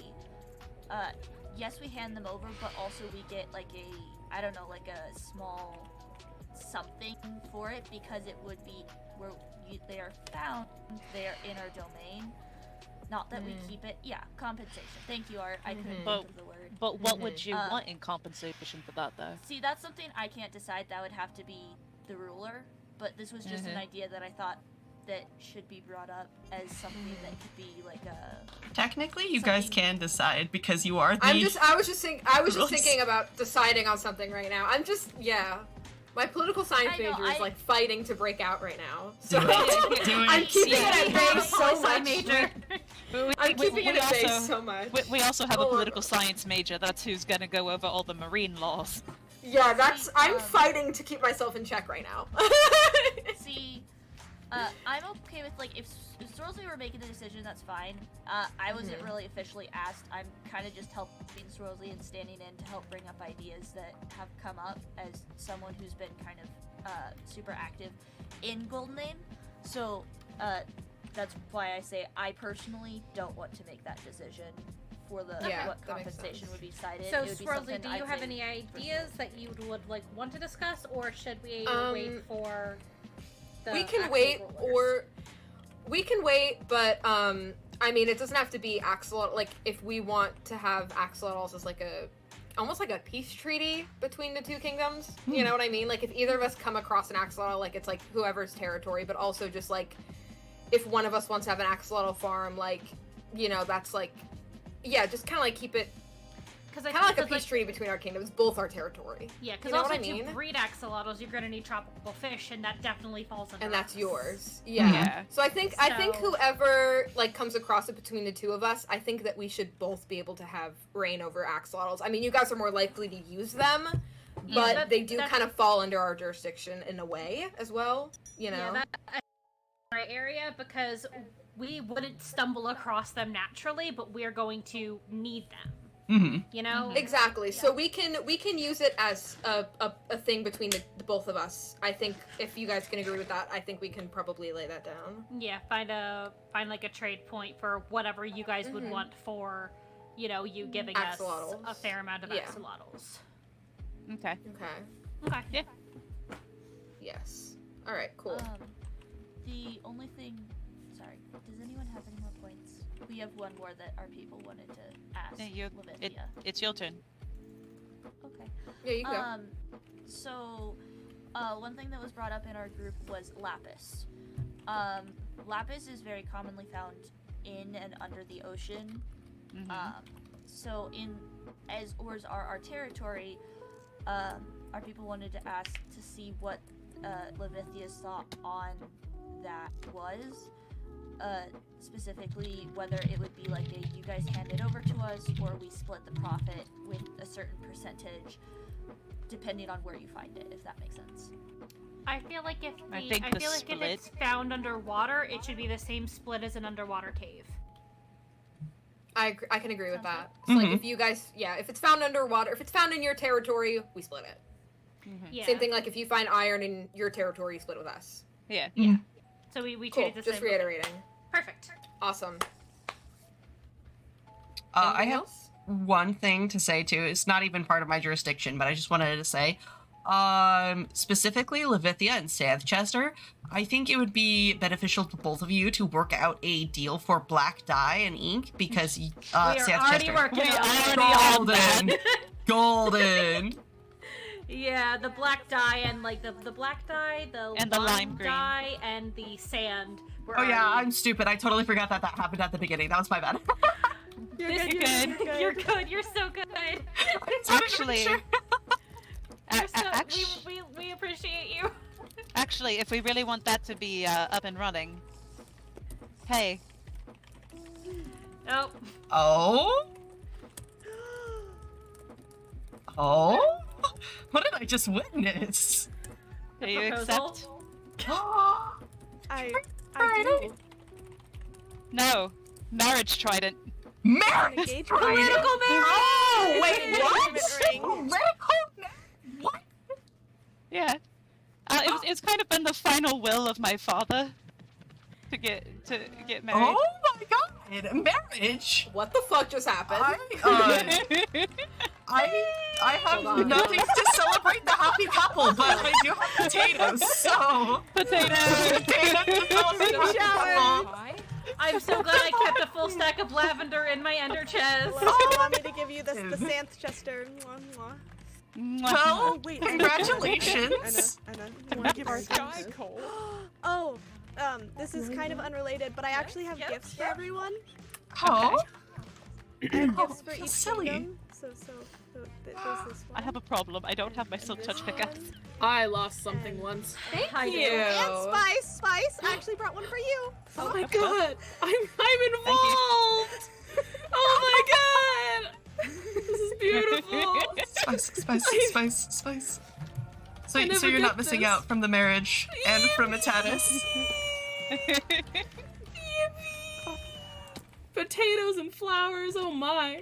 yes, we hand them over, but also we get like a, I don't know, like a small something for it, because it would be where they are found, they are in our domain. Not that we keep it. Yeah, compensation. Thank you, Art. I couldn't think of the word. But what would you want in compensation for that, though? See, that's something I can't decide. That would have to be the ruler. But this was just an idea that I thought that should be brought up as something that could be like a. Technically, you guys can decide because you are the. I was just thinking about deciding on something right now. My political science major is like fighting to break out right now. So I'm keeping it at bay so much. I'm keeping it at bay so much. We also have a political science major. That's who's gonna go over all the marine laws. Yeah, I'm fighting to keep myself in check right now. See, I'm okay with, like, if Sorley were making the decision, that's fine. I wasn't really officially asked. I'm kind of just helping Sorley and standing in to help bring up ideas that have come up as someone who's been kind of super active in Golden Name. So that's why I say I personally don't want to make that decision for the what compensation would be decided. So, Swirlsy, do you have any ideas that you would like want to discuss, or should we wait for the we can actual wait, rulers? or we can wait, but I mean, it doesn't have to be axolotl. Like, if we want to have axolotls as like almost like a peace treaty between the two kingdoms, you know what I mean? Like, if either of us come across an axolotl, like, it's like whoever's territory, but also just like if one of us wants to have an axolotl farm, like, you know, that's like, yeah, just kind of like keep it kind of like a peace treaty between our kingdoms, both our territory. Yeah, because you know also what I mean? to breed axolotls, you're gonna need tropical fish, and that definitely falls under And that's us. yours. Yeah. So I think whoever like comes across it between the two of us, I think that we should both be able to have reign over axolotls. I mean, you guys are more likely to use them, but they do kind of fall under our jurisdiction in a way as well. You know. Yeah, that's my area, because we wouldn't stumble across them naturally, but we're going to need them. You know? Exactly. So we can use it as a thing between the both of us. I think if you guys can agree with that, I think we can probably lay that down. Yeah, find like a trade point for whatever you guys would want for, you know, you giving us a fair amount of axolotls. Okay. Okay. Yeah. Yes. All right. Cool. The only thing. Sorry. Does anyone have any more points? We have one more that our people wanted to ask. It's your turn. Okay. Yeah, you go. So, one thing that was brought up in our group was lapis. Lapis is very commonly found in and under the ocean. So, as ores are our territory, our people wanted to ask to see what Levithia's thought on that was. Specifically whether it would be like you guys hand it over to us, or we split the profit with a certain percentage depending on where you find it, if that makes sense. I feel like if if it's found underwater, it should be the same split as an underwater cave. I can agree with that. So like if you guys, if it's found underwater, if it's found in your territory, we split it. Yeah. Same thing like if you find iron in your territory, you split it with us. Yeah. So we Cool. treat it the same. Just reiterating. Perfect. Awesome. I have one thing to say too. It's not even part of my jurisdiction, but I just wanted to say, specifically Levithia and Santhchester, I think it would be beneficial to both of you to work out a deal for black dye and ink, because Santhchester, golden. Yeah, the black dye and like the black dye, the lime green dye, and the sand. Oh yeah, I'm stupid. I totally forgot that happened at the beginning. That was my bad. You're good. You're so good. Actually, we appreciate you. Actually, if we really want that to be up and running, hey, Nope. Oh? Oh? What did I just witness? Do you accept? I do. No. Marriage trident. Marriage Engagement trident? ring. Political marriage! Oh, wait, Engagement ring. what? Yeah. It's kind of been the final will of my father to get married. Oh my god! Marriage? What the fuck just happened? I have nothing to celebrate the happy couple, but I do have potatoes, so... Potatoes! I'm so glad I kept a full stack of lavender in my ender chest. Allow me to give you the Santh Chester. Well, wait, congratulations! Anna, Want to give our sky coal? Oh, this is kind of unrelated, but I actually have gifts for everyone. Oh. I have gifts for That's each silly. kingdom. So there's this one. I have a problem. I don't have my silk touch pickaxe. I lost something once. Thank I you. do. And Spice, I actually brought one for you. Oh my god, I'm involved. Oh my god, this is beautiful. Spice. So you're not missing out from the marriage and from Atatis. Potatoes and flowers. Oh my.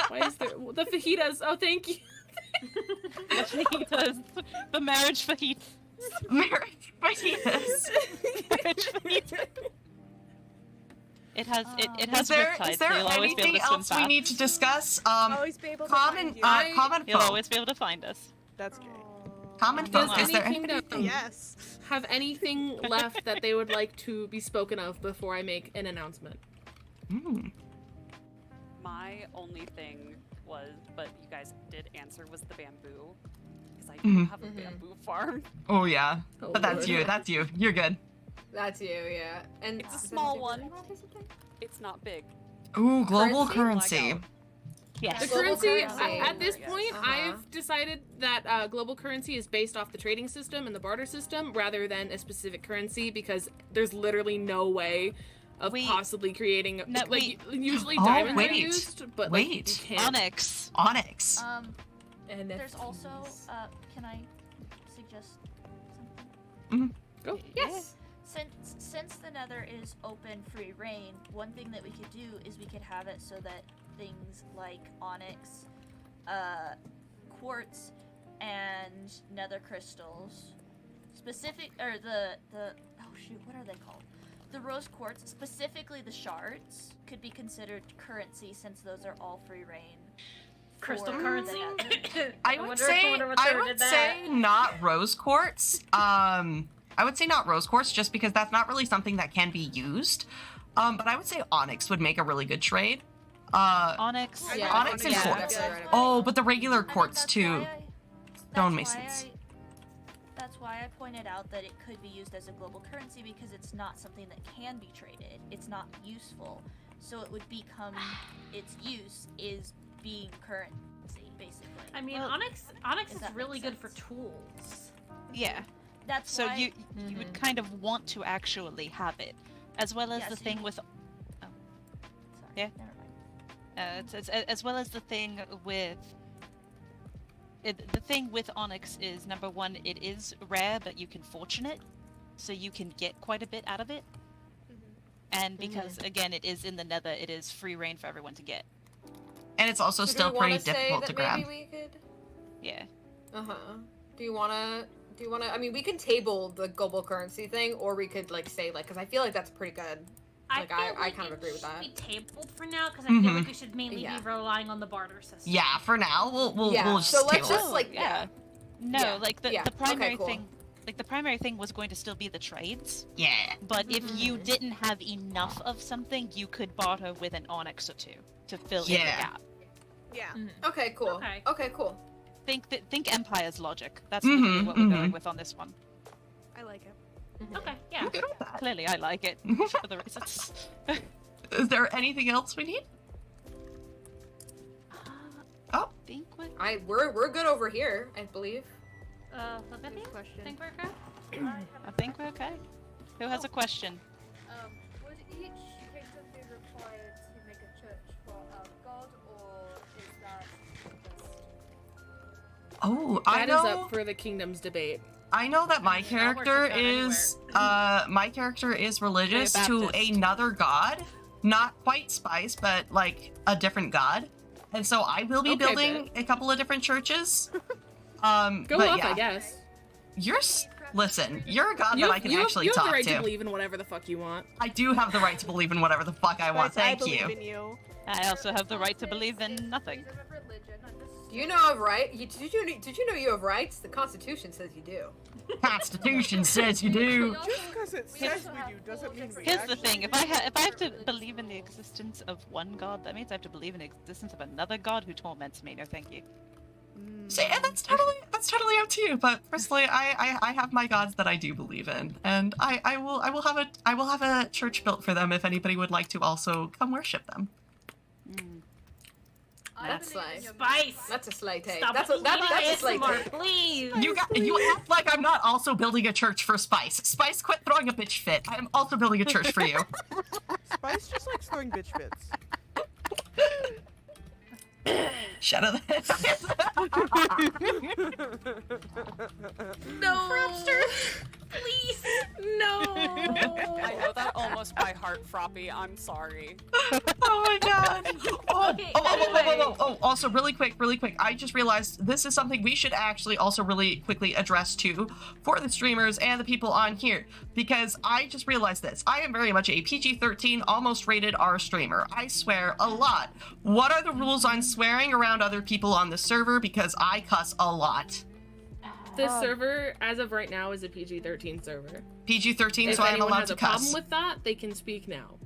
Why is there the fajitas? Oh, thank you. The fajitas. The marriage fajitas. Marriage fajitas. Marriage fajitas. It has Is there riptides, so you'll always be anything able to swim else we fast. need to discuss? Always be able to Common, find you. common You'll folk. always be able to find us. That's great. Common Does folk. Is there any kingdom Yes. have anything left that they would like to be spoken of before I make an announcement? My only thing was, but you guys did answer, was the bamboo. Because I do have a bamboo farm. Oh yeah, Oh, but that's Lord. you. That's you. You're good. That's you, yeah. And It's a small one. It's not big. Ooh, global Currency? currency. Yes. The Global currency, currency. at this point, Uh-huh. I've decided that global currency is based off the trading system and the barter system rather than a specific currency because there's literally no way of possibly creating No, like usually Oh, diamonds wait. are used, but like, you Wait. can't. Onyx. Onyx. And there's also, can I suggest something? Go. Yes. Since the Nether is open free reign, one thing that we could do is we could have it so that things like onyx, quartz, and nether crystals, what are they called? The rose quartz, specifically the shards, could be considered currency since those are all free reign. Crystal for the currency. Nether. I would say not rose quartz. I would say not rose quartz just because that's not really something that can be used. But I would say onyx would make a really good trade. Onyx. Yeah, onyx and quartz. Oh, but the regular quartz too. Stonemasons. That's why I pointed out that it could be used as a global currency because it's not something that can be traded. It's not useful. So it would become its use is being currency, basically. I mean, onyx is really good for tools. Yeah. That's so why- you would kind of want to actually have it, as well as Yeah, the so thing you- with. Oh. Sorry, Yeah. never mind. It's as well as the thing with. The thing with onyx is number one, it is rare, but you can fortune it, so you can get quite a bit out of it. And because again, it is in the Nether, it is free reign for everyone to get. And it's also So do still we pretty wanna say difficult that to grab. Maybe we could. Yeah. Do you wanna? I mean, we can table the global currency thing, or we could like say like, because I feel like that's pretty good. Like I kind of agree with that. Be tabled for now because I feel like Mhm. we should mainly Yeah. be relying on the barter system. Yeah, for now we'll Yeah, we'll just so let's table just it. like No, Yeah. like the Yeah. Okay, primary cool. thing. Like the primary thing was going to still be the trades. Yeah. But if you didn't have enough of something, you could barter with an onyx or two to fill in the Yeah. gap. Yeah. Okay, cool. Okay, cool. Think Empire's logic. That's literally what we're going with on this one. I like it. Okay, yeah. Clearly, I like it for the reasons. Is there anything else we need? Oh, we're good over here, I believe. Question. Think we're good? I think we're okay. Who has a question? Would each kingdom be required to make a church Oh, That is up for the kingdom's debate. I know that my I'll character worship that is religious to another god, not quite Spice, but like a different god, and so I will be building a couple of different churches. Go but off, yeah. I guess. Listen, you're a god that I can actually you have talk the right to. to believe in whatever the fuck you want. I do have the right to believe in whatever the fuck I want. Spice, Thank I you. believe in you. I also have the right to believe in nothing. Do you know of did you know you have rights? The Constitution says you do. Constitution says you do. Just because it says we do doesn't mean we Here's the actually thing: if I have to believe in the existence of one god, that means I have to believe in the existence of another god who torments me. No, thank you. See, and that's totally up to you. But personally, I have my gods that I do believe in, and I will have a church built for them if anybody would like to also come worship them. That's like Spice. That's a slight take. Stop That's a slight ASMR, take. please. You act like I'm not also building a church for Spice. Spice, quit throwing a bitch fit. I am also building a church for you. Spice just likes throwing bitch fits. Shut up. No. Please. No. I know that almost by heart, Froppy. I'm sorry. Oh my god. Oh, also really quick. I just realized this is something we should actually also really quickly address too for the streamers and the people on here, because I just realized this. I am very much a PG-13 almost rated R streamer. I swear a lot. What are the rules on swearing around other people on the server? Because I cuss a lot. This server, as of right now, is a PG-13 server. PG-13, so I am allowed to cuss. If anyone has a problem with that, they can speak now.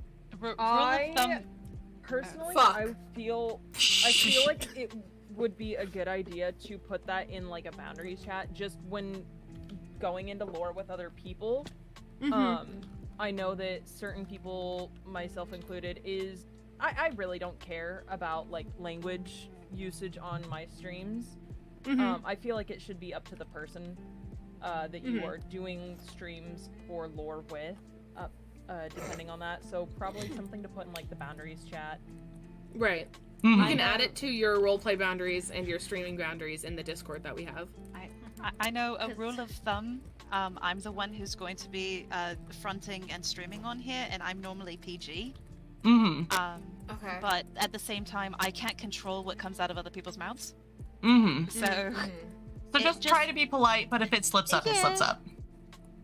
Personally, Fuck. I feel like it would be a good idea to put that in like a boundaries chat just when going into lore with other people. I know that certain people, myself included, I really don't care about like language usage on my streams. I feel like it should be up to the person that you are doing streams for lore with, depending on that. So probably something to put in like the boundaries chat. Right. You can add it to your roleplay boundaries and your streaming boundaries in the Discord that we have. I know a rule of thumb. I'm the one who's going to be fronting and streaming on here, and I'm normally PG. Okay. But at the same time, I can't control what comes out of other people's mouths. So just try to be polite, but if it slips up, it slips up.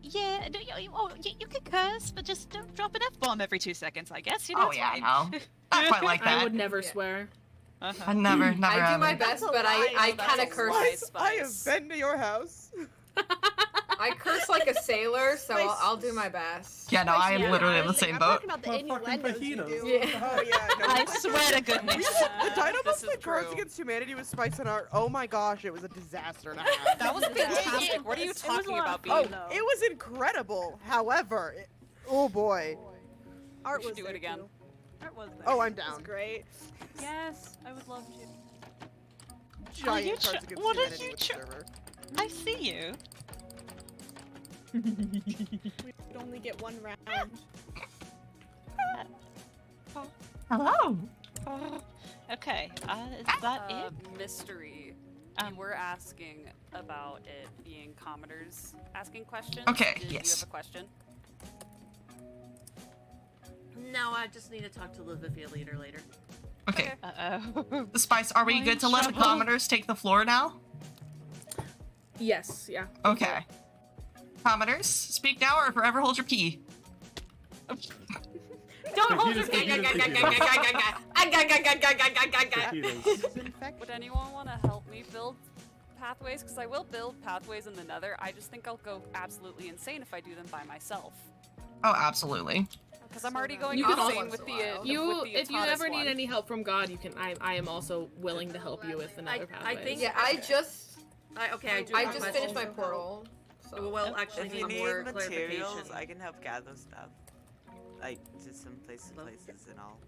Yeah, you can curse, but just don't drop an F-bomb every 2 seconds, I guess. You know, Oh yeah, I know. Not quite like that. I would never swear. I never I do ever. my best, but I kind of curse. I have been to your house. I curse like a sailor, so I'll do my best. Yeah, no, I am literally in the same boat. About the innuendos you do. Yeah. Oh yeah, no. I swear to goodness. The Dynamos played Cards Against Humanity with Spice and Art. Oh my gosh, it was a disaster and a half. That was fantastic. What are you talking about, Bean? It was incredible. However, oh boy. Art We should was do there it again. too. Art was there. Oh, I'm It was down. great. Yes, I would love to. Giant Cards Against what are Humanity you with the server. I see you. We would only get one round. Hello. Okay, is that it? Mystery. You were asking about it being commenters asking questions. Okay, Did you yes. have a question? No, I just need to talk to Livivia leader later. Okay. Uh-oh. The Spice, are we good to let the commenters take the floor now? Yes, yeah. Okay. Commenters, speak now or forever hold your pee. Don't hold your pee. Would anyone want to help me build pathways? Because I will build pathways in the Nether. I just think I'll go absolutely insane if I do them by myself. Oh, absolutely. Because I'm already going You can insane with the if you Atanas ever one. need any help from God, you can. I am also willing to help you with another pathway. I think. Yeah, I just just finished my portal. So. Well, actually, If you need more need materials, clarification. I can help gather stuff. Like, just some places and all.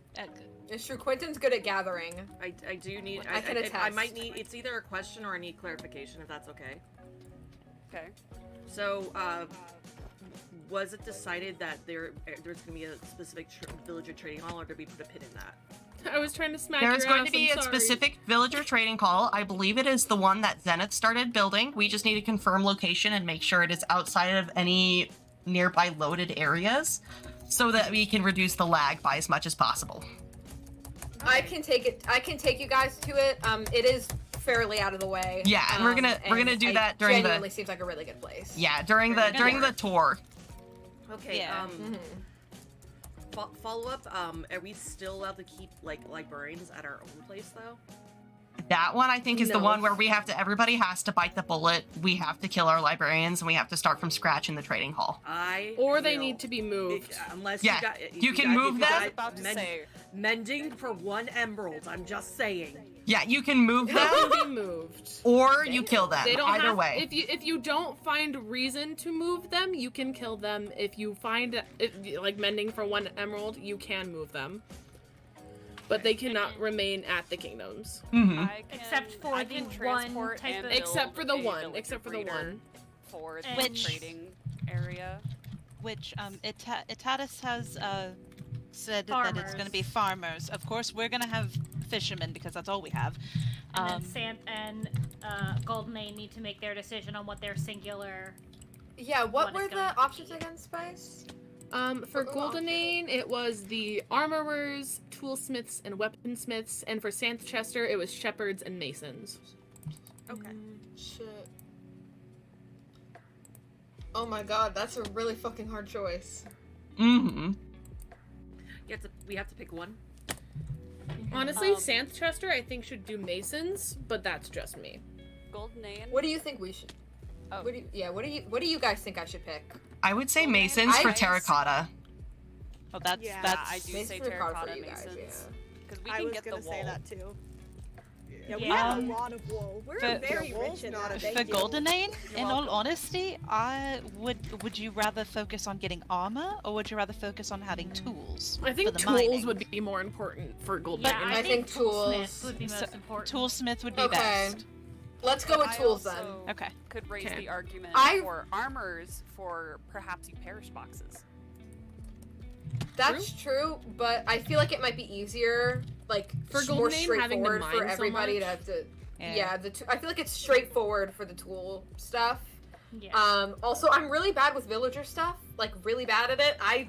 It's true. Quentin's good at gathering. I do need. I can attest. I might need. It's either a question or I need clarification, if that's okay. Okay. So, was it decided that there's going to be a specific villager trading hall, or did we put a pin in that? I was trying to smack There's your going ass, to be I'm a sorry. specific villager trading hall. I believe it is the one that Zenith started building. We just need to confirm location and make sure it is outside of any nearby loaded areas so that we can reduce the lag by as much as possible. I can take you guys to it. It is fairly out of the way. Yeah, and we're gonna do that during the. Genuinely seems like a really good place. Yeah, during the tour. Okay. Yeah. Follow up. Are we still allowed to keep like librarians at our own place though? That one I think is the No. one where everybody has to bite the bullet. We have to kill our librarians and we have to start from scratch in the trading hall. Or they need to be moved. Unless Yeah, you can guys- move if you them. guys- I was about to say. Mending for 1 emerald. I'm just saying. Yeah, you can move They them can be moved. or you kill them. They don't Either have, way. If you don't find reason to move them, you can kill them. If you find like mending for 1 emerald, you can move them. But they cannot remain at the kingdoms. Except for I the can one transport type and of. Except for the build a one. village Except for the breeder one. for the Which- trading area. Which Itatis has said that it's going to be farmers. Of course, we're going to have fishermen because that's all we have. And then Sam and Goldenane need to make their decision on what their singular. Yeah, what What were is going the to options again, Spice? For Goldenane, it was the armorers, toolsmiths, and weaponsmiths, and for Sanchester, it was shepherds and masons. Okay. Shit. Oh my god, that's a really fucking hard choice. Mm-hmm. We have to pick one. Honestly, Sanchester, I think, should do masons, but that's just me. Goldenane. What do you think we should? Oh. What do you guys think I should pick? I would say masons for terracotta. Oh, that's Yeah, that's. I do Masons say are hard terracotta for you guys, masons. Because we I can was get the gonna wool. say that too. Yeah, we Yeah. have a lot of wool. We're For- very Yeah, wool's rich in not that. a For Goldenane, in all honesty, would you rather focus on getting armor or would you rather focus on having tools? I think for the tools mining? would be more important for Goldenane. Yeah, I think tools. Toolsmith would be most important. Toolsmith would be Okay. best. Let's go with I tools also then. Okay. Could raise Okay. the argument I- for armors for perhaps you perish boxes. That's true, but I feel like it might be easier, like For more Goldenane, having to straightforward mine for so everybody to much. have to. Yeah. Yeah, I feel like it's straightforward for the tool stuff. Yeah. Also, I'm really bad with villager stuff. Like, really bad at it. I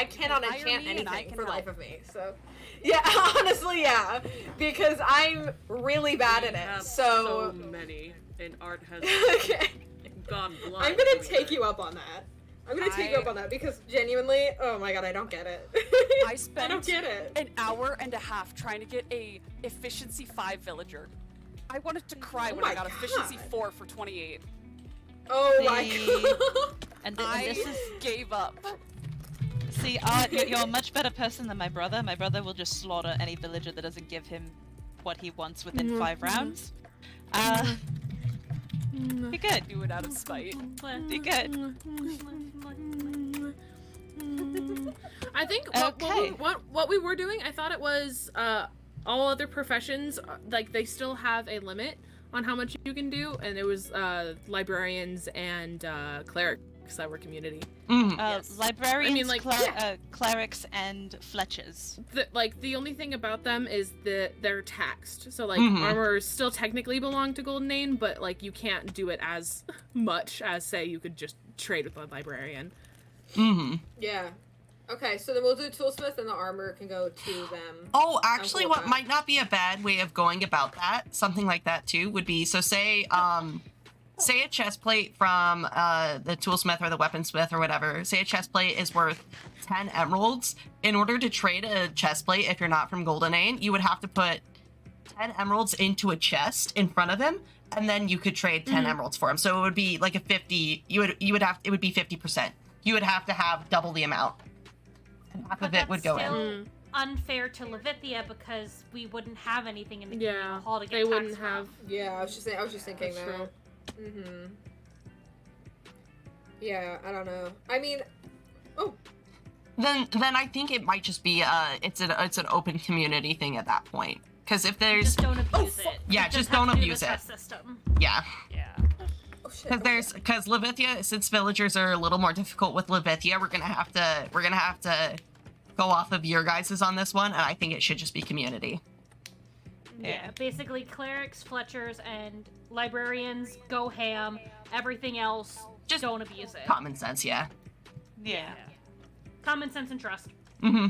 cannot Hire enchant me and I anything can for help. life of me. So, yeah, honestly, yeah, because I'm really bad at it. So, many, and art has okay. gone blind. I'm gonna take you up on that. I'm gonna take you up on that because genuinely, oh my god, I don't get it. I spent don't get it. an hour and a half trying to get a efficiency 5 villager. I wanted to cry Oh when I my got efficiency God. 4 for 28. Oh my See? god. And I this is gave up. see, you're a much better person than my brother. My brother will just slaughter any villager that doesn't give him what he wants within 5 rounds. You're good. Do it out of spite. You're good. I think Okay. what we were doing, I thought it was all other professions, like they still have a limit on how much you can do, and it was librarians and clerics that were community. Librarians, I mean, like, clerics, and fletchers. The only thing about them is that they're taxed. So like Mhm. armors still technically belong to Goldenane, but like you can't do it as much as say you could just trade with a librarian. Mm-hmm. Yeah. Okay, so then we'll do toolsmith and the armor can go to them. Oh, actually, cool what with that. might not be a bad way of going about that, something like that too, would be, so say a chest plate from the toolsmith or the weaponsmith or whatever, say a chest plate is worth 10 emeralds. In order to trade a chest plate, if you're not from Goldenane, you would have to put 10 emeralds into a chest in front of him, and then you could trade 10 emeralds for him. So it would be like a 50, it would be 50%. You would have to have double the amount. And half of it would go in. Unfair to Levithia because we wouldn't have anything in the Yeah, communal hall to get they taxed wouldn't from. have. Yeah, I was just thinking That's that. Mm-hmm. Yeah, I don't know. I mean, Then I think it might just be it's an open community thing at that point. Because if there's Just don't abuse it. yeah, You just have don't to do the abuse it. trust system. Yeah. Yeah. Because Levithia, since villagers are a little more difficult with Levithia, we're gonna have to go off of your guys's on this one, and I think it should just be community. Yeah, basically clerics, fletchers, and librarians go ham. Everything else, just don't abuse it. Common sense, yeah. Yeah. Common sense and trust. Mm-hmm.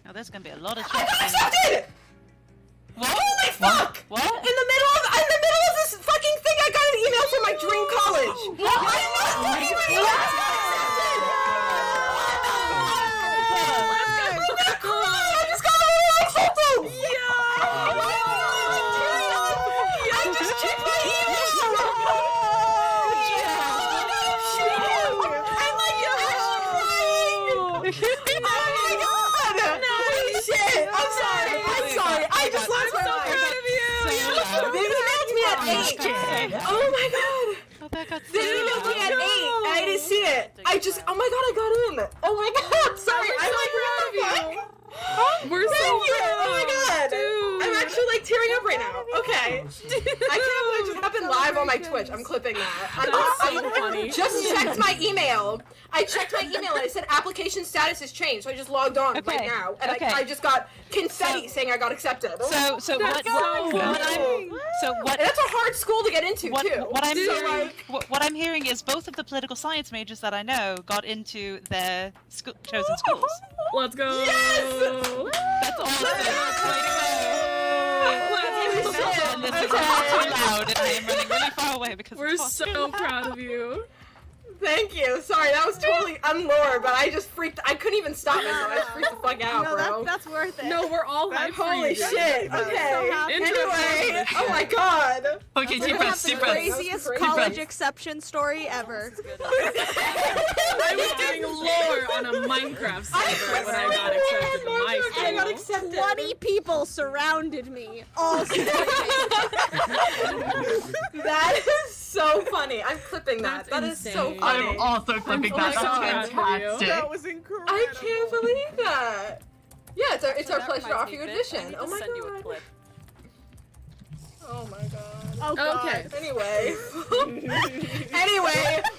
Now there's gonna be a lot of I got accepted! What? Holy fuck! What? In the middle of this fucking thing, I got an email from my dream college. What? I just got a little photo! I just checked my email! I'm like, oh my god! Nice. Shit! I'm sorry! I just lost my mind! They emailed me at 8! Oh my god! They emailed me at 8 and I didn't see it! Oh my god, I got in! Oh my god! Sorry, I'm like, what the fuck? We're so proud. Oh my god! Dude. I'm actually like tearing up right now. Okay. I can't believe it just happened live on my Twitch. I'm clipping that. I just checked my email. I checked my email and it said application status has changed, so I just logged on right now. And I just got confetti saying I got accepted. So what that's a hard school to get into too. What I'm hearing is both of the political science majors that I know got into their chosen schools. Let's go. Yes! That's awesome. This is not too loud, and I am running really far away because we're so proud of you. Thank you. Sorry, that was totally unlore, but I just freaked. I couldn't even stop myself. I just freaked the fuck out, bro. That's worth it. No, we're all hyped for Holy you. shit. Okay. Anyway, oh my god. Okay, deep breaths, deep breaths. Craziest college exception story ever. I was doing lore on a Minecraft server when I got accepted to my school. I got accepted. 20 people surrounded me. All That is so funny. I'm clipping that. That is so funny. I'm also clipping that. That's fantastic. That was incredible. I can't believe that. Yeah, it's our pleasure to offer you addition. Oh my send you a god. clip. Oh my god. Oh god. Okay. Anyway.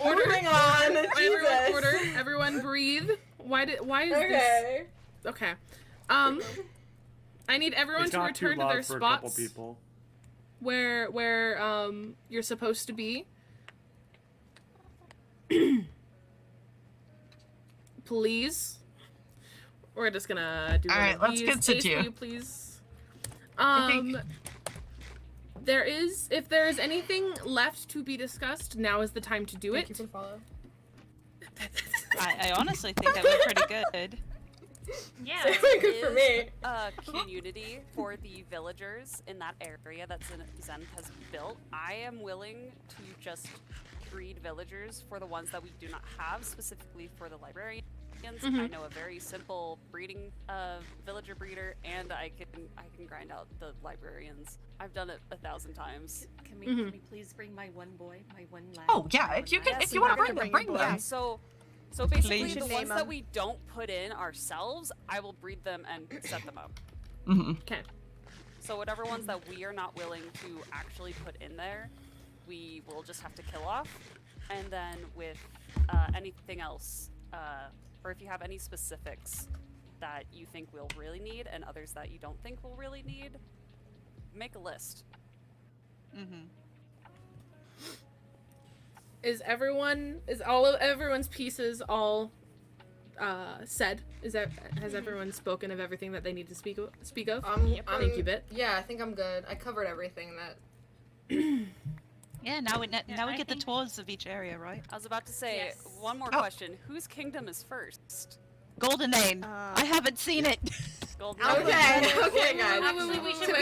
Moving on. Everyone, order. Everyone, breathe. Why is this? Okay. I need everyone to return to their spots where you're supposed to be. Please. We're just gonna do. All right, let's get to Ace, will you please? If there is anything left to be discussed, now is the time to do it. You can follow. I honestly think that went pretty good. Yeah, good for me. A community for the villagers in that area that Zenith has built. I am willing to just breed villagers for the ones that we do not have, specifically for the librarians. I know a very simple breeding villager breeder, and I can grind out the librarians. I've done it 1,000 times. Can we please bring my one boy, my one lad? Oh yeah, if you can, if you want to bring them. Yeah, so basically Please. the ones that we don't put in ourselves, I will breed them and set them up. Okay. So whatever ones that we are not willing to actually put in there, we will just have to kill off. And then with anything else, or if you have any specifics that you think we'll really need and others that you don't think we'll really need, make a list. Is all of everyone's pieces all said? Has everyone spoken of everything that they need to speak of? Thank you, Bit. Yeah, I think I'm good. I covered everything that. Yeah, now we get the tours of each area, right? I was about to say, one more question. Whose kingdom is first? Golden Name. I haven't seen it. Golden Okay, guys. We should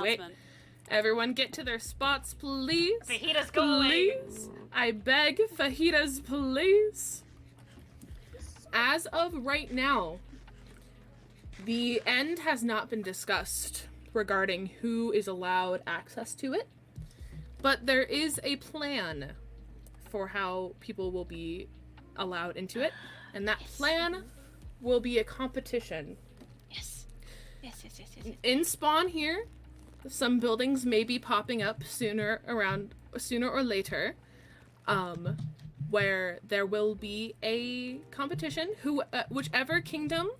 wait. Everyone get to their spots, please. Fajitas going. Please. I beg, fajitas, please. As of right now, the end has not been discussed regarding who is allowed access to it, but there is a plan for how people will be allowed into it, and that plan will be a competition. Yes. In spawn here, some buildings may be popping up sooner or later. where there will be a competition. Whichever kingdom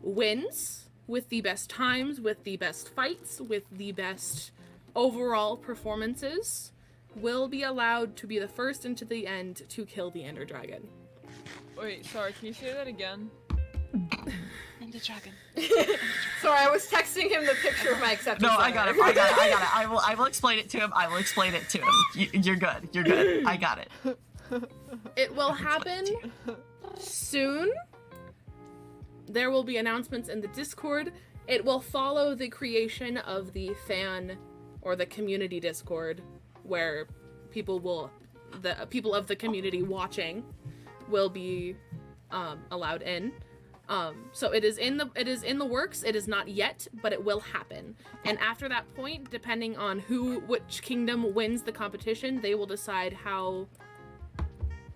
wins with the best times, with the best fights, with the best overall performances, will be allowed to be the first into the end to kill the Ender Dragon. Wait, sorry, can you say that again? Ender Dragon. Sorry, I was texting him the picture of my acceptance No, I letter. got it. I will explain it to him. You're good. I got it. It will happen soon. There will be announcements in the Discord. It will follow the creation of the fan or the community Discord, where the people of the community watching will be allowed in. So it is in the works. It is not yet, but it will happen. And after that point, depending on which kingdom wins the competition, they will decide how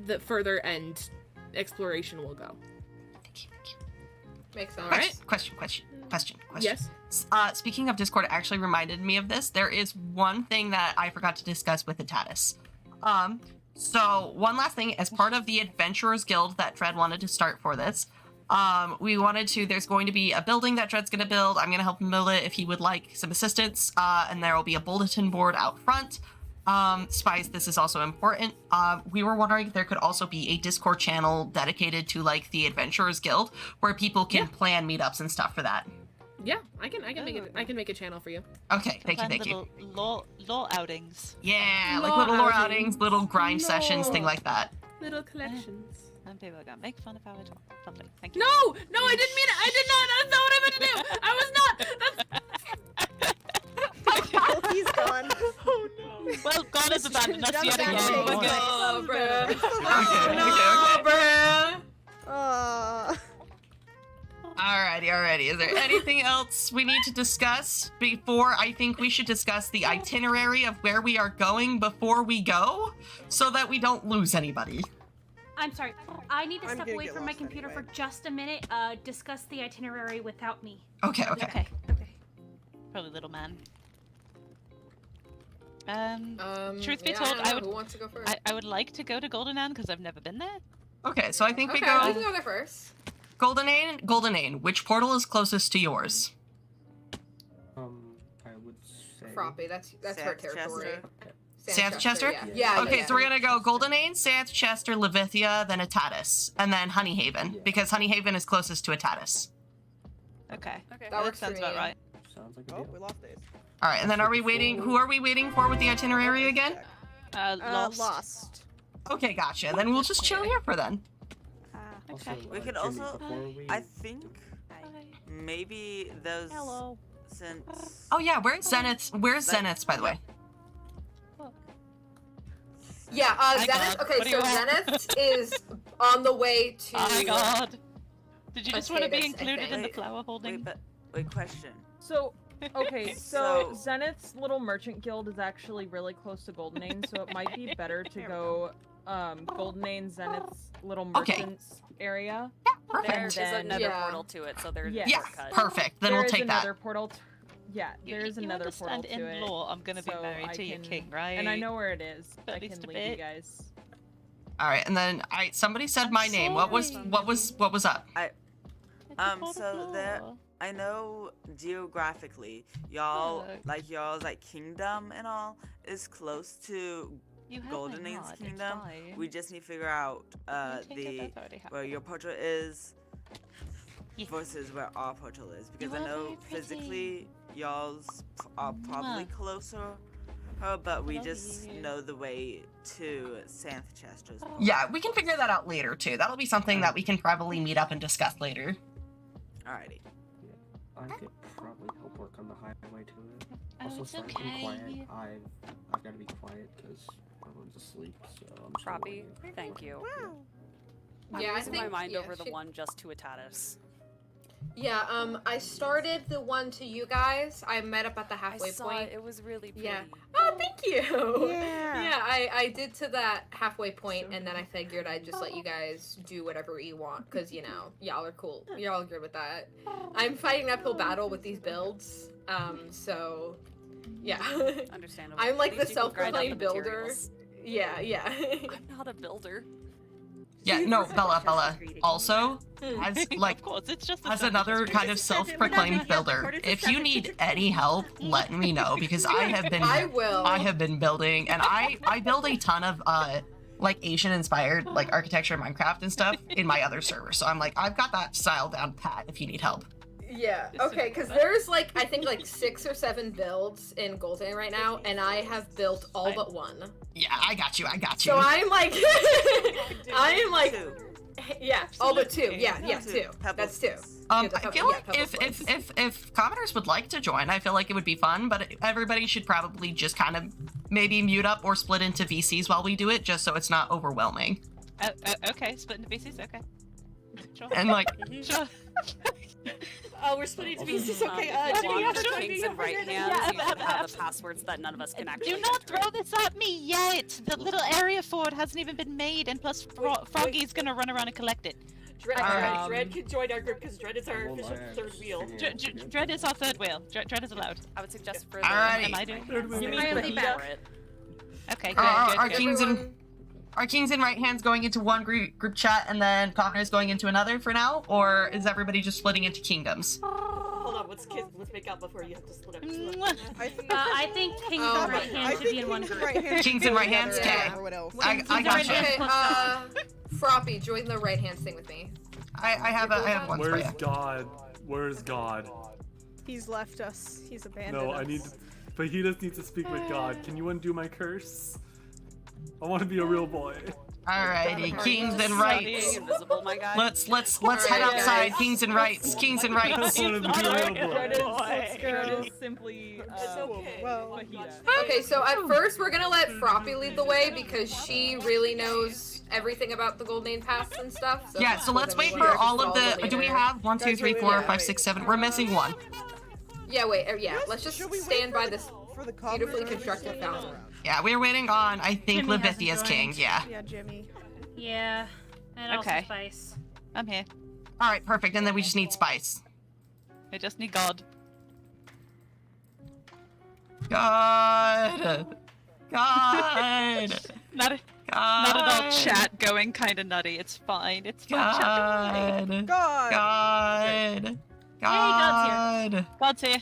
the further end exploration will go. Thank you. Makes sense. All right. Question. Yes. Speaking of Discord, it actually reminded me of this. There is one thing that I forgot to discuss with Atatis. So one last thing, as part of the Adventurers Guild that Dred wanted to start for this, there's going to be a building that Dred's going to build. I'm going to help him build it if he would like some assistance. And there will be a bulletin board out front. Spies, this is also important. We were wondering if there could also be a Discord channel dedicated to like the Adventurers Guild where people can plan meetups and stuff for that. Yeah, I can make a channel for you. Okay, thank you. Lore outings. Yeah, like little lore outings, little grind sessions, thing like that. Little collections. And people are gonna make fun of our talk. Lovely, thank you. No, I didn't mean it. I did not. That's not what I meant to do. I was not. He's gone. Oh no. Well, God has abandoned us yet again. Oh, bruh. bruh. Alrighty. Is there anything else we need to discuss before? I think we should discuss the itinerary of where we are going before we go, so that we don't lose anybody. I'm sorry. I need to step away from my computer for just a minute. Discuss the itinerary without me. Okay. Probably little man. Truth be yeah, told, I don't know. Who wants to go first? I would like to go to Golden Ann because I've never been there. Okay, so I think we We go can go there first. Golden Ain. Which portal is closest to yours? I would say Froppy, that's her territory. Santhchester? Yeah. Okay, so we're gonna go Golden Ain, Santhchester, Levithia, then Atatis, and then Honeyhaven, because Honeyhaven is closest to Atatis. Okay. That works sounds for about me. right. Sounds like a Oh, deal. we lost Dave. All right, and then who are we waiting for with the itinerary again? Lost. Okay, gotcha. Then we'll just chill here for then. Okay. We could also, I think, maybe those. Hello. Since. Oh yeah, where's Zenith's, by the way? Yeah, Zenith. Okay, so Zenith is on the way to. Oh my god. Did you just want to be Atatis, I included think. in the flower holding? Wait, question. So, okay, so Zenith's little merchant guild is actually really close to Golden Ain, so it might be better to go Golden Ain, Zenith's little merchants area. There's another portal to it, so there's Yeah, perfect. Then we'll take that. Another portal. There's another portal understand to in it. lore I'm gonna be so married I to your can- king, right? And I know where it is. At I least can a lead you bit. guys. All right, and then somebody said my name. What was up? So there, I know geographically, y'all's kingdom and all is close to Golden Ain's kingdom. We just need to figure out where your portal is versus where our portal is, because I know physically y'all's are probably closer. But we just know the way to Santhchester's. Yeah, we can figure that out later too. That'll be something that we can probably meet up and discuss later. Alrighty. Yeah, I could probably help work on the highway to it. Also, it's sorry to be okay. quiet. I've got to be quiet because everyone's asleep. So I'm just Froppy, thank you. I'm Yeah, I losing my think- mind yeah, over the she- one just to Atatis. Yeah, I started the one to you guys. I met up at the halfway I saw point. it was really pretty. Yeah. Oh, thank you. Yeah. Yeah, I did to that halfway point, and then I figured I'd just let you guys do whatever you want, because, you know, y'all are cool. You're all good with that. I'm fighting an uphill battle with these builds, so, yeah. Understandable. I'm like the These people grind out self-proclaimed the builder. materials. Yeah, yeah. I'm not a builder. Yeah, no, Bella. Also, as like, of course, it's just as another kind of self-proclaimed builder, if you need any help, let me know because I have been building, and I build a ton of like Asian-inspired like architecture, Minecraft, and stuff in my other server. So I'm like, I've got that style down pat if you need help. Yeah, okay, because there's like, I think like 6 or 7 builds in Golden right now, and I have built all but one. Yeah, I got you. So I'm like, yeah, all but 2. Yeah, 2. That's 2. I feel like if commoners would like to join, I feel like it would be fun, but everybody should probably just kind of maybe mute up or split into VCs while we do it, just so it's not overwhelming. Okay, split into VCs, okay. Sure. And like, sure. Oh, we're splitting to pieces. Okay, Kings and right hands. You should have the passwords that none of us can actually. Do not throw this at me yet. The little area for it hasn't even been made, and plus Froggy's gonna run around and collect it. Dread can join our group because Dread is our official third wheel. Dread is our third wheel. Dread is allowed. I would suggest for Alright. Am I doing? Okay, good. Are Kings and right hands going into one group chat and then commoners going into another for now, or is everybody just splitting into kingdoms? Hold on, let's make out before you have to split up. I think Kings and right hands should be in one group. Kings and right hands, okay. I got you. Okay, Froppy, join the right hands thing with me. I have one for you. Where's God? Where's God? He's left us. He's abandoned No, us. I need, but he just needs to speak with God. Can you undo my curse? I want to be a real boy. Alrighty, kings and rights. Let's head outside. Kings and rights. Kings and rights. Okay, so at first we're gonna let Froppy lead the way because she really knows everything about the Golden Pass and stuff. So Yeah, so let's wait for all of the. Do we have 1, 2, 3, 4, 5, 6, 7? We're missing one. Yeah, wait. Yeah, let's just stand by this beautifully constructed fountain. Yeah, we're waiting on, I think, Levithia's king. Yeah. Yeah, Jimmy. Yeah, and also Spice. I'm here. All right, perfect. And then we just need Spice. I just need God. God. Not at all chat going kind of nutty. It's fine. It's fine. God. God. God. God's here.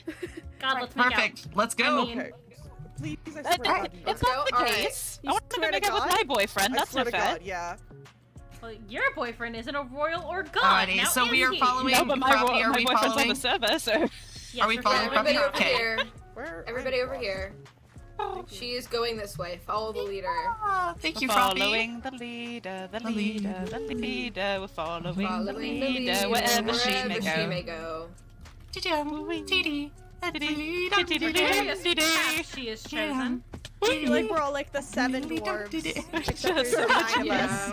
God, let's make out. Perfect. Let's go. Okay. Please, I swear to God. It's not the case. I want to make out with my boyfriend. That's not fair. God, yeah. Well, your boyfriend isn't a royal or god. Alrighty, now so we is are he? following. No, but my boyfriend's on the server, so. Yes, are we following Everybody Froppy? over here. Everybody over here. She is going this way. Follow the leader. Thank you, Following the leader, the leader, the leader. We're following the leader wherever she may go. She is chosen. I feel like we're all like the 7 dwarves. Except there's 9 of us.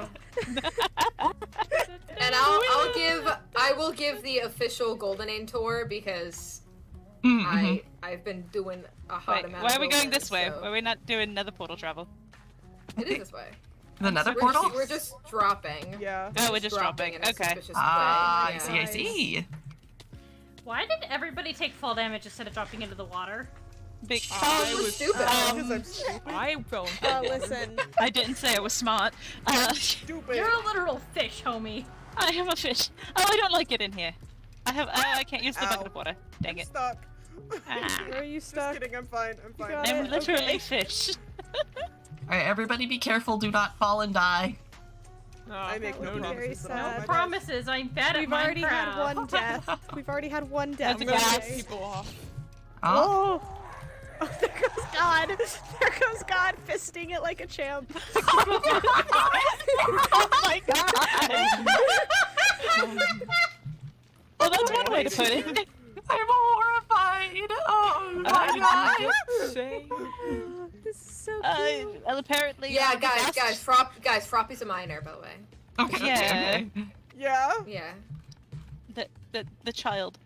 And I will give the official Golden tour because I've been doing a hot amount. Why are we of going Golden, this way? so- Why are we not doing nether portal travel? It is this way. The nether We're portal? just- We're just dropping. Yeah. Oh, we're just dropping. in a Okay. suspicious Ah, way. I see, I see. Why did everybody take fall damage instead of dropping into the water? Because I was stupid. Because I'm stupid. I fell. Listen. I didn't say I was smart. Stupid. You're a literal fish, homie. I am a fish. Oh, I don't like it in here. I can't use the bucket of water. Dang it. Stuck. Where are you stuck? Just kidding, I'm fine. I'm fine. I'm literally fish. Alright, everybody be careful. Do not fall and die. I make no very sad. Promises, I'm bad at We've already had Minecraft. one death. We've already had one death. I'm gonna today. People off. Oh. Oh, there goes God. There goes God fisting it like a champ. Oh my god! Well, that's one way to put it. I'm horrified. Oh my god. This is so cute. Apparently. Yeah, guys, Froppy's a minor, by the way. Okay. Yeah. Yeah? Yeah. The child.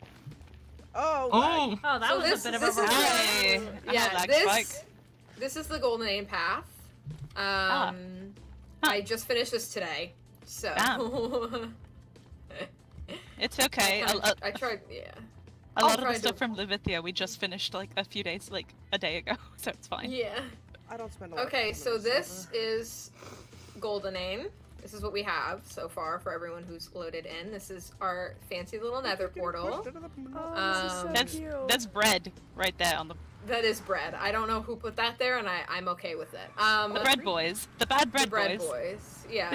Oh. Oh. Oh, that was this, a bit of this a is Hey. yeah, Spike. this is the Golden Path. I just finished this today, so. It's okay. I tried, yeah. A lot of the stuff from Levithia we just finished like a few days, like a day ago, so it's fine. Yeah. I don't spend a lot. Okay, of time so on this is Goldenane. This is what we have so far for everyone who's loaded in. This is our fancy little nether portal. That's bread right there on the. That is bread. I don't know who put that there, and I'm okay with it. The bread boys. The bad bread, boys. Yeah.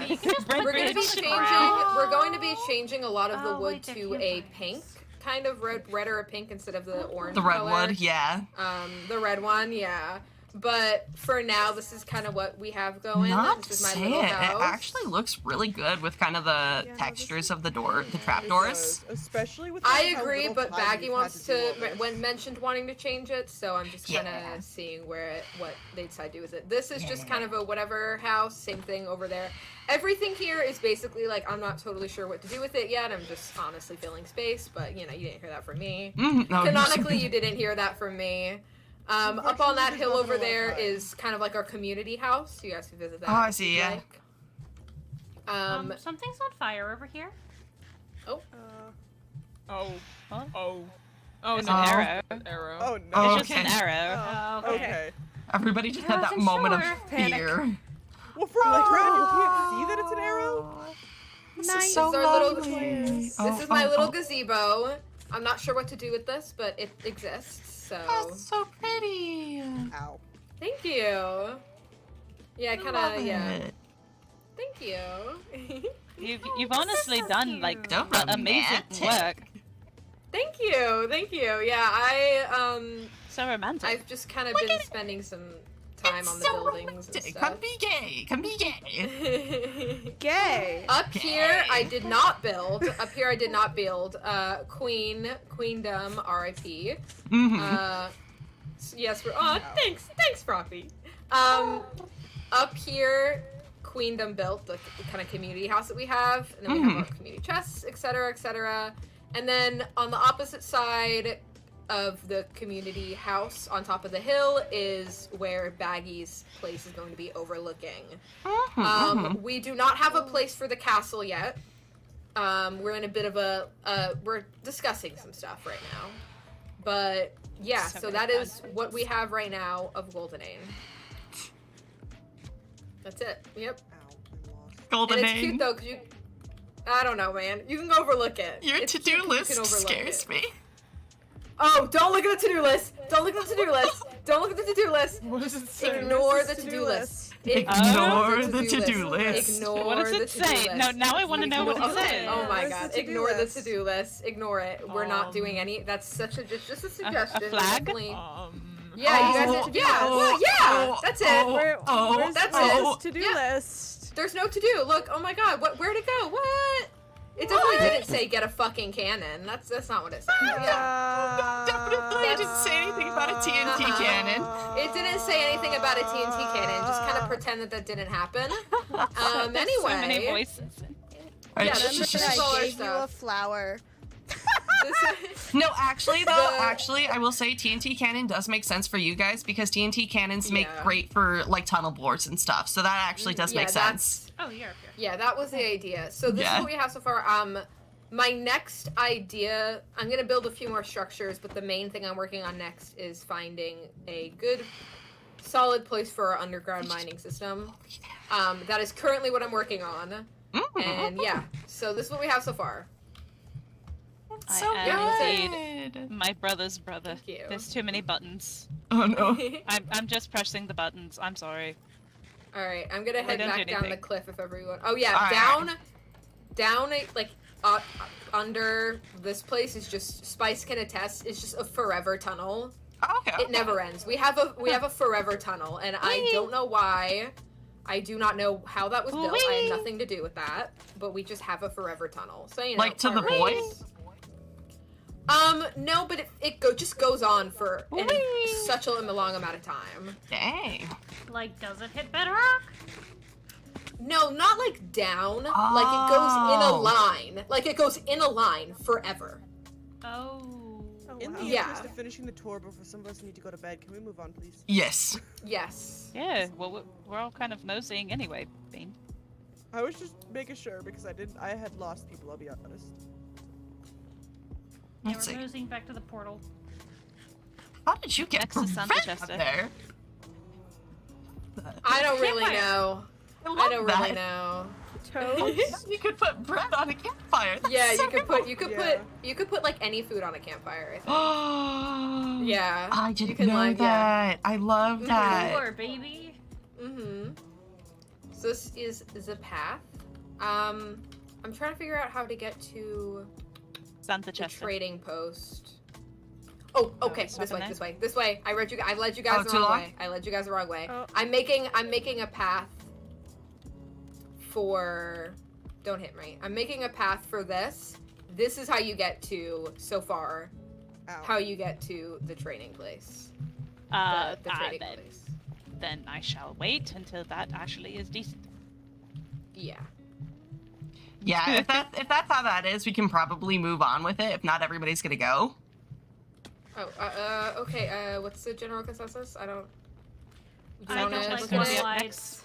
Bread We're going to be boys. changing. We're going to be changing a lot of the wood to a pink, kind of red or a pink instead of the orange. The red color. wood, yeah. The red one, yeah. But for now, this is kind of what we have going. Not this to is my say little it. It house. actually looks really good with kind of the textures of the trap doors. Especially with. I how agree, little but time Baggy we've wants had do to all this. when mentioned wanting to change it, so I'm just kind of seeing what they decide to do with it. This is just kind of a whatever house, same thing over there. Everything here is basically like I'm not totally sure what to do with it yet. I'm just honestly filling space, but you know you didn't hear that from me. No, Canonically, you didn't hear that from me. Up on that hill over there is kind of like our community house. You guys can visit that. Oh, I if see, you'd yeah. like. Something's on fire over here. Oh. Oh. Huh? Oh. It's no. an arrow. Arrow. Oh Oh, It's just an arrow. Oh, Okay. Everybody just had that moment of fear. Well, from the ground, you can't see that it's an arrow. This Nice. is so This is our little- lovely. This is my little gazebo. I'm not sure what to do with this, but it exists. So. That's so pretty. Ow. Thank you. Yeah, kind love of. Yeah. it. Thank you. You've honestly done like So amazing romantic. work. Thank you. Thank you. Yeah, So romantic. I've just kind of been spending some time on the buildings and stuff. Come be gay. Come be gay. Gay. Up here, I did not build. Up here, I did not build. Queendom, R.I.P. Yes, we're. Oh, thanks, Froppy. Up here, Queendom built the kind of community house that we have, and then we have our community chests, etc., etc. And then on the opposite side of the community house on top of the hill is where Baggy's place is going to be overlooking. We do not have a place for the castle yet. We're in a bit of a we're discussing some stuff right now. But yeah, so that is what we have right now of Goldenane. That's it. Yep. And it's cute Goldenane. though, cause you I don't know, man. You can overlook it. Your It's to-do cute 'cause you list can overlook scares it. me. Oh, don't look at the to-do list. Don't look at the to-do list. Don't look at the to-do list. What does it say? Ignore the to-do list. Ignore the to-do list. Ignore What does the it to-do say? list. No, now I want to know what it Okay. says. Oh my Where's god. the to-do Ignore the list? to-do list. Ignore it. We're not doing any. That's such a just a suggestion. A flag? Definitely- Um, Yeah, you guys. Oh, Yeah. oh, Well, yeah. oh, That's it. oh, Where's that's where's it. to-do Yeah. list? There's no to-do. Look. Oh my god. Where'd it go? What? It definitely didn't say get a fucking cannon. That's not what it said. Definitely didn't say anything about a TNT cannon. It didn't say anything about a TNT cannon. Just kind of pretend that didn't happen. Anyway. So many voices. Yeah, Alright, this is I all our gave you a stuff. flower. No, actually though, I will say TNT cannon does make sense for you guys because TNT cannons make Yeah. great for like tunnel bores and stuff. So that actually does Yeah, make sense. Oh, you're up here. Yeah, that was the idea. So this is Yeah. what we have so far. My next idea, I'm gonna build a few more structures, but the main thing I'm working on next is finding a good, solid place for our underground mining system. That is currently what I'm working on. And yeah, so this is what we have so far. So I am good. indeed my brother's brother. Thank you. There's too many buttons. Oh no. I'm just pressing the buttons. I'm sorry. All right, I'm gonna I head don't do back down the anything. cliff if everyone. Oh yeah, Alright. down, like under this place is just Spice can attest. It's just a forever tunnel. Okay. It never ends. We have a forever tunnel, and I don't know why. I do not know how that was built. I had nothing to do with that, but we just have a forever tunnel. So you know, Like to the alright. void? No, but just goes on for such a long amount of time. Dang. Like, does it hit bedrock? No, not like down. Like it goes in a line. Like it goes in a line forever. Oh. In the Yeah. interest of finishing the tour before some of us need to go to bed, can we move on, please? Yes. Yes. Yeah, well, we're all kind of nosing anyway, Bean. I was just making sure because I had lost people, I'll be honest. Yeah, Let's we're see. moving back to the portal. How did you get Next to from Santa up Chester. there? I don't really Campfire. know. I I don't love really that. know. Toast? You could put bread on a campfire. That's Yeah, so you could cool. put like any food on a campfire, I think. Yeah. I you didn't can, know like, that. I love that. Cooler, baby. Mm-hmm. So this is a path. I'm trying to figure out how to get to Santa the Chester. trading post. Oh, okay. This way. I led you guys the too wrong long? way. I led you guys the wrong way. Oh. I'm making a path for. Don't hit me. I'm making a path for this. This is how you get to so far. Ow. How you get to the training place. The trading place. Then I shall wait until that actually is decent. Yeah. Yeah, if that's how that is, we can probably move on with it. If not, everybody's gonna go. Oh, okay. What's the general consensus? I don't. Do you I wanna don't like look the at it? slides.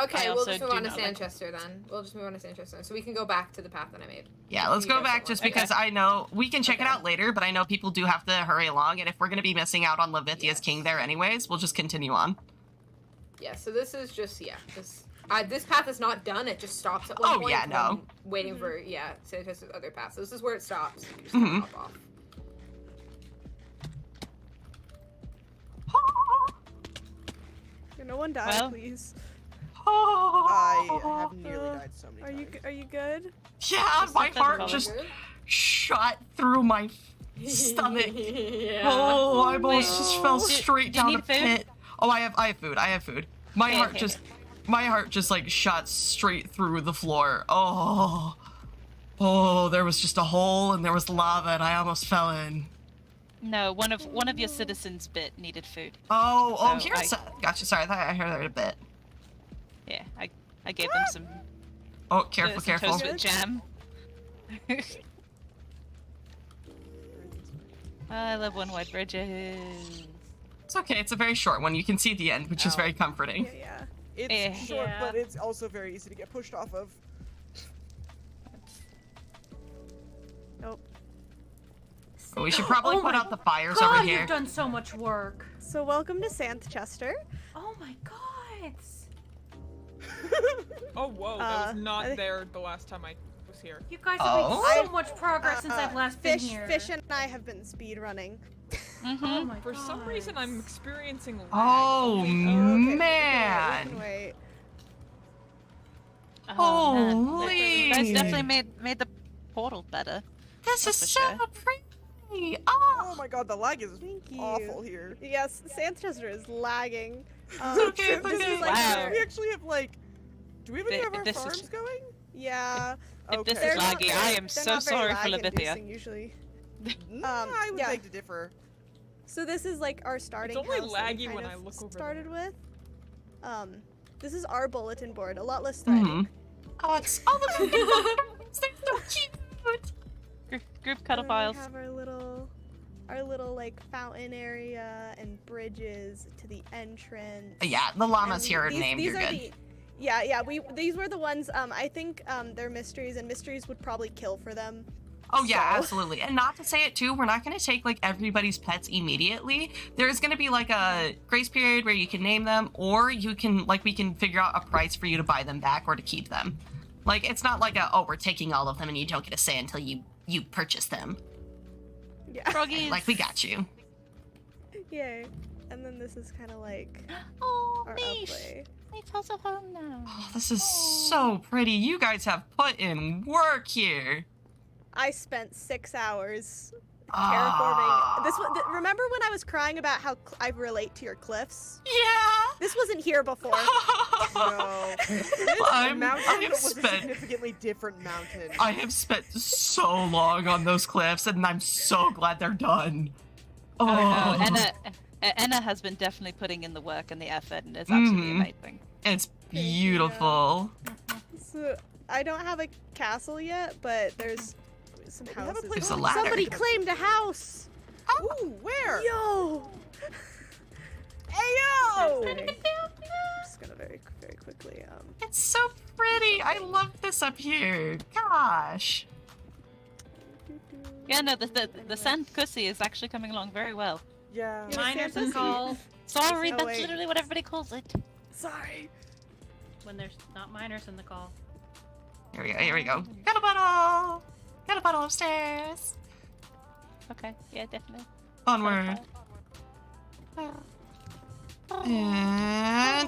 Okay, I we'll also just move do on to not like- Sandchester then. We'll just move on to Sandchester, so we can go back to the path that I made. Yeah, let's go back just because I know we can check it out later, but I know people do have to hurry along, and if we're gonna be missing out on Levithia's king there anyways, we'll just continue on. Yeah, so this is just this path is not done. It just stops at one Oh, point. yeah, and no. I'm waiting for Sandchester's other path. So this is where it stops. You just Mhm. hop off. No one die, Well. please. I have nearly died so many times. Are you good? Yeah, my heart just shot through my stomach. Oh, I almost just fell straight do you down the need food? pit. Oh, I have food. My heart just like shot straight through the floor. Oh, there was just a hole and there was lava and I almost fell in. No, one of your citizens needed food. Oh, So here's gotcha. Sorry, I thought I heard a bit. Yeah, I gave them some. Oh, careful, some careful. Toast with jam. I love one wide bridges. It's okay. It's a very short one. You can see the end, which is very comforting. Yeah. It's short, but it's also very easy to get pushed off of. Nope. But we should probably put out the fires God, over here. You've done so much work. So welcome to Sandchester. Oh my god. Oh whoa, that was not there the last time I was here. You guys have made so much progress since I've last been Fish, here. Fish and I have been speed running. Oh my For some reason, I'm experiencing lag. Oh, man. We can wait. Holy. You guys definitely made the portal better. This is That's so for sure. pretty. Oh my god, the lag is you. awful here. Yes, Sandchester is lagging. Okay, it's this okay. is like Wow. We actually have like. Do we have any of our This is- farms going? Yeah. If this Okay. is laggy, I am They're so not very sorry for lag-inducing Levithia. usually. I would yeah. beg to differ. So this is like our starting only house that we laggy kind when of I look over started with. This is our bulletin board, a lot less threatening. Oh, it's all the They're so cute. Group cuddle And then files. We have our little like fountain area and bridges to the entrance. Yeah, the llamas And here are named. These You're are good. these were the ones. I think they're mysteries, and mysteries would probably kill for them. Oh yeah, So- absolutely. And not to say it too, we're not going to take like everybody's pets immediately. There's going to be like a grace period where you can name them, or you can we can figure out a price for you to buy them back or to keep them. Like it's not like we're taking all of them and you don't get a say until you purchase them. Yeah. Froggies. Like we got you. Yay. And then this is kind of like our Neef. upplay. Neef has a home now. Oh, this is so pretty. You guys have put in work here. I spent 6 hours Ah. terraforming. Remember when I was crying about how I relate to your cliffs? Yeah. This wasn't here before. No. I'm- mountain I've was a spent- significantly different mountain. I have spent so long on those cliffs, and I'm so glad they're done. Oh, No, Enna has been definitely putting in the work and the effort, and it's absolutely amazing. It's beautiful. So, I don't have a castle yet, but there's some houses. There's a ladder. Somebody claimed a house. Ooh, where? Yo. Ayo! I'm just gonna very quickly. It's so pretty. I love this up here. Gosh. Yeah, no, the sand pussy is actually coming along very well. Yeah. Miners and call. Sorry, Oh, that's wait. literally what everybody calls it. Sorry. When there's not minors in the call. Here we go, here we go. Got a bottle! Got a bottle upstairs! Okay, yeah, definitely. Onward. And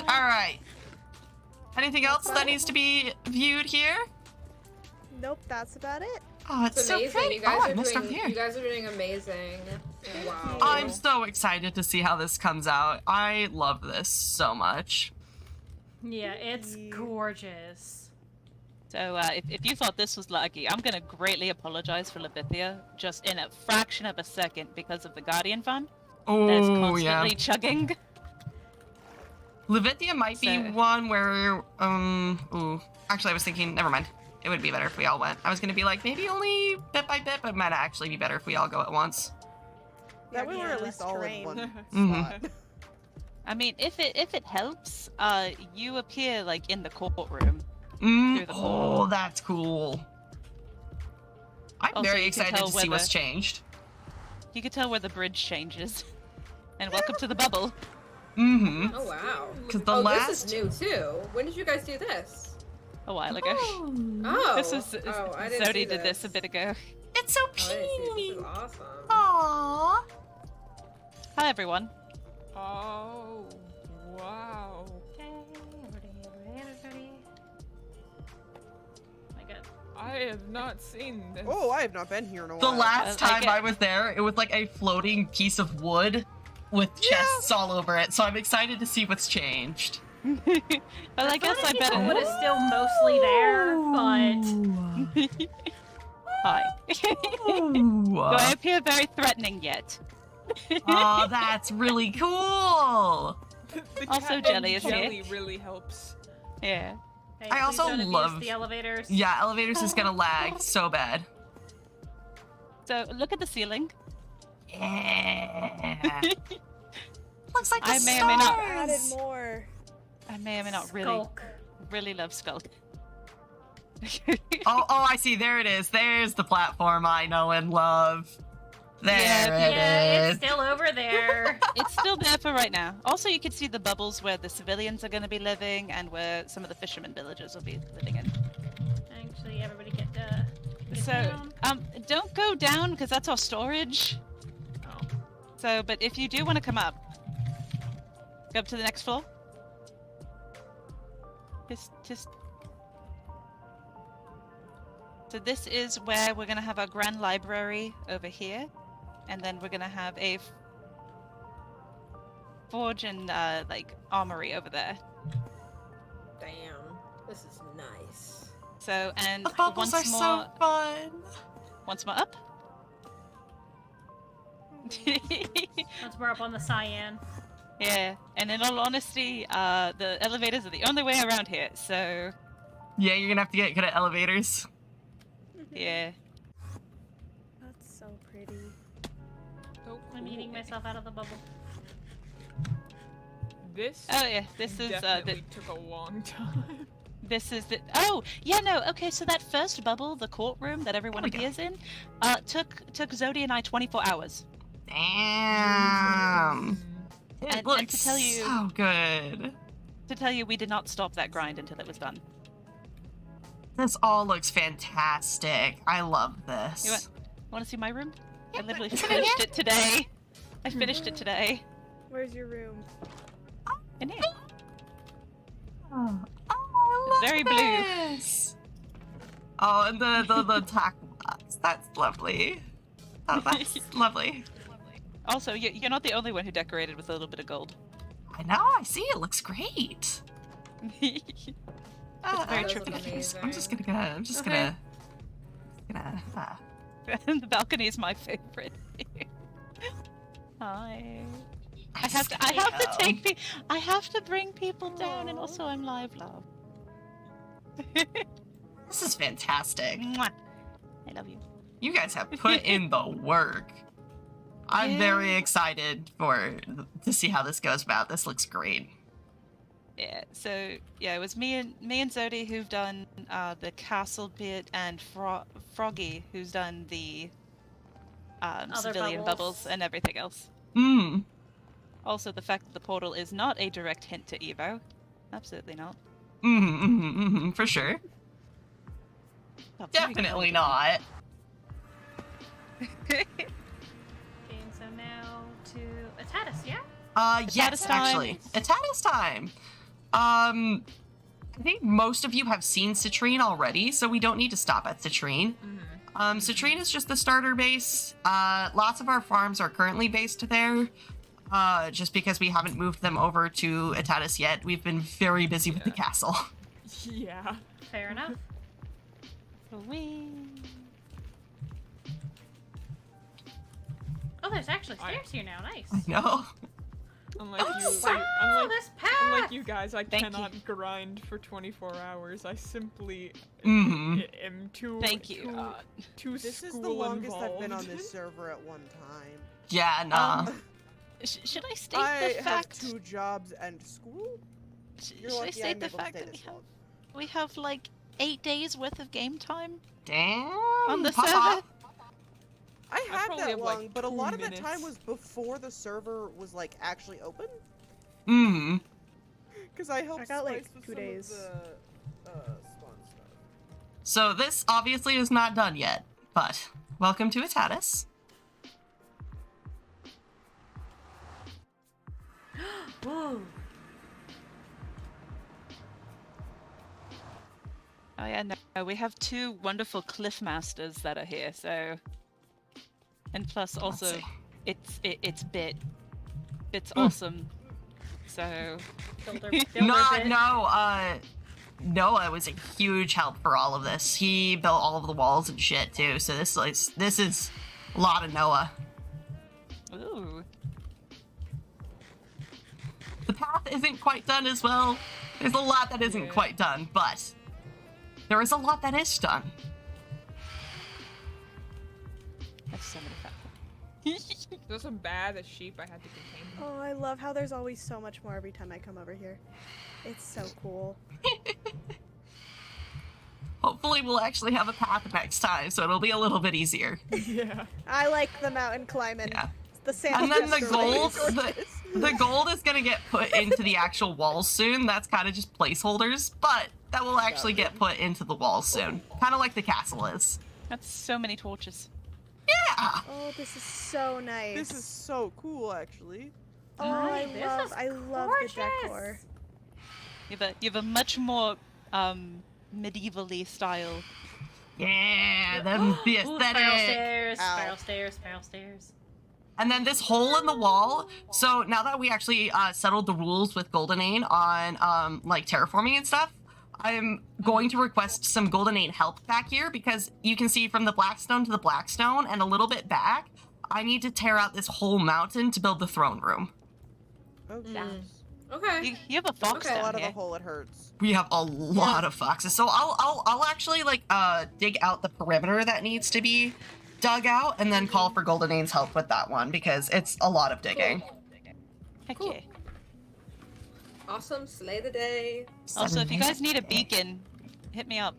alright. Anything else that needs to be viewed here? Nope, that's about it. Oh, it's so amazing. pretty. You guys I are missed doing. up here. You guys are doing amazing. Wow. I'm so excited to see how this comes out. I love this so much. Yeah, it's gorgeous. So, if you thought this was laggy, I'm gonna greatly apologize for Levithia, just in a fraction of a second because of the Guardian Fan. That's Oh, constantly yeah. chugging. Levithia might be one where, ooh. Actually, I was thinking, never mind. It would be better if we all went. I was gonna be like, maybe only bit by bit, but it might actually be better if we all go at once. That way we're at least all in one Mhm. spot. I mean, if it helps, you appear like in the courtroom. Mm, the oh, that's cool. I'm Also, very you can excited tell to see whether- what's changed. You can tell where the bridge changes. And welcome to the bubble. Mm-hmm. Oh wow. 'Cause the this is new too. When did you guys do this? A while ago. Oh. This was I didn't see Zodi did this a bit ago. It's so Oh, I didn't see this. This is awesome. Aww. Hi everyone. Oh, wow. I have not seen this. Oh, I have not been here in a The while. last time I was there, it was like a floating piece of wood with chests all over it, so I'm excited to see what's changed. Well, I guess I The better. wood is still mostly there, but Hi. Do I appear very threatening yet? Oh, that's really cool. The Also, cat Jelly and is here. Jelly really helps. Yeah. hey, I please also don't abuse love the elevators. Yeah, elevators is gonna lag so bad. So look at the ceiling. Yeah. Looks like the I may or may not. Added more. I may or may not Skulk. really love Skulk. Oh, I see. There it is. There's the platform I know and love. There Yeah, it it's is. still over there. It's still there for right now. Also, you can see the bubbles where the civilians are going to be living and where some of the fishermen villages will be living in. Actually, everybody get So, down. don't go down because that's our storage. Oh. So, but if you do want to come up, go up to the next floor. Just. So this is where we're gonna have our grand library over here, and then we're gonna have a forge and like armory over there. Damn, this is nice. So and The bubbles once are more, so fun. once more up. Once we're up on the cyan. Yeah, and in all honesty, the elevators are the only way around here. So Yeah, you're gonna have to get good at elevators. yeah. That's so pretty. I'm eating myself out of the bubble. This. Oh yeah, this is definitely took a long time. This is the. Oh yeah, no. Okay, so that first bubble, the courtroom that everyone appears in, took Zodi and I 24 hours. Damn. It And looks to tell you, so good. To tell you, we did not stop that grind until it was done. This all looks fantastic. I love this. You want to see my room? I literally is it in finished here? it today. I finished it today. Where's your room? In here. Oh, I love Very blue. this. Oh, and the tackle box. That's lovely. Oh, that's lovely. Also, you're not the only one who decorated with a little bit of gold. I know. I see. It looks great. It's very that trippy. looks I'm just Okay. gonna. The balcony is my favorite. Hi. I have to bring people down, and also I'm live, love. This is fantastic. Mwah. I love you. You guys have put in the work. I'm very excited to see how this goes about. This looks great. Yeah, so yeah, it was me and Zodi who've done the castle bit, and Froggy who's done the civilian bubbles and everything else. Mm. Also, the fact that the portal is not a direct hint to Evo. Absolutely not. For sure. Definitely not. Okay, so now to Atatis, yeah? Yes, actually. Atatis time! I think most of you have seen Citrine already, so we don't need to stop at Citrine. Citrine is just the starter base. Lots of our farms are currently based there, just because we haven't moved them over to Atatis yet. We've been very busy with the castle. Yeah. Fair enough. Oh, there's actually stairs here now. Nice. I know. Unlike you, wow, this path! unlike you guys, I cannot grind for 24 hours. I simply Mm-hmm. am too. Thank you. Too This is the school longest I've been on involved. this server at one time. Yeah, nah. Should I state I the have fact? 2 jobs and school. You're Should I lucky state I'm the able to fact stay that this long. we have like 8 days worth of game time Damn. on the Papa. server? I had probably that have, long, like, but a 2 lot of that minutes. time was before the server was like actually open. Because I helped. I got, like, Spice with 2 some days. Of the, spawn stuff. So this obviously is not done yet, but welcome to Atatis. Whoa. Oh yeah, no, we have 2 wonderful cliff masters that are here, so, and plus also, see. it's Bit's awesome, so. Noah was a huge help for all of this. He built all of the walls and shit too, so this is a lot of Noah. Ooh. The path isn't quite done as well. There's a lot that isn't quite done, but there is a lot that is done. That's so many facts. There's some bad as sheep I had to contain. Oh, I love how there's always so much more every time I come over here. It's so cool. Hopefully we'll actually have a path next time, so it'll be a little bit easier. Yeah. I like the mountain climbing. Yeah. The sand. And then the is gold, gorgeous. the gold is gonna get put into the actual walls soon. That's kind of just placeholders, but that will actually get put into the walls soon. Kind of like the castle is. That's so many torches. Yeah! Oh, this is so nice. This is so cool, actually. Oh, I love the decor. You have a much more medievally style. Yeah, the Ooh, aesthetic. spiral stairs, spiral stairs, spiral stairs. And then this hole in the wall. So now that we actually settled the rules with Goldenane on like terraforming and stuff, I'm going to request some Goldenane help back here because you can see from the Blackstone to the Blackstone and a little bit back, I need to tear out this whole mountain to build the throne room. Oh, Okay. You have a fox a down lot of here. the hole. It hurts. We have a lot of foxes, so I'll actually like dig out the perimeter that needs to be dug out, and then call for Goldenane's help with that one because it's a lot of digging. Heck Cool. yeah. Awesome. Slay the day. Also, if you guys need a beacon, hit me up.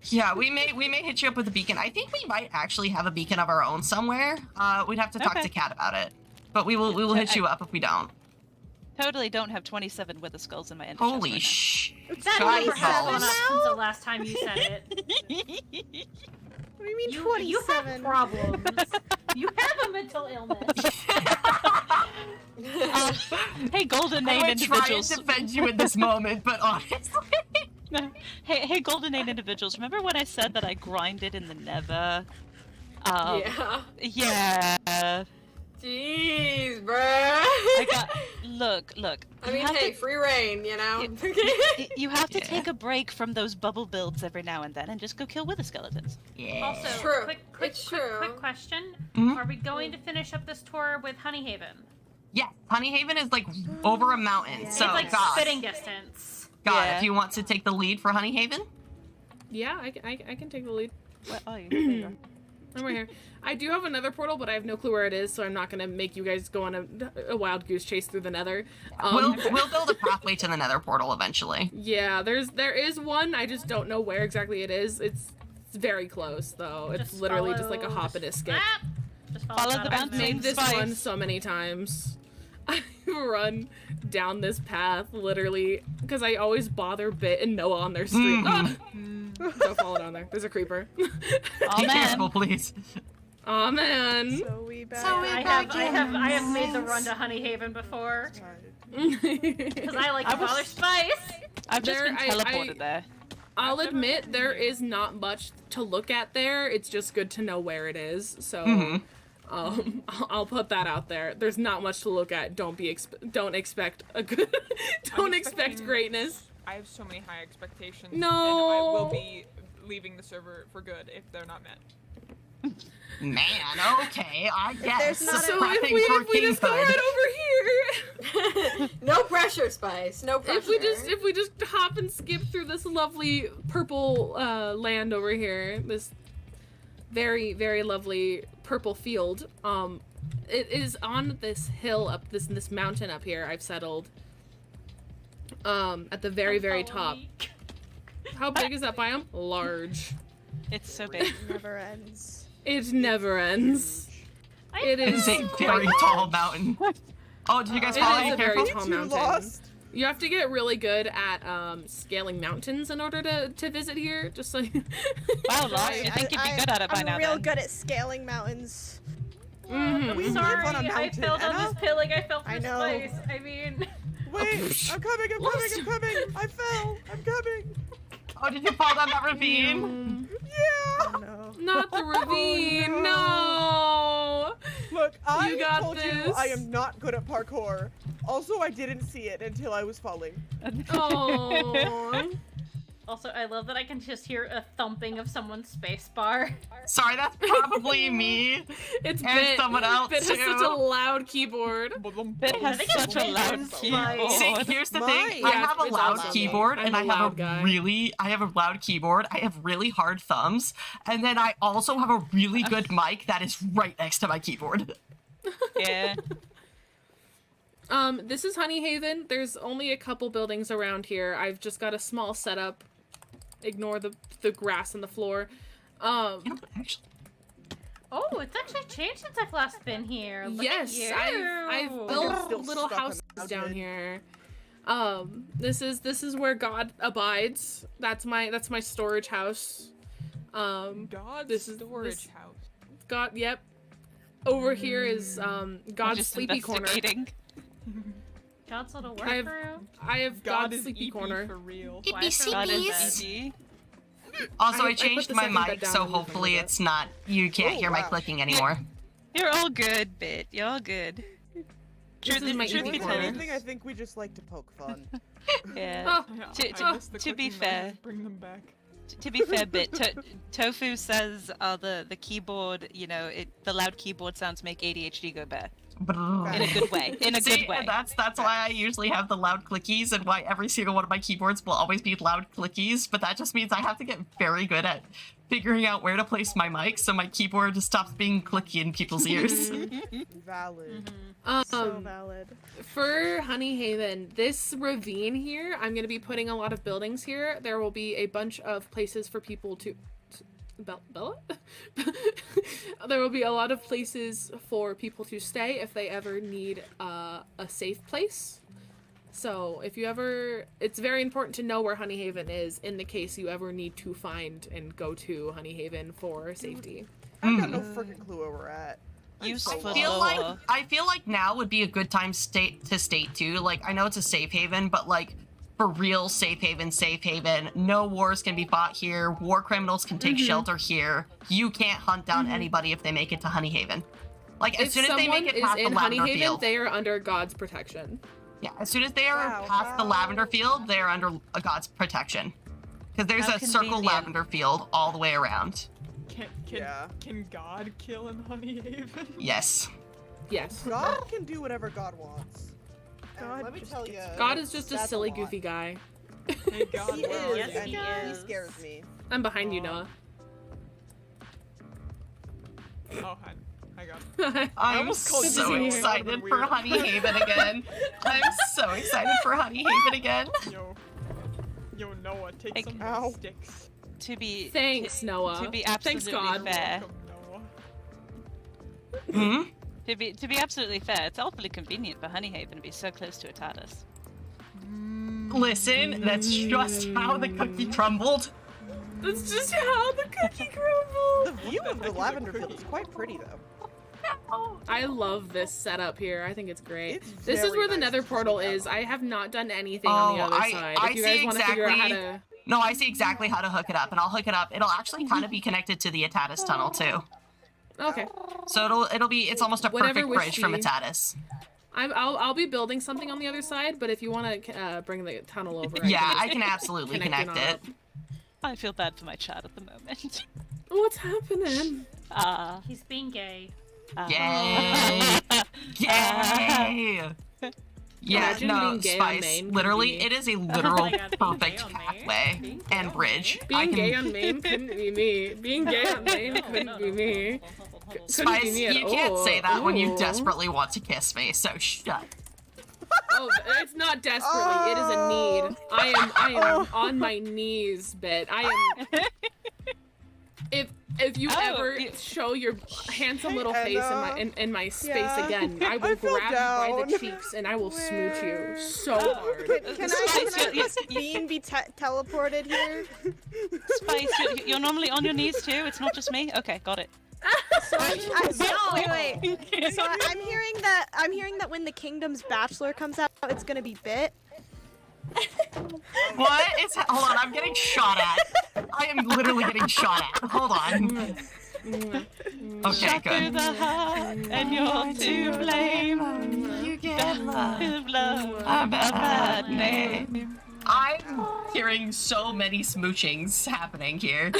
Yeah, we may hit you up with a beacon. I think we might actually have a beacon of our own somewhere. We'd have to talk Okay. to Kat about it, but we will hit you up if we don't. Totally don't have 27 wither skulls in my inventory. Holy sh! That God never has balls. gone up since the last time you said it. What do you mean You 27? have problems. You have a mental illness. Hey, Goldenane I would try and individuals. defend you in this moment, but honestly. Hey, Goldenane individuals. Remember when I said that I grinded in the Nether? Yeah. Yeah. Jeez, bruh. I got. Look. I you mean, have hey, to- free reign, you know? You have to take a break from those bubble builds every now and then and just go kill wither skeletons. Yeah. Also, True. quick question. Mhm. Are we going to finish up this tour with Honeyhaven? Yeah, Honeyhaven is like over a mountain, so it's like God, spitting distance. if you want to take the lead for Honeyhaven. Yeah, I can take the lead. Where are you? There you are. I'm right here. I do have another portal, but I have no clue where it is, so I'm not gonna make you guys go on a wild goose chase through the Nether. We'll build a pathway to the Nether portal eventually. Yeah, there is one. I just don't know where exactly it is. It's very close though. It's Just literally just like a follow- hop and a skip. Just Follow the I've bouncing made this spice. one so many times. run down this path, literally, because I always bother Bit and Noah on their street. Ah! Don't fall down there. There's a creeper. Be careful, please. Oh man. So we back. I have made the run to Honey Haven before. Because I like to bother Spice. I've just been teleported there. I'll admit there is not much to look at there. It's just good to know where it is. So, I'll put that out there. There's not much to look at. Don't expect a good. Don't expect greatness. I have so many high expectations. No. And I will be leaving the server for good if they're not met. Man, okay, I guess. there's not So if we just go right over here. No pressure, Spice. No pressure. If we just hop and skip through this lovely purple land over here, this very, very lovely purple field. It is on this hill up this mountain up here. I've settled. At the very, very top. How big is that biome? Large. It's so big. It never ends. It never ends. It is a very tall mountain. Oh, did you guys follow? It is a very Careful. tall mountain. You have to get really good at scaling mountains in order to visit here. Just like wow, Lost, you think you'd be good at it by now? I'm real good at scaling mountains. We live on a I mountain, fell down Anna. this hill like I fell for I know. Spice. I mean, Wait, I'm coming, I'm coming. I fell. I'm coming. Oh, did you fall down that ravine? Yeah. Oh, no. not the ravine. No. Look, I got told you this. I am not good at parkour. Also, I didn't see it until I was falling. Oh. also, I love that I can just hear a thumping of someone's space bar. Sorry, that's probably me. It's and Bit. someone else Bit too. has such a loud keyboard. Bit has such a loud keyboard. See, here's the thing. I have a loud keyboard, and I have a loud keyboard. I have really hard thumbs, and then I also have a really good mic that is right next to my keyboard. Yeah. This is Honey Haven. There's only a couple buildings around here. I've just got a small setup. Ignore the grass on the floor. Actually. Oh, it's actually changed since I've last been here. Look Yes, at you. I've built little houses down here. This is where God abides. That's my storage house. God's storage house. God, yep. Over here is God's sleepy corner. God's little I workroom. have God God's is sleepy EP corner. for real. God is edgy. Also, I put changed the my second bed mic, down so and moved hopefully over. it's not. You can't hear my clicking anymore. You're all good, Bit. You're all good. This is my Truth EP be If corner. told, anything, I think we just like to poke fun. yeah. Yeah, I miss the To be clicking fair, noise. Bring them back. to be fair, Bit, Tofu says the keyboard, you know, the loud keyboard sounds make ADHD go bad. In a good way. In a See, good way. That's why I usually have the loud clickies, and why every single one of my keyboards will always be loud clickies. But that just means I have to get very good at figuring out where to place my mic so my keyboard just stops being clicky in people's ears. Valid. So valid. For Honey Haven, this ravine here, I'm going to be putting a lot of buildings here. There will be a bunch of places for people to... Bella? There will be a lot of places for people to stay if they ever need a safe place. So if you ever... It's very important to know where Honey Haven is in the case you ever need to find and go to Honey Haven for safety. I've got no freaking clue where we're at. I feel like now would be a good time to state too. Like, I know it's a safe haven, but like, for real safe haven, no wars can be fought here. War criminals can take shelter here. You can't hunt down anybody if they make it to Honey Haven. Like, as soon as they make it past the Lavender Field, they are under God's protection. Yeah, as soon as they are past the Lavender Field, they are under a God's protection. Because there's How a circle convenient. Lavender Field all the way around. Can God kill in Honey Haven? Yes. Yes. God can do whatever God wants. And let me tell you, God is just a that's silly, lot. goofy guy. Hey God, He where are is, you? and he scares me. I'm behind you, Noah. Oh, I got it. I'm so excited for Honey Haven again. I'm so excited for Honey Haven again. Yo, Noah, take some sticks. To be Thanks, Noah. To be Thanks, absolutely God. fair. Welcome, Noah. To be absolutely fair, it's awfully convenient for Honeyhaven to be so close to Atatis. Listen, that's just how the cookie crumbled. That's just how the cookie crumbled. The view of the lavender field is quite pretty, though. I love this setup here. I think it's great. It's This is very where the nice nether to portal see is. I have not done anything on the other side. If you guys want to figure out how to... No, I see exactly how to hook it up, and I'll hook it up. It'll actually kind of be connected to the Atatis tunnel too. Okay. So it's almost a Whatever perfect bridge from Wishy. Atatis. I'll be building something on the other side, but if you want to bring the tunnel over, Yeah, I can absolutely connect it. Up. I feel bad for my chat at the moment. What's happening? He's being gay. Yay! Yay! Yeah, Imagine no, being gay on Spice. Maine Literally, couldn't be it is a me. literal Oh my God, perfect pathway and bridge. Being gay on Maine couldn't be me. Being gay on Maine couldn't be me. Couldn't be Spice, me at you can't all. say that when you Ooh. desperately want to kiss me, so shut. Oh, it's not desperately. It is a need. I am on my knees, but I am. If you ever show your handsome little face in my space again, I will grab you by the cheeks and I will smooch you so hard. Can I Bean be teleported here? Spice, you're normally on your knees too. It's not just me. Okay, got it. So wait. So I'm hearing that when the Kingdom's Bachelor comes out, it's gonna be Bit. What? Hold on, I'm getting shot at. I am literally getting shot at. Hold on. Okay, Shot through good. the heart, and you're to blame. You get love a bad name. I'm hearing so many smoochings happening here.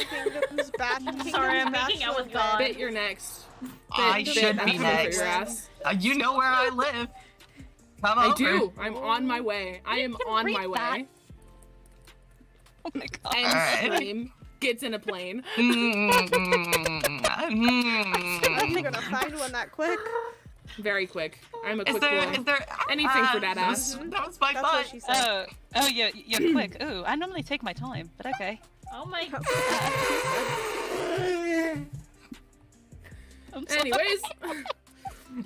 Sorry, I'm making out with God. Bit, you're next. I should be next. You know where I live. Come over. I do. I'm on my way. I am on my way. Oh my God. And Scream gets in a plane. I'm gonna find one that quick. Very quick. I'm a quick Is boy. there Anything for that ass. That was my That's what she said. Oh, you're quick. Ooh, I normally take my time, but okay. Oh my God. Anyways.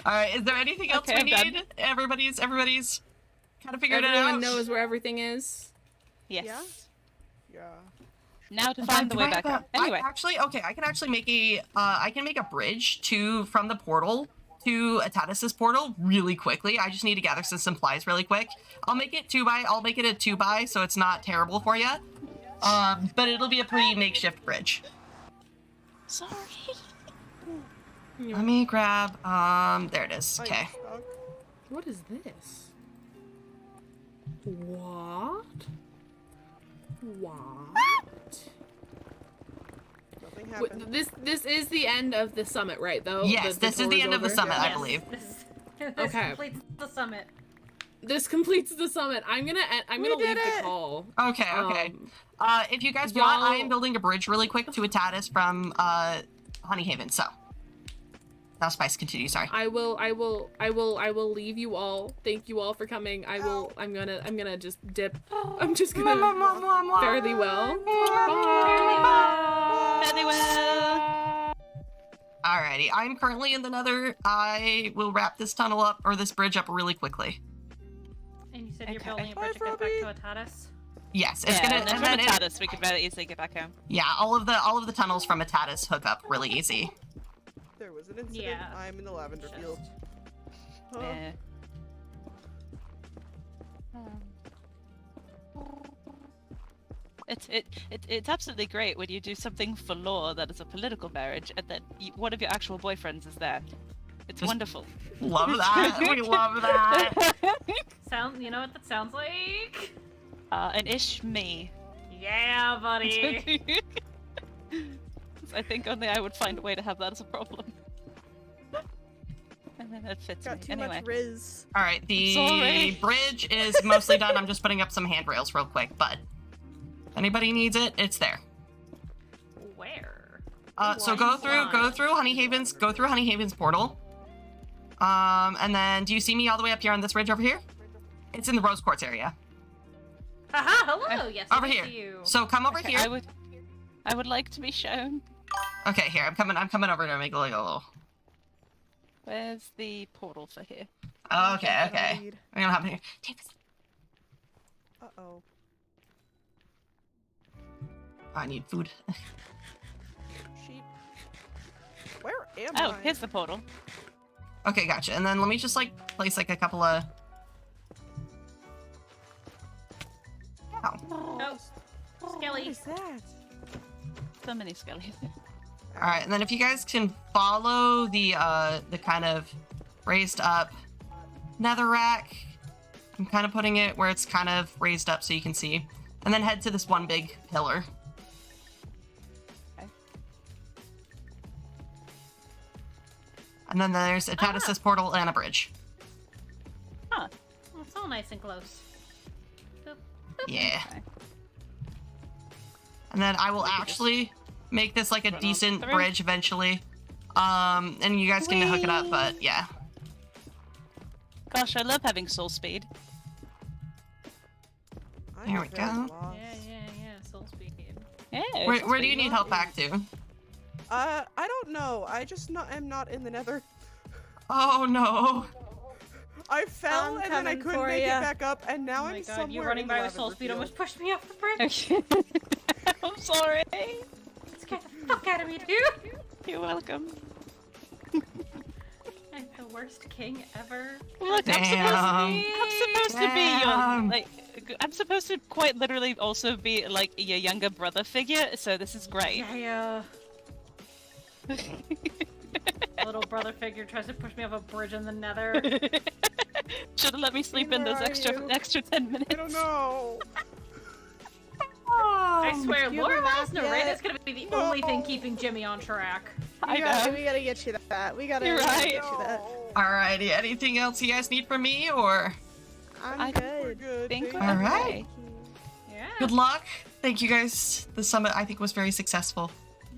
Alright, is there anything else Okay, we I'm need? Everybody's kind of figured it Everyone out. knows where everything is. Yes. Yeah. Now to find the way back up. Anyway. I can actually make a I can make a bridge from the portal to Atatis' portal really quickly. I just need to gather some supplies really quick. I'll make it a 2x, so it's not terrible for you. But it'll be a pretty makeshift bridge. Sorry. Let me grab there it is. Okay. What is this? What? Nothing Wait, happened. this is the end of the summit, right? Though. Yes, this is the end of the summit, I believe. This Okay. completes the summit. This completes the summit. I'm gonna leave the call. Okay. If you guys want, I am building a bridge really quick to Atatis from Honeyhaven. So now Spice continue. Sorry. I will leave you all. Thank you all for coming. I'm gonna just dip. I'm just gonna fare thee well. Fairly well. Alrighty, I'm currently in the Nether. I will wrap this tunnel up or this bridge up really quickly. And you said you're building a bridge to get back to Atatis? Yes, it's Yeah, gonna. and then from Atatis, we could very easily get back home. Yeah, all of the tunnels from Atatis hook up really easy. There was an incident. Yeah. I'm in the lavender field. Huh. Yeah. It's absolutely great when you do something for lore that is a political marriage, and then one of your actual boyfriends is there. It's wonderful. Love that. We love that. You know what that sounds like? An ish me. Yeah, buddy. I think only I would find a way to have that as a problem. And then it fits Got me. too Anyway. much Riz. All right, the Sorry. bridge is mostly done. I'm just putting up some handrails real quick, but if anybody needs it, it's there. Where? So go through Honeyhaven's portal. And then do you see me all the way up here on this ridge over here? It's in the Rose Quartz area. Haha, hello. Yes, I Over do here. see you. So come over here. I would like to be shown. Okay, here I'm coming over to make a little. Where's the portal for here? Okay, okay. We don't have any. Uh-oh. I need food. Sheep. Where am Oh, I? here's the portal. Okay, gotcha. And then let me just, like, place, like, a couple of... Ow. Oh, Skelly. What is that? So many skellies. Alright, and then if you guys can follow the kind of raised up nether rack. I'm kind of putting it where it's kind of raised up so you can see. And then head to this one big pillar. Okay. And then there's a Tatis's portal and a bridge. Huh. It's all nice and close. Boop. Yeah. And then I will actually make this like a decent bridge eventually. And you guys can hook it up, but yeah. Gosh, I love having soul speed. There we go. Yeah, soul speed. Yeah. Where do you need help back to? I don't know. I just am not in the nether. Oh no. I fell and then I couldn't make it back up, and now Oh I'm my god, somewhere you running in by the with soul lavender speed field. almost pushed me off the bridge. I'm sorry. Scared the fuck out of me, dude. You're welcome. I'm the worst king ever. Look, I'm supposed to be your, like, I'm supposed to quite literally also be like your younger brother figure, so this is great. Yeah. Little brother figure tries to push me off a bridge in the nether. Should have let me sleep in those extra 10 minutes. I don't know. I swear, Do you have a Lorelai's map narrator yet? is gonna be the only thing keeping Jimmy on track. We gotta get you that. We gotta get you that. Alrighty, anything else you guys need from me, or? I'm good. Think we're Alright. okay. Yeah. Good luck. Thank you guys. The summit, I think, was very successful.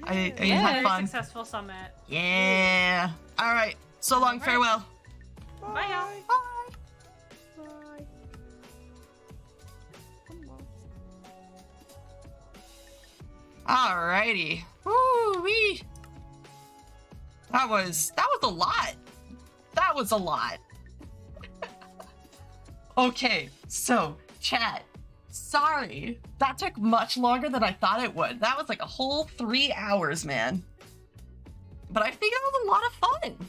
I had Very fun. successful summit. Yeah. Alright. So long, farewell. Bye, y'all. Bye. Alrighty. Woo-wee. That was a lot. That was a lot. Okay, so, chat. Sorry. That took much longer than I thought it would. That was like a whole 3 hours, man. But I think it was a lot of fun.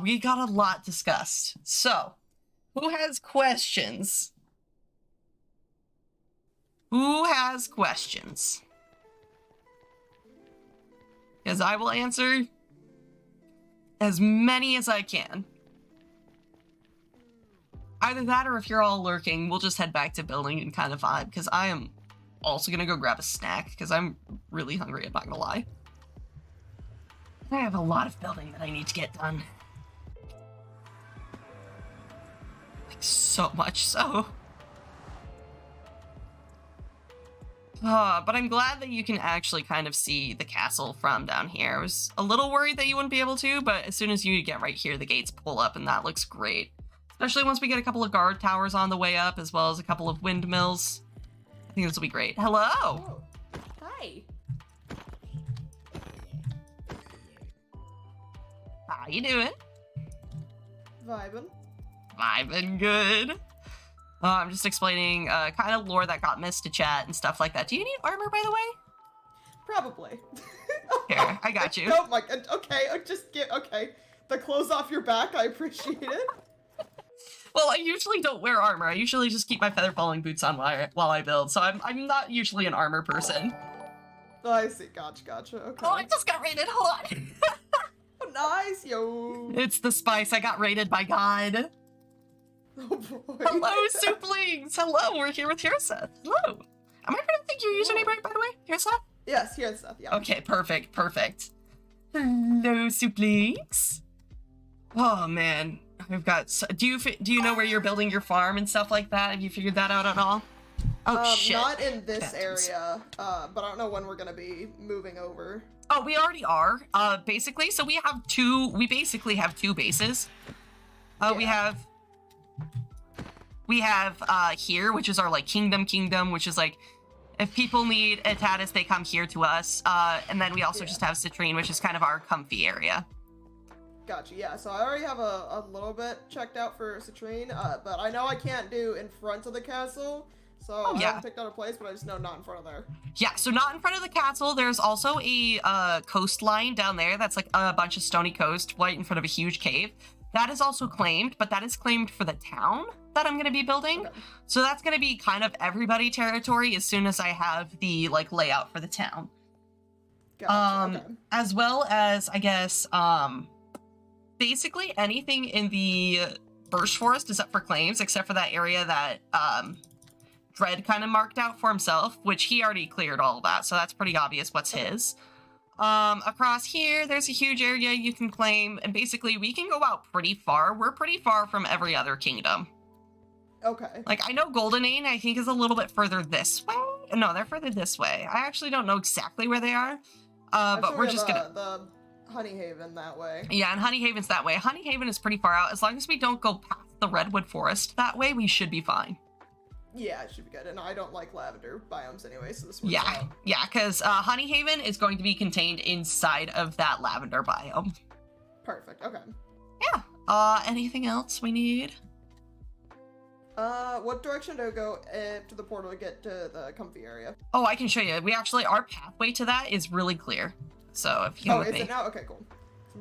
We got a lot discussed. So, who has questions? Who has questions? Because I will answer as many as I can. Either that, or if you're all lurking, we'll just head back to building and kind of vibe, because I am also gonna go grab a snack, because I'm really hungry, I'm not gonna lie. I have a lot of building that I need to get done. Like, so much so. But I'm glad that you can actually kind of see the castle from down here. I was a little worried that you wouldn't be able to, but as soon as you get right here, the gates pull up, and that looks great. Especially once we get a couple of guard towers on the way up, as well as a couple of windmills. I think this will be great. Hello! Oh. Hi. How you doing? Vibin'. Vibing good. I'm just explaining kind of lore that got missed to chat and stuff like that. Do you need armor, by the way? Probably. Here, I got you. Oh my god, okay, okay. The clothes off your back, I appreciate it. Well, I usually don't wear armor. I usually just keep my feather falling boots on while I build, so I'm not usually an armor person. Oh, I see, gotcha, okay. Oh, I just got raided, hold on. Oh, nice, yo. It's the spice, I got raided by God. Oh boy. Hello, Souplings! Hello, we're here with Hirsa. Hello. Am I going to think your username right, by the way? Hirsa? Yes, here's stuff, yeah. Okay, perfect. Hello, Souplings. Oh, man. I've got... Do you know where you're building your farm and stuff like that? Have you figured that out at all? Oh, shit. Not in this area, but I don't know when we're gonna be moving over. Oh, we already are, basically. So we basically have two bases. We have here, which is our, like, kingdom, which is, like, if people need a Tatis, they come here to us. And then we also just have Citrine, which is kind of our comfy area. Gotcha, yeah, so I already have a little bit checked out for Citrine, but I know I can't do in front of the castle, so I haven't picked out a place, but I just know not in front of there. Yeah, so not in front of the castle. There's also a coastline down there that's like a bunch of stony coast right in front of a huge cave. That is also claimed, but that is claimed for the town that I'm going to be building. Okay. So that's going to be kind of everybody territory as soon as I have the like layout for the town. Gotcha, okay. As well as, I guess, basically anything in the Birch Forest is up for claims, except for that area that Dread kind of marked out for himself, which he already cleared all of that, so that's pretty obvious what's his. Across here, there's a huge area you can claim, and basically we can go out pretty far. We're pretty far from every other kingdom. Okay. Like, I know Goldenane, I think, is a little bit further this way. No, they're further this way. I actually don't know exactly where they are, but we're just gonna... The Honeyhaven that way. Yeah, and Honeyhaven's that way. Honeyhaven is pretty far out. As long as we don't go past the Redwood Forest that way, we should be fine. Yeah, it should be good. And I don't like lavender biomes anyway, so this works out. Yeah, because Honeyhaven is going to be contained inside of that lavender biome. Perfect, okay. Yeah. Anything else we need? What direction do I go to the portal to get to the comfy area? Oh, I can show you. Our pathway to that is really clear. So if you come with me. Oh, is it now? Okay, cool.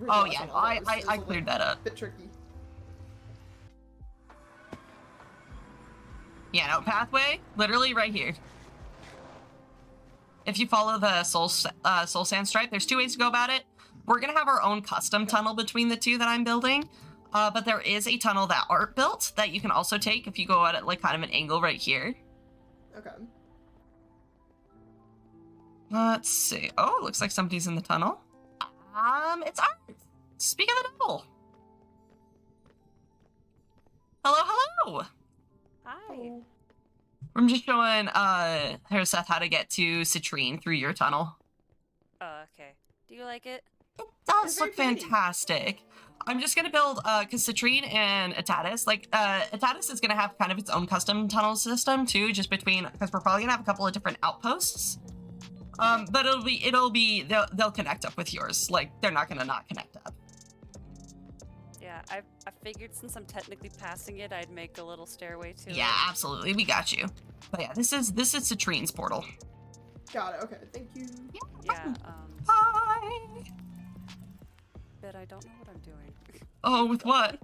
Oh yeah, no, I cleared that up. Bit tricky. Yeah, no, pathway, literally right here. If you follow the soul sand stripe, there's two ways to go about it. We're gonna have our own custom tunnel between the two that I'm building, but there is a tunnel that Art built that you can also take if you go at it like kind of an angle right here. Okay. Let's see. Oh, it looks like somebody's in the tunnel. It's Art. Speak of the devil. Hello, hello. Hi. I'm just showing Seth how to get to Citrine through your tunnel. Okay. Do you like it? It does look fantastic. I'm just gonna build because Citrine and Atatis, like Atatis is gonna have kind of its own custom tunnel system too, just between because we're probably gonna have a couple of different outposts. But they'll connect up with yours. Like they're not gonna not connect up. Yeah, I figured since I'm technically passing it, I'd make a little stairway to it. Yeah, absolutely, we got you. But yeah, this is Citrine's portal. Got it. Okay, thank you. Yeah. Hi. But I don't know what I'm doing. Oh, with what?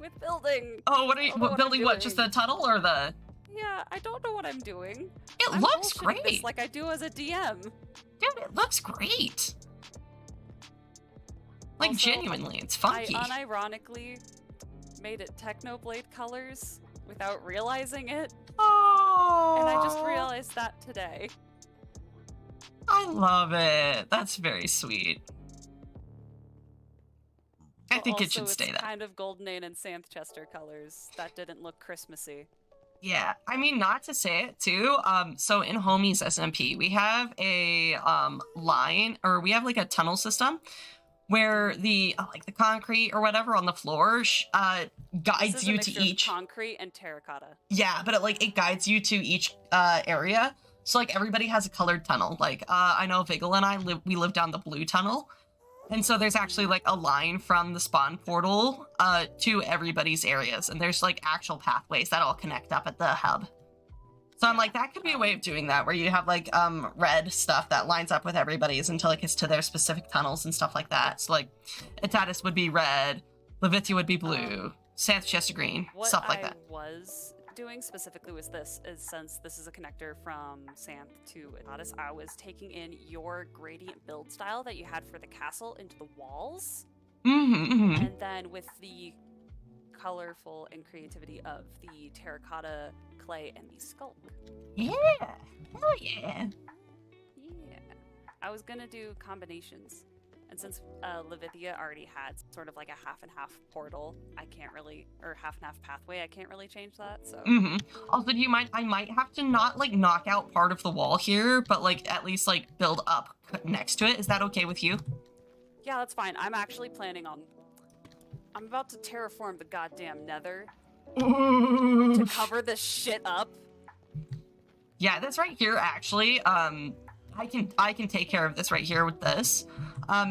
With building. Oh, what are you building? What? Just the tunnel or the? Yeah, I don't know what I'm doing. It looks great. This like I do as a DM. Dude, it looks great. Like, also, genuinely, it's funky. I unironically made it Technoblade colors without realizing it. Oh. And I just realized that today. I love it. That's very sweet. I think it should stay that. It's kind of Goldenane and Santhchester colors. That didn't look Christmassy. Yeah, I mean, not to say it too. So in Homies SMP, we have a line, or we have like a tunnel system where the like the concrete or whatever on the floor guides you to each concrete and terracotta. Yeah, but it guides you to each area. So like everybody has a colored tunnel. Like I know Vigil and we live down the blue tunnel. And so there's actually like a line from the spawn portal to everybody's areas, and there's like actual pathways that all connect up at the hub. So I'm like, that could be a way of doing that, where you have like red stuff that lines up with everybody's until it gets to their specific tunnels and stuff like that. So like Atatis would be red, Levithia would be blue, Santhchester green, stuff like that. What I was doing specifically with this is, since this is a connector from Santh to Atatis, I was taking in your gradient build style that you had for the castle into the walls. And then with the colorful and creativity of the terracotta, clay, and the sculk. Yeah! Hell yeah! Yeah. I was gonna do combinations. And since Levithia already had sort of like a half and half portal, I can't really, or half and half pathway, I can't really change that, so. Also, I might have to not like knock out part of the wall here, but like at least like build up next to it. Is that okay with you? Yeah, that's fine. I'm actually planning on, I'm about to terraform the goddamn nether to cover this shit up. Yeah, that's right here actually. I can take care of this right here with this.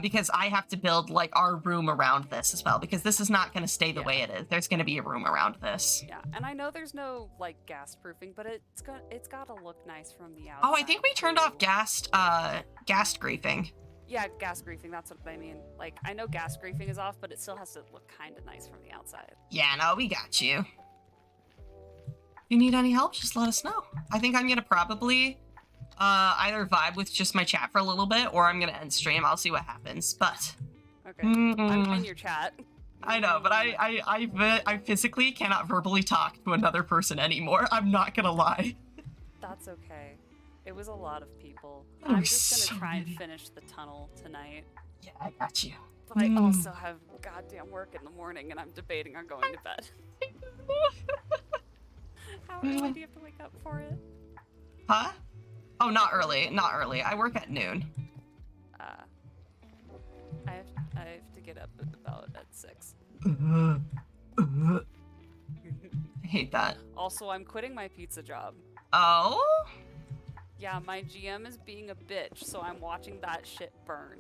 because I have to build like our room around this as well, because this is not going to stay the way it is. There's going to be a room around this. Yeah, and I know there's no like gas proofing, but it's got to look nice from the outside. Oh, I think we turned off gas griefing. Yeah, gas griefing, that's what I mean. Like, I know gas griefing is off, but it still has to look kind of nice from the outside. Yeah, no, we got you. If you need any help, just let us know. I think I'm going to probably either vibe with just my chat for a little bit, or I'm going to end stream. I'll see what happens, but... Okay, I'm in your chat. I know, but I physically cannot verbally talk to another person anymore. I'm not going to lie. That's okay. It was a lot of people. Oh, I'm just gonna so try and many. finish the tunnel tonight. Yeah, I got you. But I also have goddamn work in the morning, and I'm debating on going to bed. How early do you have to wake up for it? Huh? Oh, not early. Not early. I work at noon. I have to get up about at 6. I hate that. Also, I'm quitting my pizza job. Oh? Yeah, my GM is being a bitch, so I'm watching that shit burn.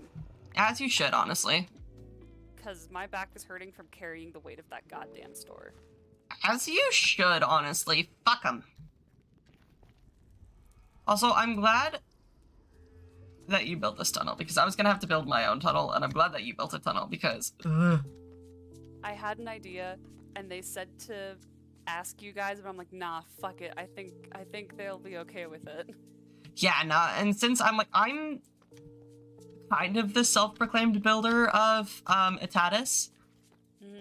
As you should, honestly. Cause my back is hurting from carrying the weight of that goddamn store. As you should, honestly. Fuck 'em. Also, I'm glad that you built this tunnel, because I was gonna have to build my own tunnel, and I'm glad that you built a tunnel, because... I had an idea, and they said to ask you guys, but I'm like, nah, fuck it. I think they'll be okay with it. Yeah, nah, and since I'm kind of the self-proclaimed builder of Itatis,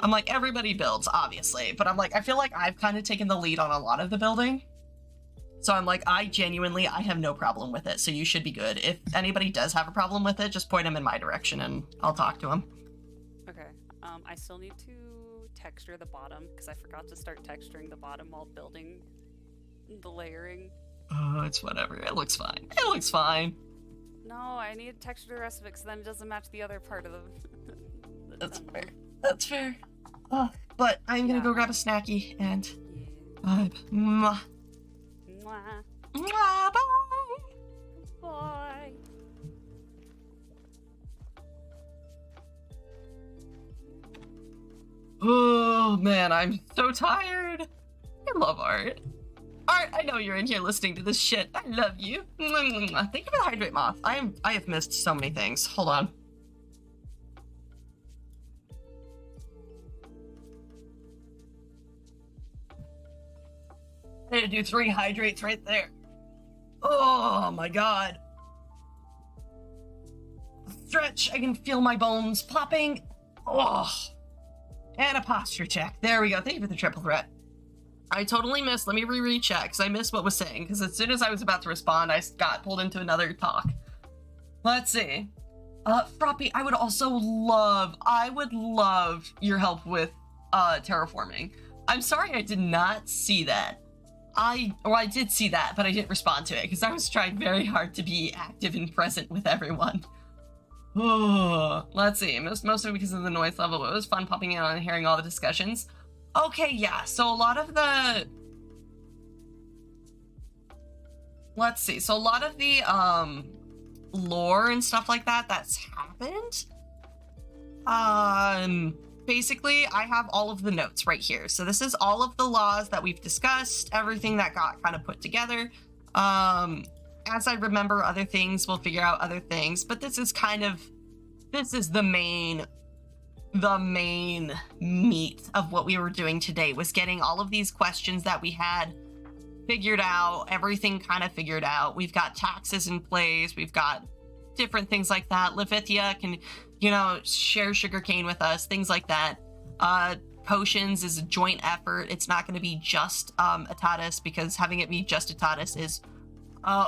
I'm like, everybody builds, obviously, but I'm like, I feel like I've kind of taken the lead on a lot of the building. So I'm like, I have no problem with it, so you should be good. If anybody does have a problem with it, just point them in my direction and I'll talk to them. Okay, I still need to texture the bottom, because I forgot to start texturing the bottom while building the layering. Oh, it's whatever. It looks fine. It looks fine. No, I need to texture the rest of it, because then it doesn't match the other part of the That's fair. That's fair. But I'm gonna go grab a snacky and vibe. Mwah. Mwah. Mwah, bye. Bye. Oh man, I'm so tired. I love Art. Art, I know you're in here listening to this shit. I love you. Mwah, mwah, mwah. Thank you for the hydrate moth. I have missed so many things. Hold on. I need to do 3 hydrates right there. Oh my god. Stretch. I can feel my bones popping. Oh. And a posture check. There we go. Thank you for the triple threat. I totally missed. Let me reread chat because I missed what was saying. Because as soon as I was about to respond, I got pulled into another talk. Let's see. Froppy, I would love your help with terraforming. I'm sorry I did not see that. I did see that, but I didn't respond to it because I was trying very hard to be active and present with everyone. Oh, let's see. Most of it because of the noise level, but it was fun popping in and hearing all the discussions. Okay, yeah, so a lot of the... Let's see, so a lot of the, lore and stuff like that that's happened. Basically, I have all of the notes right here. So this is all of the laws that we've discussed, everything that got kind of put together. As I remember other things, we'll figure out other things, but this is the main meat of what we were doing today, was getting all of these questions that we had figured out, everything kind of figured out. We've got taxes in place, we've got different things like that. Levithia can, share sugarcane with us, things like that. Potions is a joint effort. It's not going to be just Itatis, because having it be just Itatis is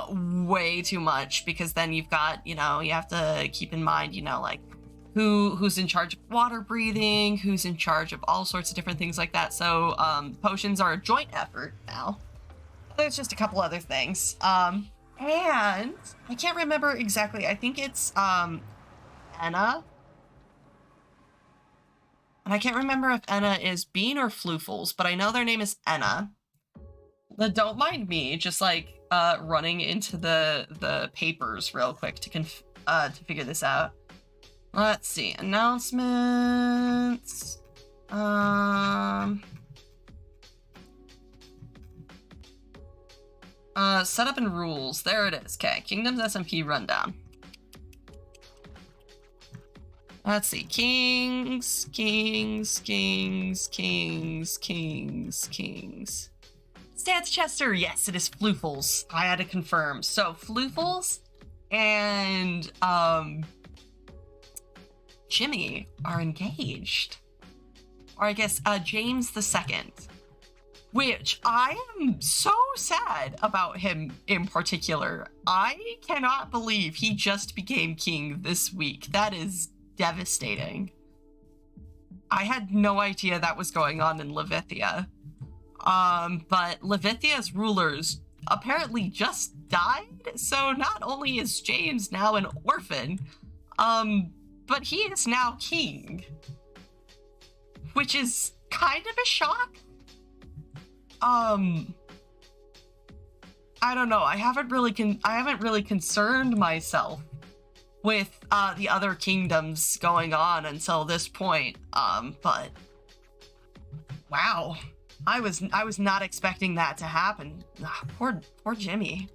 way too much, because then you've got, you have to keep in mind, like who's in charge of water breathing, who's in charge of all sorts of different things like that. So potions are a joint effort now. There's just a couple other things. And I can't remember exactly. I think it's Enna. And I can't remember if Enna is Bean or Floofles, but I know their name is Enna. But don't mind me just running into the papers real quick to figure this out. Let's see. Announcements. Setup and rules. There it is. Okay. Kingdom's SMP rundown. Let's see. Kings. Stance Chester. Yes, it is Floofles. I had to confirm. So, Floofles and, Jimmy are engaged. Or I guess, James II. Which I am so sad about him in particular. I cannot believe he just became king this week. That is devastating. I had no idea that was going on in Levithia. But Levithia's rulers apparently just died, so not only is James now an orphan, but he is now king. Which is kind of a shock. I don't know. I haven't really concerned myself with the other kingdoms going on until this point. But wow, I was not expecting that to happen. Poor Jimmy.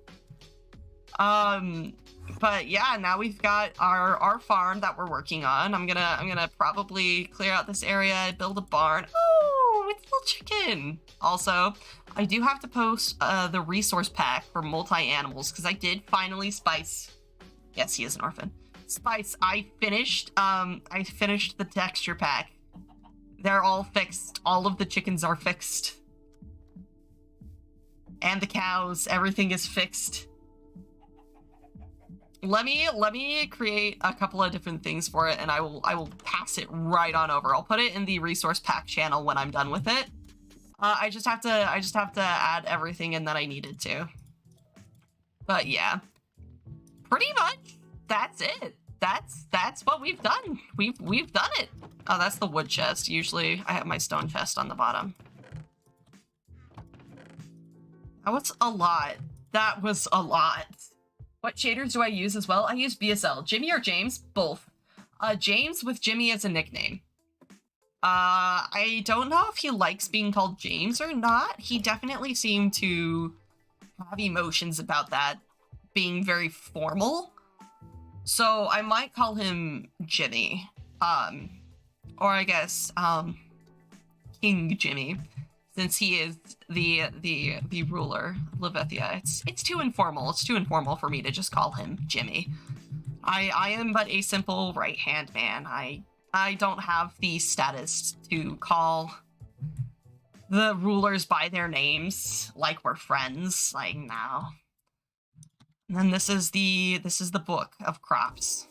But yeah, now we've got our farm that we're working on. I'm gonna probably clear out this area, build a barn. Oh, it's a little chicken. Also, I do have to post the resource pack for multi-animals because I did finally spice. Yes, he is an orphan. Spice. I finished the texture pack. They're all fixed. All of the chickens are fixed. And the cows, everything is fixed. Let me create a couple of different things for it, and I will pass it right on over. I'll put it in the resource pack channel when I'm done with it. I just have to add everything in that I needed to. But yeah, pretty much that's it. That's what we've done. We've done it. Oh, that's the wood chest. Usually I have my stone chest on the bottom. That was a lot. That was a lot. What shaders do I use as well? I use VSL. Jimmy or James? Both. James with Jimmy as a nickname. I don't know if he likes being called James or not. He definitely seemed to have emotions about that being very formal. So I might call him Jimmy. Or I guess, King Jimmy. Since he is the ruler of Levithia. It's too informal. It's too informal for me to just call him Jimmy. I am but a simple right-hand man. I don't have the status to call the rulers by their names like we're friends. Like, no. And then this is the book of crops.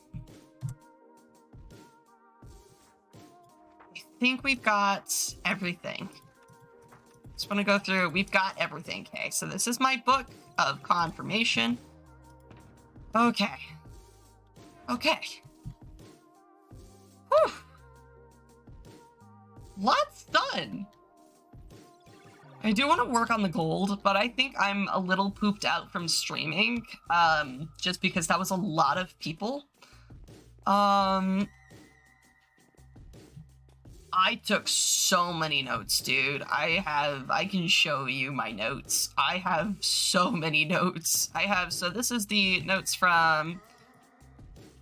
I think we've got everything. Just want to go through. We've got everything. Okay, so this is my book of confirmation. Okay. Okay. Whew. Lots done. I do want to work on the gold, but I think I'm a little pooped out from streaming, just because that was a lot of people. I took so many notes, dude. I can show you my notes. I have so many notes. So this is the notes from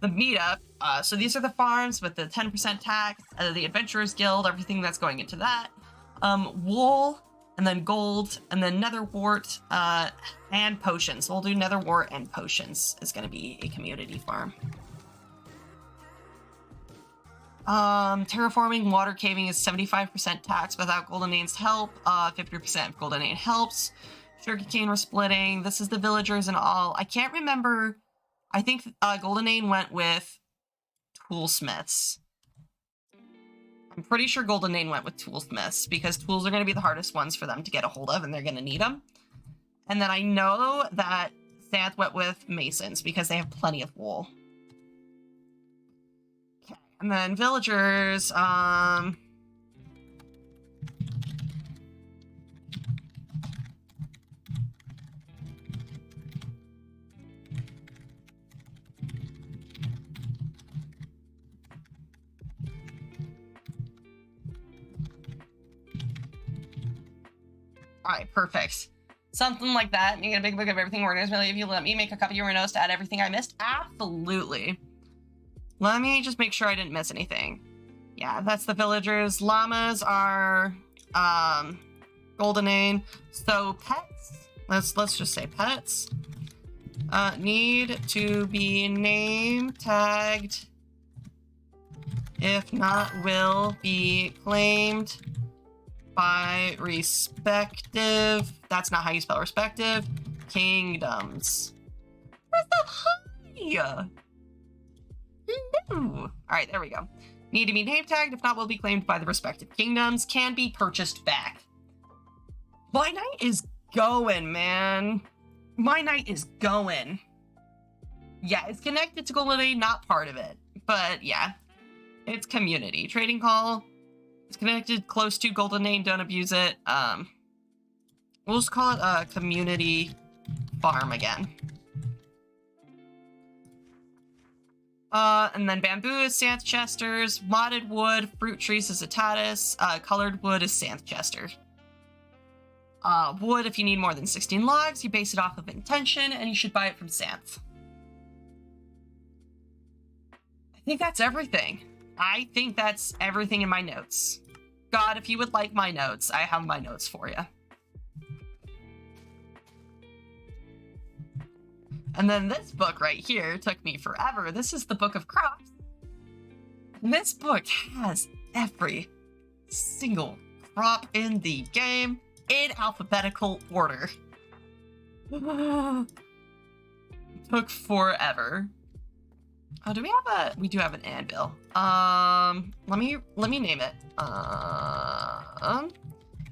the meetup. So these are the farms with the 10% tax, the Adventurers Guild, everything that's going into that. Wool, and then gold, and then nether wart, and potions. So we'll do nether wart and potions. It's gonna be a community farm. Terraforming, water caving is 75% tax without Goldenane's help. 50% of Goldenane helps. Sugarcane we're splitting. This is the villagers and all. I can't remember. I think Goldenane went with toolsmiths. I'm pretty sure Goldenane went with toolsmiths because tools are going to be the hardest ones for them to get a hold of and they're going to need them. And then I know that Santh went with masons because they have plenty of wool. And then villagers, Alright, perfect. Something like that. You get a big book of everything organized. Really, if you let me make a copy of your notes to add everything I missed? Absolutely. Let me just make sure I didn't miss anything. Yeah, that's the villagers. Llamas are Goldenane. So pets, let's just say pets. Need to be name tagged. If not, will be claimed by respective, that's not how you spell respective, kingdoms. Where's that hi? Hello. Alright, there we go. Need to be name tagged, if not, will be claimed by the respective kingdoms, can be purchased back. My night is going, man. My night is going. Yeah, it's connected to Goldenane, not part of it. But yeah, it's community. Trading call. It's connected close to Goldenane, don't abuse it. We'll just call it a community farm again. And then bamboo is Santhchesters, modded wood, fruit trees is Atatis, colored wood is Santhchester. Wood, if you need more than 16 logs, you base it off of intention, and you should buy it from Santh. I think that's everything. I think that's everything in my notes. God, if you would like my notes, I have my notes for you. And then this book right here took me forever. This is the Book of Crops. And this book has every single crop in the game in alphabetical order. Took forever. Oh, do we have a... We do have an anvil. Let me name it.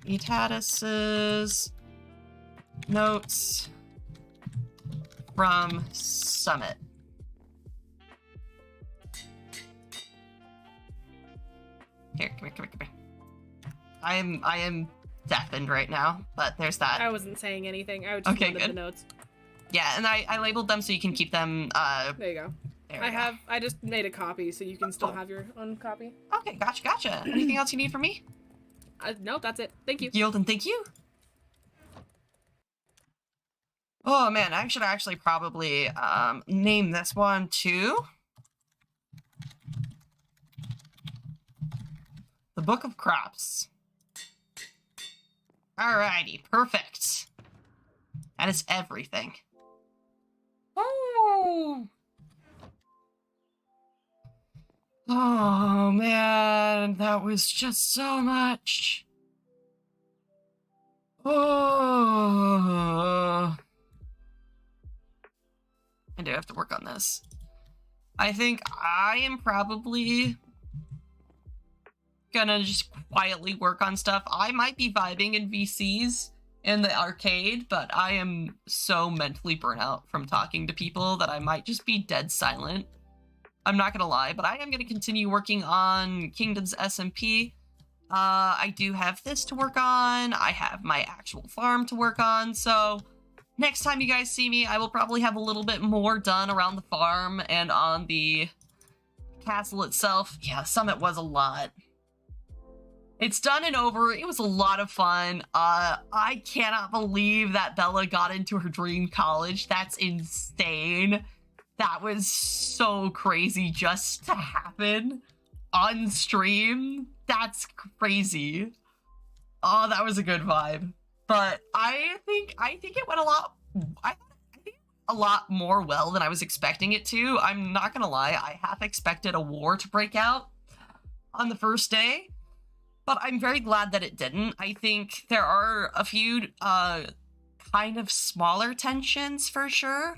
Etatis's notes from Summit. Here, come here. I am deafened right now, but there's that. I wasn't saying anything. I just wanted the notes. Yeah, and I labeled them so you can keep them. There you go. I just made a copy, so you can still have your own copy. Okay, gotcha. Anything else you need from me? No, that's it. Thank you. Yield and thank you. Oh man, I should actually probably name this one too. The Book of Crops. Alrighty, perfect. That is everything. Oh! Oh man, that was just so much. Oh. I do have to work on this. I think I am probably gonna just quietly work on stuff. I might be vibing in VCs in the arcade, but I am so mentally burnt out from talking to people that I might just be dead silent. I'm not gonna lie, but I am gonna continue working on KingdomsSMP. I do have this to work on. I have my actual farm to work on, so next time you guys see me, I will probably have a little bit more done around the farm and on the castle itself. Yeah, Summit was a lot. It's done and over. It was a lot of fun. I cannot believe that Bella got into her dream college. That's insane. That was so crazy just to happen on stream. That's crazy. Oh, that was a good vibe. But I think it went a lot more well than I was expecting it to. I'm not gonna lie, I half expected a war to break out on the first day, but I'm very glad that it didn't. I think there are a few kind of smaller tensions for sure.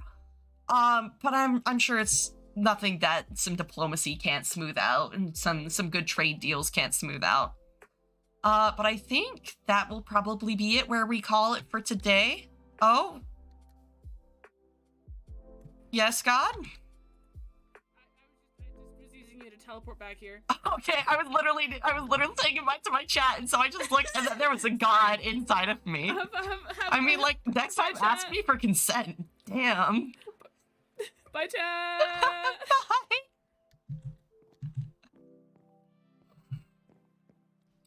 But I'm sure it's nothing that some diplomacy can't smooth out and some good trade deals can't smooth out. But I think that will probably be it where we call it for today. Oh. Yes, God? I was using you to teleport back here. Okay, I was literally saying goodbye to my chat, and so I just looked and then there was a God inside of me. I mean, like, next time ask me for consent. Damn. Bye, chat!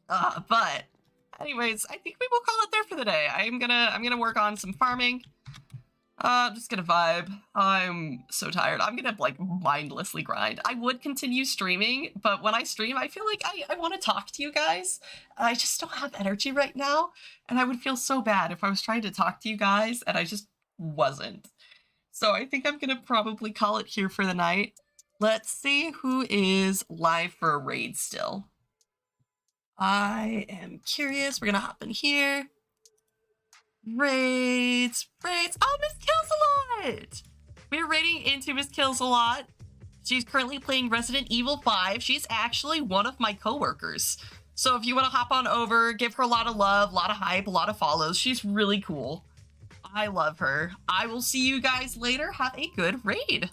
Bye! But Anyways, I think we will call it there for the day. I'm gonna work on some farming. I'm just gonna vibe. I'm so tired. I'm gonna like mindlessly grind. I would continue streaming, but when I stream, I feel like I want to talk to you guys. I just don't have energy right now, and I would feel so bad if I was trying to talk to you guys and I just wasn't. So I think I'm gonna probably call it here for the night. Let's see who is live for a raid still. I am curious. We're gonna hop in here. Raids. Oh, Miss Kills-A-Lot! We're raiding into Miss Kills-A-Lot. She's currently playing Resident Evil 5. She's actually one of my coworkers. So if you want to hop on over, give her a lot of love, a lot of hype, a lot of follows. She's really cool. I love her. I will see you guys later. Have a good raid.